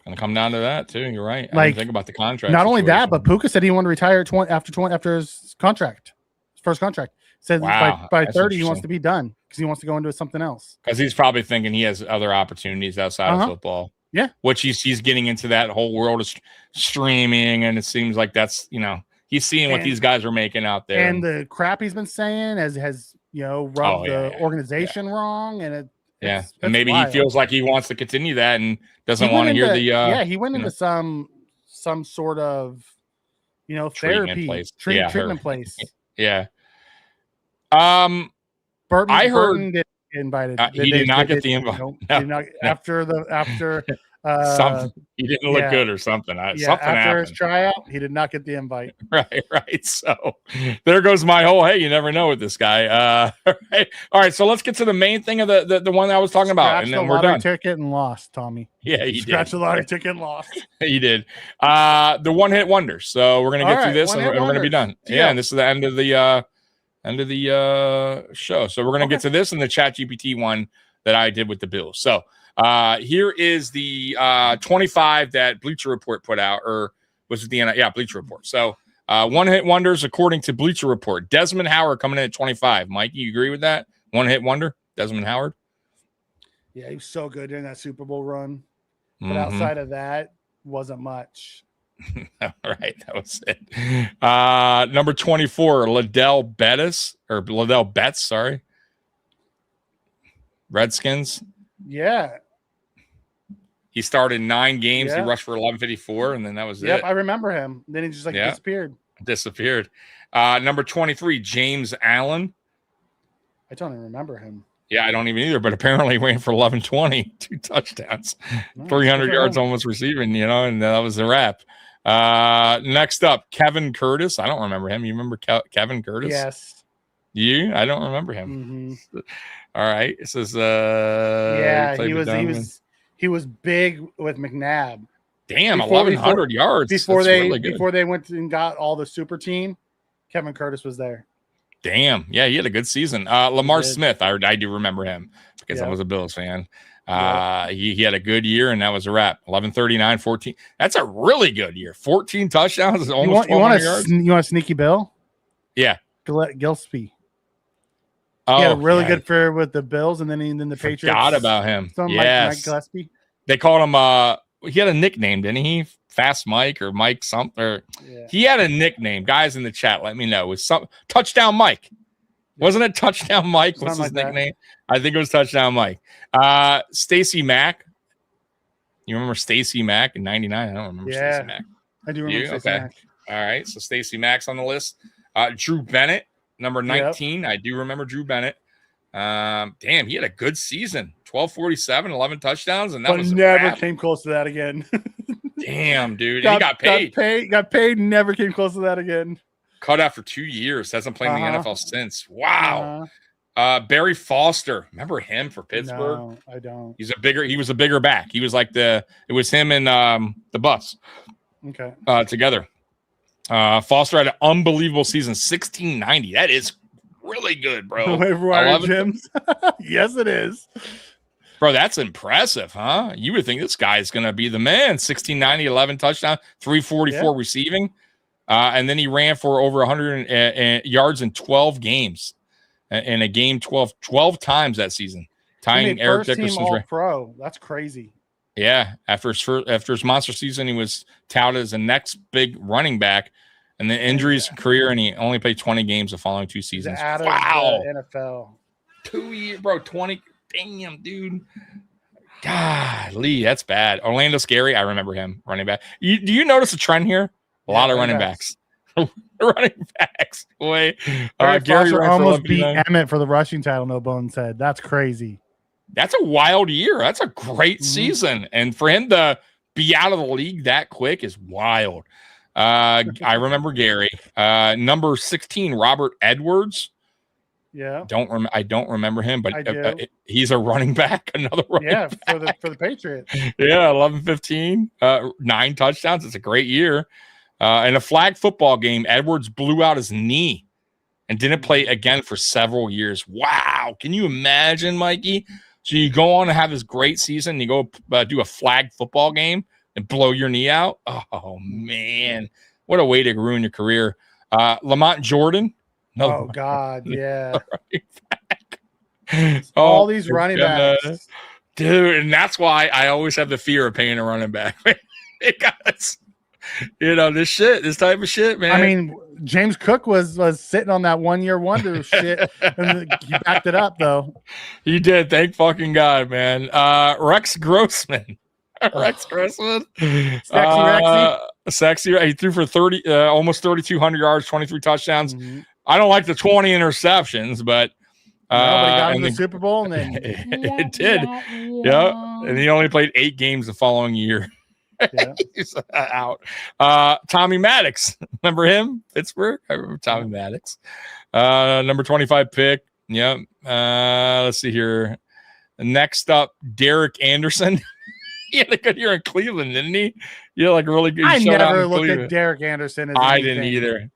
Gonna come down to that too. You're right. I Like, didn't think about the contract. Not only situation. that, but Puka said he wanted to retire after his contract, his first contract. Says by 30 he wants to be done because he wants to go into something else. Because he's probably thinking he has other opportunities outside of football. Yeah, which he's getting into that whole world of streaming, and it seems like that's he's seeing what these guys are making out there, and the crap he's been saying has rubbed the organization wrong, and it's maybe wild. He feels like he wants to continue that and doesn't want to hear the he went into some sort of therapy treatment place. Yeah. Burton did invited. He did not get the invite. No. After something. He didn't look good or something. Something after happened. His tryout, he did not get the invite. Right. So there goes my whole. Hey, you never know with this guy. All right. So let's get to the main thing of the one that I was talking about, and then we're done. Ticket and lost, Tommy. Yeah, you scratched the lottery ticket and lost. He did. The one-hit wonder. So we're gonna get through this, and we're gonna be done. Yeah, and this is the end of the show. So we're going to get to this and the ChatGPT one that I did with the Bills. So here is the 25 that Bleacher Report put out, or was it Bleacher Report. So one-hit wonders according to Bleacher Report. Desmond Howard coming in at 25. Mike, you agree with that? One-hit wonder, Desmond Howard? Yeah, he was so good during that Super Bowl run. But outside of that, wasn't much. All right, that was it. Number 24, Liddell Betts, sorry. Redskins. Yeah. He started 9 games. Yeah. He rushed for 1154, and then that was it. Yep, I remember him. Then he just disappeared. Number 23, James Allen. I don't even remember him. Yeah, I don't even either, but apparently ran for 1120, 2 touchdowns, 300 yards almost receiving, and that was the wrap. Next up, Kevin Curtis. I don't remember him. You remember Kevin Curtis? Yes. You? I don't remember him. Mm-hmm. All right. It says, he was big with McNabb. Damn, 1,100 yards. Before they went and got all the super team, Kevin Curtis was there. Damn. Yeah, he had a good season. Lamar Smith, I do remember him because I was a Bills fan. He had a good year, and that was a wrap. 1139, 14. That's a really good year. 14 touchdowns, almost 1,200 yards. You want a sneaky Bill? Yeah. Gillespie. Oh, he had a really good career with the Bills, and then the Patriots. Forgot about him. Mike Gillespie. They called him. He had a nickname, didn't he? Fast Mike or Mike something. He had a nickname. Guys in the chat, let me know. It was some Touchdown Mike. Wasn't it Touchdown Mike? What's his nickname? I think it was Touchdown Mike. Stacy Mack. You remember Stacy Mack in '99? I don't remember Stacy Mack. I do remember Stacy Mack. All right, so Stacy Mack's on the list. Drew Bennett, number 19. Yep. I do remember Drew Bennett. Damn, he had a good season. 1247, 11 touchdowns, and that was never came close to that again. Damn, dude. He got paid. Got paid, never came close to that again. Cut after 2 years. Hasn't played in the NFL since. Wow. Barry Foster. Remember him for Pittsburgh? No, I don't. He was a bigger back. He was like it was him and the Buffs. Okay. Together. Foster had an unbelievable season. 1690. That is really good, bro. Yes, it is. Bro, that's impressive, huh? You would think this guy's going to be the man. 1690, 11 touchdowns, 344 receiving. And then he ran for over 100 yards in 12 games. In a game 12 times that season. Tying Eric Dickerson's Pro. That's crazy. Yeah. After his monster season, he was touted as the next big running back. And then injuries career, and he only played 20 games the following 2 seasons. Wow. NFL. 2 years, bro. 20. Damn, dude. Golly, that's bad. Orlando Scary, I remember him, running back. Do you notice a trend here? A lot of running backs. Running backs. Boy. Gary almost beat Emmett for the rushing title, no bones said. That's crazy. That's a wild year. That's a great season. And for him to be out of the league that quick is wild. I remember Gary. Number 16, Robert Edwards. Yeah. I don't remember him, but he's a running back. Another running back. for the Patriots. Yeah, 11-15, 9 touchdowns. It's a great year. In a flag football game, Edwards blew out his knee and didn't play again for several years. Wow. Can you imagine, Mikey? So you go on to have this great season, you go do a flag football game and blow your knee out. Oh, man. What a way to ruin your career. Lamont Jordan. Oh, God, yeah. All these running backs. Dude, and that's why I always have the fear of paying a running back. Because, this type of shit, man. I mean, James Cook was sitting on that 1 year wonder shit, and he backed it up, though. He did. Thank fucking God, man. Rex Grossman. Rex Grossman. Sexy. He threw for almost 3,200 yards, 23 touchdowns. Mm-hmm. I don't like the 20 interceptions, but he got in the Super Bowl, and then it did. Yeah, and he only played 8 games the following year. Yeah. He's out. Tommy Maddox, remember him? Pittsburgh. I remember Tommy Maddox. Number 25 pick. Yep. Let's see here. Next up, Derek Anderson. He had a good year in Cleveland, didn't he? Yeah, like really good. I never looked at Derek Anderson as I didn't either.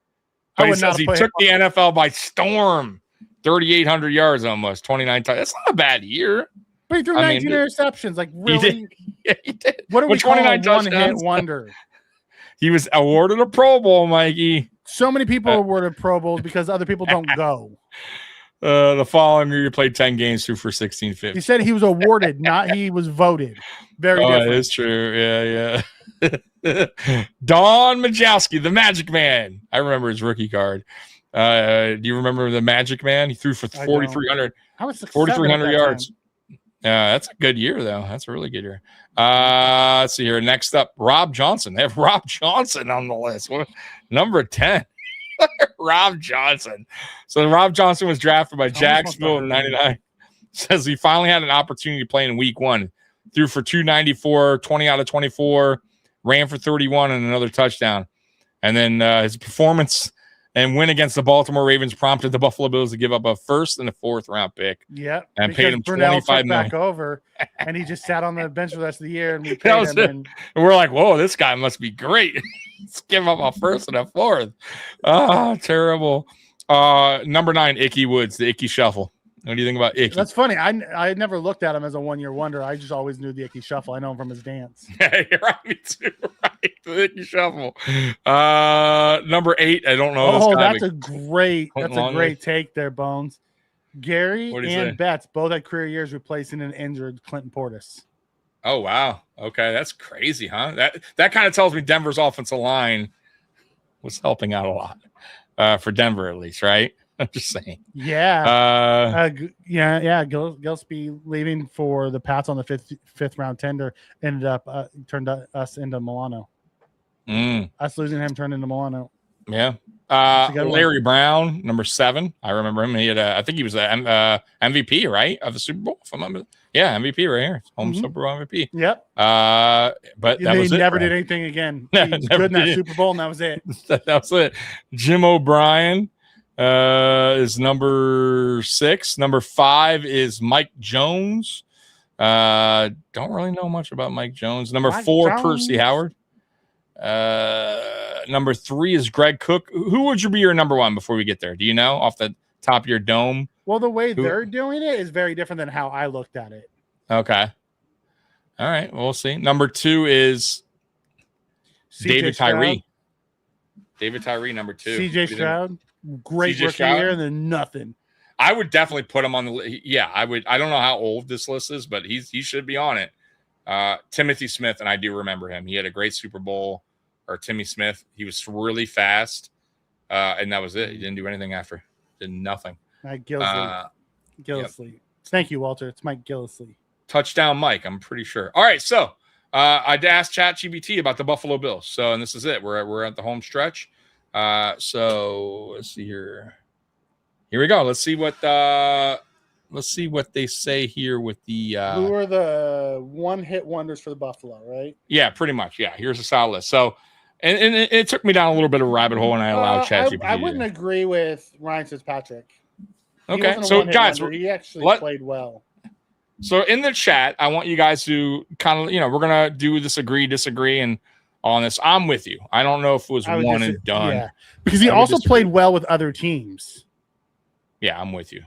But he says he took the NFL by storm. 3,800 yards almost, 29 times. That's not a bad year. But he threw 19 interceptions. Like, really? He did. Yeah, he did. What are we calling a one-hit wonder? He was awarded a Pro Bowl, Mikey. So many people are awarded Pro Bowls because other people don't go. The following year, he played 10 games, threw for 1650. He said he was awarded, not he was voted. Very different. It is true. Yeah. Don Majowski, the Magic Man. I remember his rookie card. Do you remember the Magic Man? He threw for 4,300 yards. That's a good year, though. That's a really good year. Let's see here. Next up, Rob Johnson. They have Rob Johnson on the list. Number 10. Rob Johnson. So Rob Johnson was drafted by Jacksonville in 99. says he finally had an opportunity to play in week 1. Threw for 294, 20 out of 24, ran for 31 and another touchdown. And then his performance and win against the Baltimore Ravens prompted the Buffalo Bills to give up a 1st and a 4th round pick. Yep. And paid him $25 million. Back over, and he just sat on the bench for the rest of the year, and we paid him. And we're like, whoa, this guy must be great. Let's give up a 1st and a 4th. Oh, terrible. Number 9, Icky Woods, the Icky Shuffle. What do you think about Icky? That's funny. I never looked at him as a one-year wonder. I just always knew the Icky Shuffle. I know him from his dance. Yeah, you're right. Me too. Right. The Icky Shuffle. Number 8. I don't know. Oh, that's a great take there, Bones. Gary and Betts both had career years replacing an injured Clinton Portis. Oh, wow. Okay, that's crazy, huh? That kind of tells me Denver's offensive line was helping out a lot for Denver, at least, right? I'm just saying. Yeah. Gillespie leaving for the Pats on the fifth round tender ended up turned us into Milano. Us losing him turned into Milano. Yeah. Larry Brown, number 7. I remember him. He had I think he was the MVP, right, of the Super Bowl. If I'm not mistaken. Yeah, MVP right here. Home Super Bowl MVP. Yep. But that was it. Never did anything again. He was good in that Super Bowl, and that was it. That was it. Jim O'Brien is number 6. Number 5 is Mike Jones. Don't really know much about Mike Jones. Number 4, Percy Howard. Number 3 is Greg Cook. Who would you be your number 1 before we get there? Do you know off the top of your dome? Well, the way they're doing it is very different than how I looked at it. Okay. All right. Well, we'll see. Number 2 is David Tyree. David Tyree, number 2. CJ Stroud. Great rookie year and then nothing. I would definitely put him on the list. Yeah, I would. I don't know how old this list is, but he should be on it. Timothy Smith, and I do remember him. He had a great Super Bowl. Or Timmy Smith. He was really fast, and that was it. He didn't do anything after. Did nothing. Mike Gillisley. Gillisley. Yep. Thank you, Walter. It's Mike Gillisley. Touchdown Mike, I'm pretty sure. All right, so I asked ChatGPT about the Buffalo Bills. So, and this is it. We're at the home stretch. So let's see here. Here we go. Let's see what they say here with the who are the one-hit wonders for the Buffalo, right? Yeah, pretty much. Yeah, here's a solid list. So, and it took me down a little bit of a rabbit hole, and I allowed ChatGPT. I wouldn't agree with Ryan Fitzpatrick. Okay, so guys, he actually played well. So in the chat, I want you guys to kind of, we're gonna do this disagree, and on this, I'm with you. I don't know if it was one and done. Yeah, because he also played well with other teams. Yeah, I'm with you.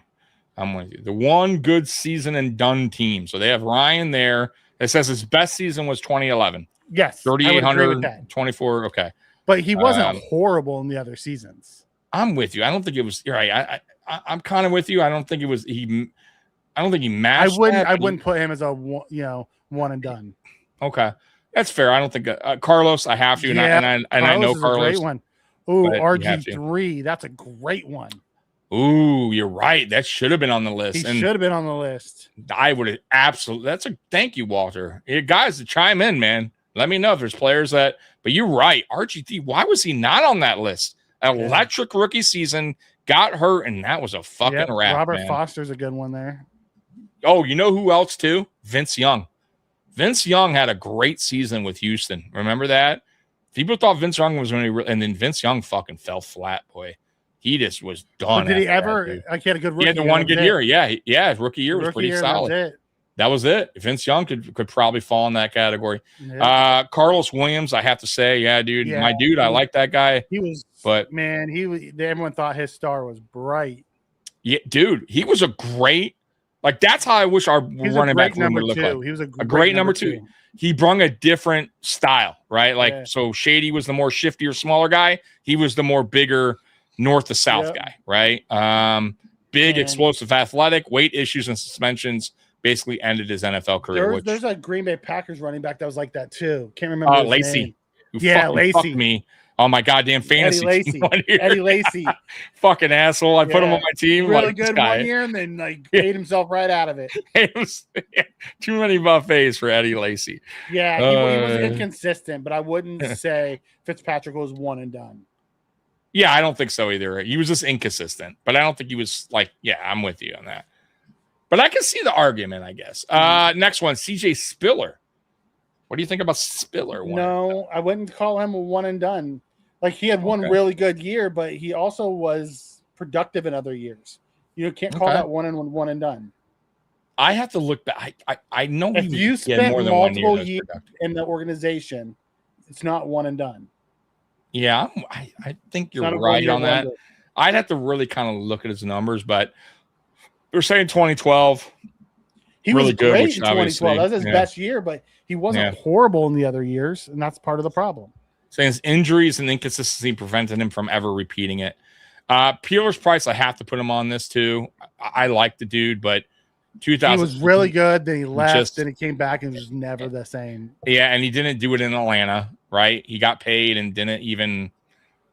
The one good season and done team. So they have Ryan there. It says his best season was 2011. Yes. 3,800, 24. Okay. But he wasn't horrible in the other seasons. I'm with you. I don't think it was. You're right. I'm kind of with you. I don't think it was. I don't think he matched. I wouldn't put him as a one and done. Okay, that's fair. I don't think Carlos. I have to, and I know Carlos. Is a great one. Ooh, RG3. That's a great one. Ooh, you're right. That should have been on the list. He should have been on the list. I would have absolutely. Thank you, Walter. Guys, chime in, man. Let me know if there's players that. But you're right, RG3. Why was he not on that list? Electric rookie season, got hurt, and that was a fucking wrap. Robert Foster's a good one there. Oh, you know who else too? Vince Young. Vince Young had a great season with Houston. Remember that? People thought Vince Young was going to, and then Vince Young fucking fell flat, boy. He just was done. But did he ever? He had a good rookie. He had the one good year. Yeah. His rookie year was pretty solid. That was it. Vince Young could probably fall in that category. Yeah. Carlos Williams, I have to say, my dude. I like that guy. He was, but man, everyone thought his star was bright. Yeah, dude, he was a great. Like that's how I wish our running back room would look like. He was a great number 2. He brought a different style, right? Like so, Shady was the more shiftier, smaller guy. He was the more bigger north to south guy, right? Big, explosive, athletic. Weight issues and suspensions basically ended his NFL career. There's a Green Bay Packers running back that was like that too. Can't remember. Lacey. Lacey. Fucked me on my goddamn fantasy team. Eddie Lacey. Fucking asshole. I put him on my team. Really good one year and then ate himself right out of it. It was too many buffets for Eddie Lacey. Yeah, he was inconsistent, but I wouldn't say Fitzpatrick was one and done. Yeah, I don't think so either. He was just inconsistent, but I don't think he was like, I'm with you on that. But I can see the argument, I guess. Next one, CJ Spiller. What do you think about Spiller? No, I wouldn't call him a one and done. Like, he had one really good year, but he also was productive in other years. You can't call that one and done. I have to look back. I know if you spent more than multiple years in the organization, it's not one and done. Yeah, I think you're right on that. Wonder. I'd have to really kind of look at his numbers, but they're saying 2012. He really was good, great in 2012. That was his best year, but he wasn't horrible in the other years, and that's part of the problem. Saying his injuries and inconsistency prevented him from ever repeating it. Peeler's Price, I have to put him on this too. I like the dude, but 2000 he was really good. Then he left. Then he came back and was never the same. Yeah, and he didn't do it in Atlanta, right? He got paid and didn't even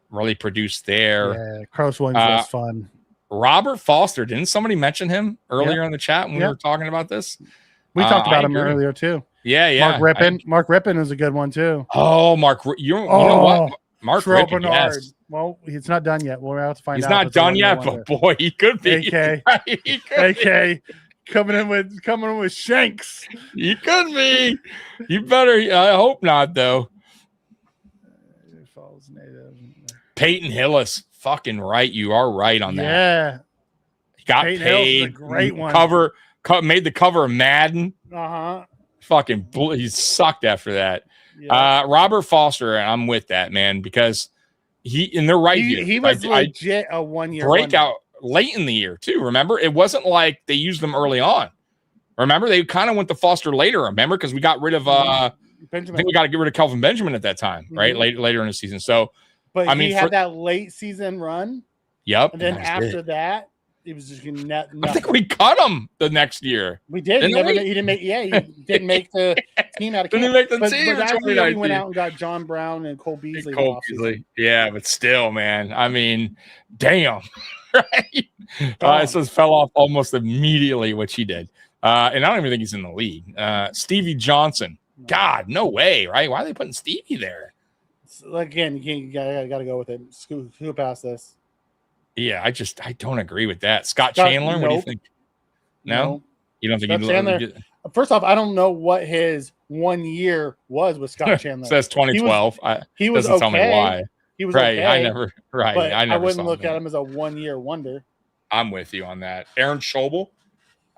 really produce there. Yeah, Carlos Williams was fun. Robert Foster, didn't somebody mention him earlier in the chat when we were talking about this? We talked about him earlier too. Yeah. Mark Rippon is a good one too. Oh, you know what? Mark Rippon, yes. Well, it's not done yet. We'll have to find out. He's not done yet, but boy, he could be. AK. Coming in with Shanks. He could be. You better. I hope not, though. Peyton Hillis, fucking right. You are right on that. Yeah, he got Peyton paid. Hillis is a great one. Made the cover of Madden. Fucking, he sucked after that. Yeah. Robert Foster, I'm with that, man, because they're right here. He was legit a 1 year breakout. Late in the year too. Remember, it wasn't like they used them early on. Remember, they kind of went to Foster later. Remember, because we got rid of Benjamin. I think we got to get rid of Kelvin Benjamin at that time, right? Later in the season. So, but he had that late season run. Yep. And then after that, it was just nothing. I think we cut him the next year. We did. He didn't make. Yeah, he didn't make the team out of camp. Didn't make the team. But that's when he went out and got John Brown and Cole Beasley. Yeah, but still, man. I mean, damn. Right? It says fell off almost immediately, which he did. And I don't even think he's in the league. Stevie Johnson. God, no way, right? Why are they putting Stevie there? Again, you got to go with it. Who passed this? Yeah, I don't agree with that. Scott Chandler, what do you think? No? You don't think Scott Chandler? First off, I don't know what his 1 year was with Scott Chandler. It says 2012. He was doesn't tell me why. He was right. Okay, I never. I wouldn't look at him as a 1 year wonder. I'm with you on that. Aaron Schobel.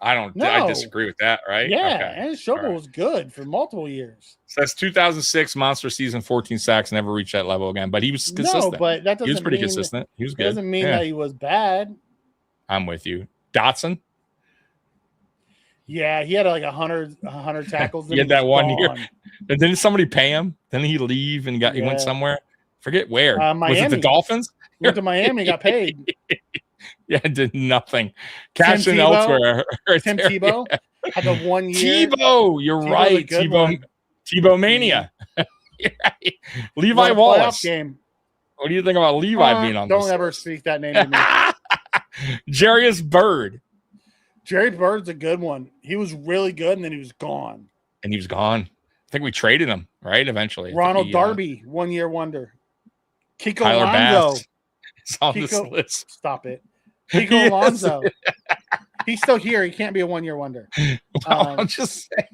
I disagree with that. Right? Yeah, okay. Aaron Schobel was good for multiple years. So that's 2006 monster season, 14 sacks. Never reached that level again, but he was consistent. No, but that doesn't. He was pretty consistent. He was good. Doesn't mean that he was bad. I'm with you. Dotson. Yeah, he had like 100 tackles. He had that 1 year. And didn't somebody pay him? Then he leave and he went somewhere. Forget where. Miami. Was it the Dolphins? Went to Miami, got paid. Yeah, did nothing. Cashing elsewhere. Tim Tebow had the 1 year. Tebow, you're right. Tebow mania. Right. Levi Wallace. Game. What do you think about Levi being on this? Don't ever speak that name to me. Jarius Byrd. Jerry Bird's a good one. He was really good, and then he was gone. I think we traded him, right? Eventually. Ronald Darby, 1 year wonder. Kiko Tyler Alonso. Bass is on this list. Stop it. Kiko Alonso. He's still here. He can't be a 1 year wonder. Well, I'm just saying.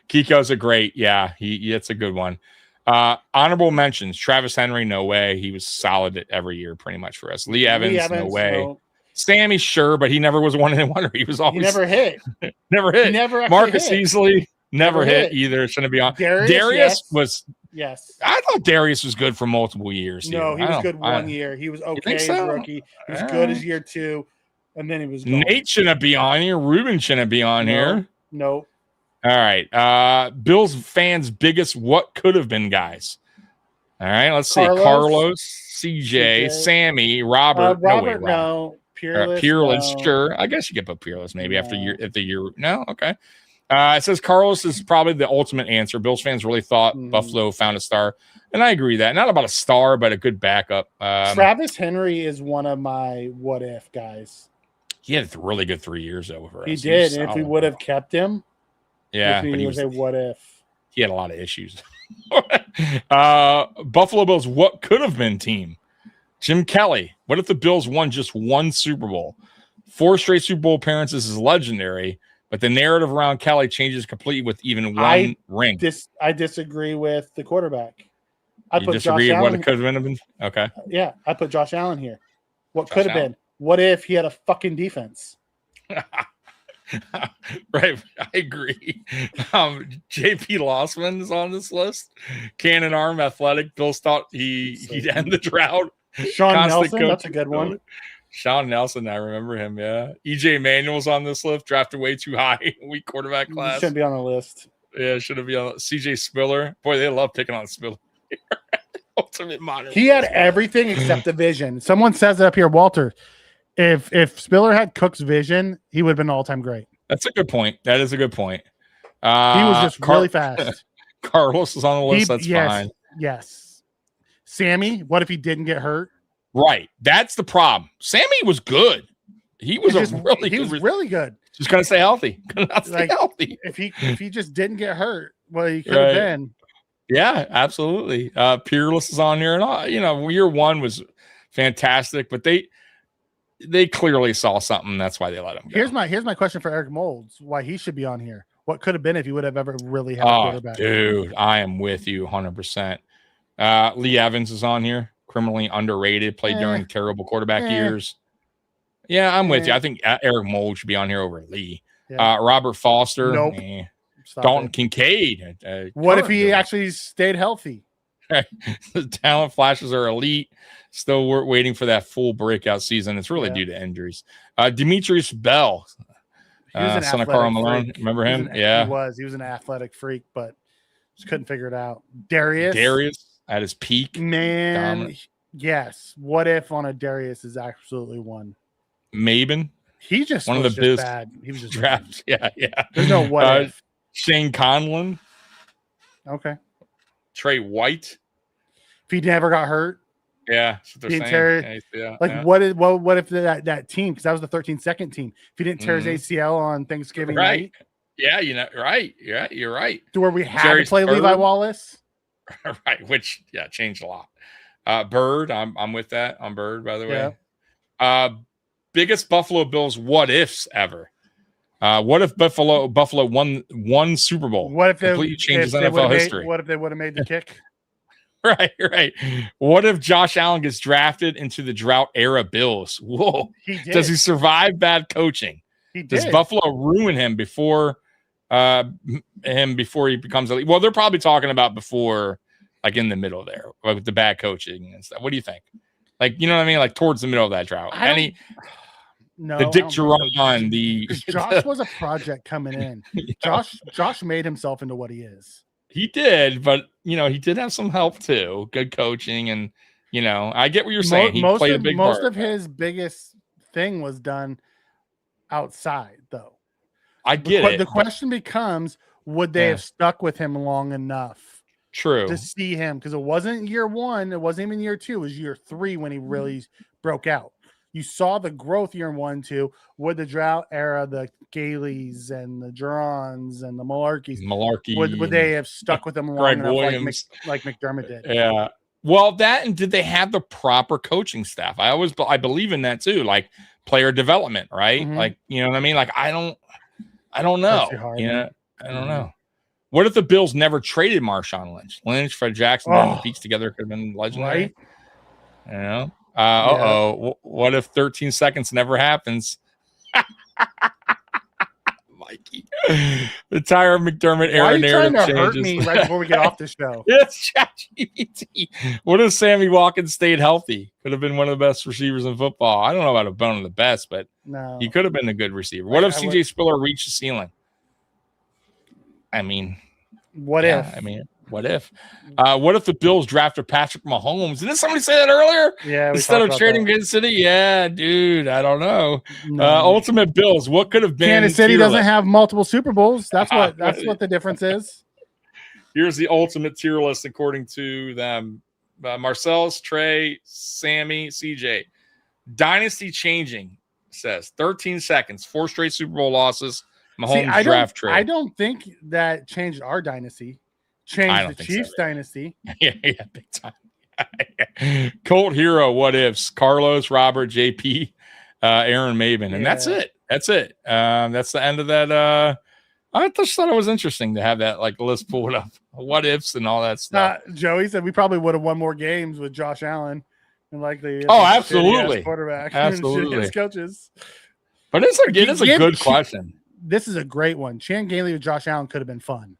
Kiko's a great, it's a good one. Honorable mentions. Travis Henry, no way. He was solid every year pretty much for us. Lee Evans, no way. No. Sammy, sure, but he never was a 1 year wonder. He was always. He never hit. Never hit. He never Marcus hit. Easley, never hit either. Shouldn't be on. Darius was. Yes. I thought Darius was good for multiple years. No, he was good 1 year. He was okay as a rookie. He was good as year two, and then he was gone. Nate shouldn't be on here. Ruben shouldn't be on here. No. All right. Bills fans' biggest what could have been guys. All right. Let's see. Carlos, CJ, Sammy, Robert. No. Peerless, sure. I guess you could put Peerless maybe after the year. No, okay. It says Carlos is probably the ultimate answer. Bills fans really thought Buffalo found a star, and I agree with that. Not about a star, but a good backup. Travis Henry is one of my what if guys. He had a really good 3 years over us. He did, and if we would have kept him, but he was a what if. He had a lot of issues. Buffalo Bills, what could have been team? Jim Kelly. What if the Bills won just one Super Bowl? 4 straight Super Bowl appearances is legendary, but the narrative around Kelly changes completely with even one ring. I disagree with the quarterback. You disagree with what it could have been? Okay. Yeah, I put Josh Allen here. What could have been? What if he had a fucking defense? Right, I agree. JP Lossman is on this list. Cannon arm, athletic. Bills thought he'd end the drought. Sean Nelson, that's a good one. Sean Nelson, I remember him. Yeah, EJ Manuel's on this list. Drafted way too high. Weak quarterback class. Shouldn't be on the list. Yeah, should have been on. CJ Spiller. Boy, they love picking on Spiller. Ultimate modern. He had everything except the vision. Someone says it up here, Walter. If Spiller had Cook's vision, he would have been all-time great. That's a good point. That is a good point. He was just really fast. Carlos is on the list. That's fine. Yes. Sammy, what if he didn't get hurt? Right. That's the problem. Sammy was good. He was really good. Just gotta stay healthy. Stay healthy. If he just didn't get hurt, well, he could have been. Yeah, absolutely. Peerless is on here, and all, year one was fantastic, but they clearly saw something. That's why they let him go. Here's my question for Eric Molds: why he should be on here? What could have been if he would have ever really had a quarterback? Dude, I am with you 100%. Lee Evans is on here. Criminally underrated. Played during terrible quarterback years. Yeah, I'm with you. I think Eric Molds should be on here over Lee. Yeah. Robert Foster. Nope. Dalton Kincaid. What if he actually stayed healthy? The talent flashes are elite. Still waiting for that full breakout season. It's really due to injuries. Demetrius Bell, son of Karl Malone. Remember him? He was an athletic freak, but just couldn't figure it out. Darius at his peak. Man, dominant. Yes. What if on a Darius is absolutely one? Maben. He just one of the best bad. He was just drafts. Yeah. There's no what if. Shane Conlon. Okay. Trey White. If he never got hurt. Yeah. What if that team, because that was the 13-2 team, if he didn't tear his ACL on Thanksgiving night? Yeah, right. Yeah, you're right. To where we had to play Levi Wallace? Right, which changed a lot. Bird, I'm with that on Bird, by the way. Biggest Buffalo Bills what ifs ever. What if Buffalo won one Super Bowl? What if completely changes NFL history? What if they would have made the kick? Right. What if Josh Allen gets drafted into the drought era Bills? Whoa. Does he survive bad coaching? Does Buffalo ruin him before he becomes elite? Well, they're probably talking about before, like in the middle there, like with the bad coaching and stuff. What do you think? Like, you know what I mean? Like towards the middle of that drought. The Dick Geron, Josh was a project coming in. Josh made himself into what he is. He did, but he did have some help too. Good coaching, and I get what you're saying. He played a big part. Most of his biggest thing was done outside, though. I get it. The question becomes: would they have stuck with him long enough? True. To see him, because it wasn't year one, it wasn't even year 2, it was year 3 when he really broke out. You saw the growth year 1, 2 with the drought era, the Galeys and the Jerons and the Malarkeys. Would they have stuck with him long enough like McDermott did? Yeah. Well, and did they have the proper coaching staff? I believe in that too, like player development, right? Mm-hmm. Like, you know what I mean? Like, I don't know. I don't know. What if the Bills never traded Marshawn Lynch, Fred Jackson, and the Peaks together could have been legendary? Right? What if 13 seconds never happens? Mikey. The entire McDermott era narrative changes. Why are you trying to hurt me right before we get off the show? It's ChatGPT. What if Sammy Watkins stayed healthy? Could have been one of the best receivers in football. I don't know about one of the best, but he could have been a good receiver. What if CJ Spiller reached the ceiling? I mean, what if? What if the Bills drafted Patrick Mahomes? Didn't somebody say that earlier? Yeah. Instead of trading Kansas City? Yeah, dude. I don't know. Ultimate Bills. What could have been? Kansas City doesn't have multiple Super Bowls. That's what the difference is. Here's the ultimate tier list according to them. Marcellus, Trey, Sammy, CJ. Dynasty changing, says 13 seconds, 4 straight Super Bowl losses. Mahomes draft trade. I don't think that changed our dynasty. Changed the Chiefs dynasty. Yeah, big time. Colt Hero, what ifs? Carlos, Robert, JP, Aaron Maven, and that's it. That's it. That's the end of that. I just thought it was interesting to have that like list pulled up, what ifs and all that stuff. Joey said we probably would have won more games with Josh Allen and like the absolutely quarterback, absolutely coaches. But it is a good question. This is a great one. Chan Gailey with Josh Allen could have been fun.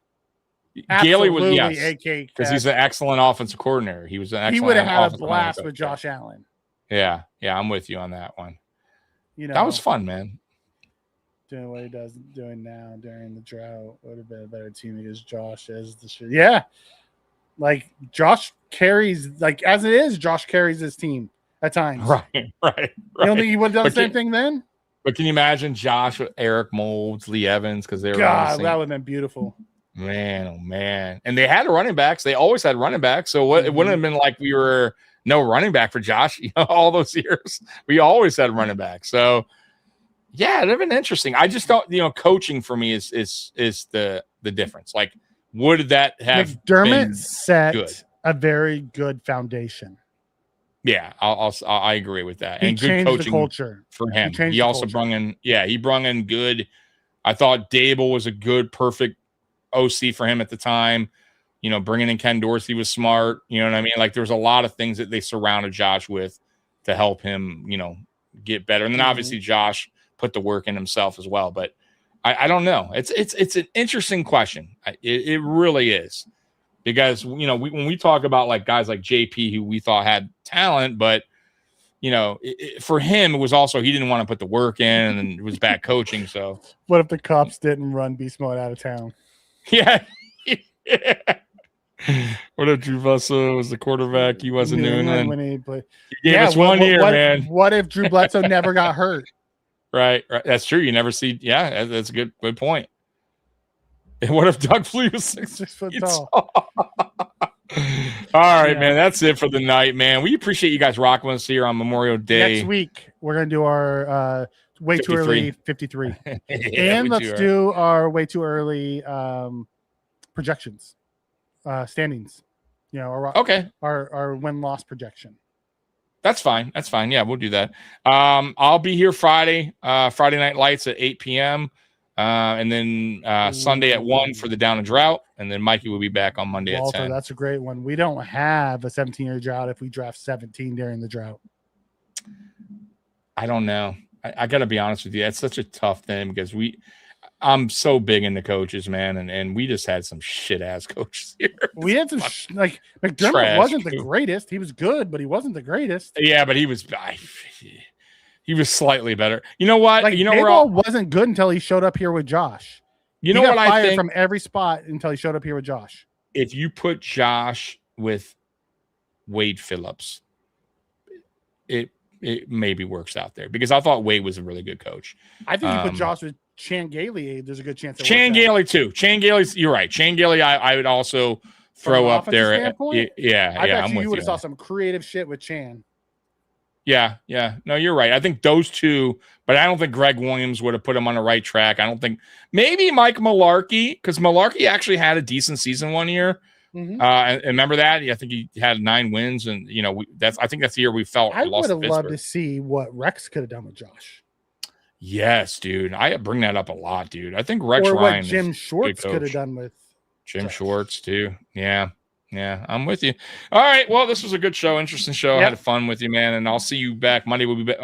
Gailey was AK because he's an excellent offensive coordinator. He was an excellent. He would have had a blast with Josh Allen. Yeah, I'm with you on that one. You know, that was fun, man. Doing what he doing now during the drought would have been a better team because Josh is the shit. Yeah, like Josh carries, like as it is, Josh carries his team at times. Right. You don't think he would have done the same thing then? But can you imagine Josh with Eric Moulds, Lee Evans, because they were that would have been beautiful. Man, oh man. And they had running backs. They always had running backs. So it wouldn't have been like we were no running back for Josh, all those years. We always had running back. So yeah, it'd have been interesting. I just don't, coaching for me is the difference. Like, would that have McDermott set a very good foundation? Yeah, I agree with that. He and good coaching culture for him. He also brought in, he brought in good. I thought Dable was a good, perfect OC for him at the time. Bringing in Ken Dorsey was smart. You know what I mean? Like, there was a lot of things that they surrounded Josh with to help him, get better. And then obviously Josh put the work in himself as well. But I don't know. It's an interesting question. It really is. Because, when we talk about like guys like JP, who we thought had talent, but, for him, it was also he didn't want to put the work in and it was bad coaching. So what if the cops didn't run Beast Mode out of town? Yeah. What if Drew Bledsoe was the quarterback? He wasn't doing it. When he played. He gave us 1 year, man. What if Drew Bledsoe never got hurt? Right. That's true. You never see. Yeah, that's a good point. And what if Doug Fleet was 6 foot tall? All right, man. That's it for the night, man. We appreciate you guys rocking with us here on Memorial Day. Next week, we're going to do our way 53. Too early 53. And let's do our way too early projections, standings. Our win-loss projection. That's fine. Yeah, we'll do that. I'll be here Friday Night Lights at 8 p.m. And then Sunday at 1 for the Down and Drought. And then Mikey will be back on Monday at 10. That's a great one. We don't have a 17-year drought if we draft 17 during the drought. I don't know. I got to be honest with you. It's such a tough thing because I'm so big into coaches, man. And we just had some shit-ass coaches here. We had some, McDermott wasn't the greatest. He was good, but he wasn't the greatest. Yeah, but he was slightly better. You know what? Dayball wasn't good until he showed up here with Josh. He got fired from every spot until he showed up here with Josh. If you put Josh with Wade Phillips, it maybe works out there because I thought Wade was a really good coach. I think you put Josh with Chan Gailey, there's a good chance. Chan Gailey too. Chan Gailey's, you're right. Chan Gailey, I would also throw up there. I bet you would have saw that. some creative shit with Chan. Yeah. No, you're right. I think those two, but I don't think Greg Williams would have put him on the right track. I don't think maybe Mike Mularkey, because Mularkey actually had a decent season 1 year. Mm-hmm. And remember that? I think he had 9 wins, and I think that's the year we felt. I would have loved to see what Rex could have done with Josh. Yes, dude. I bring that up a lot, dude. I think Rex or Ryan, what Jim Schwartz could have done with Jim Schwartz too. Yeah, I'm with you. All right, well, this was a good show, interesting show. Yep. I had fun with you, man, and I'll see you back Monday. We'll be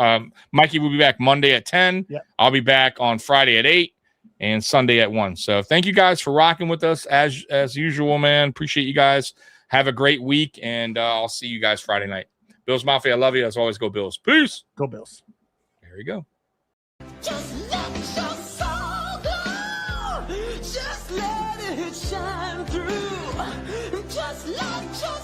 Mikey will be back Monday at 10. Yep. I'll be back on Friday at 8 and Sunday at 1. So thank you guys for rocking with us as usual, man. Appreciate you guys. Have a great week, and I'll see you guys Friday night. Bills Mafia, I love you. As always, go Bills. Peace. Go Bills. There you go. Just let your soul go. Just let it shine through. Just let your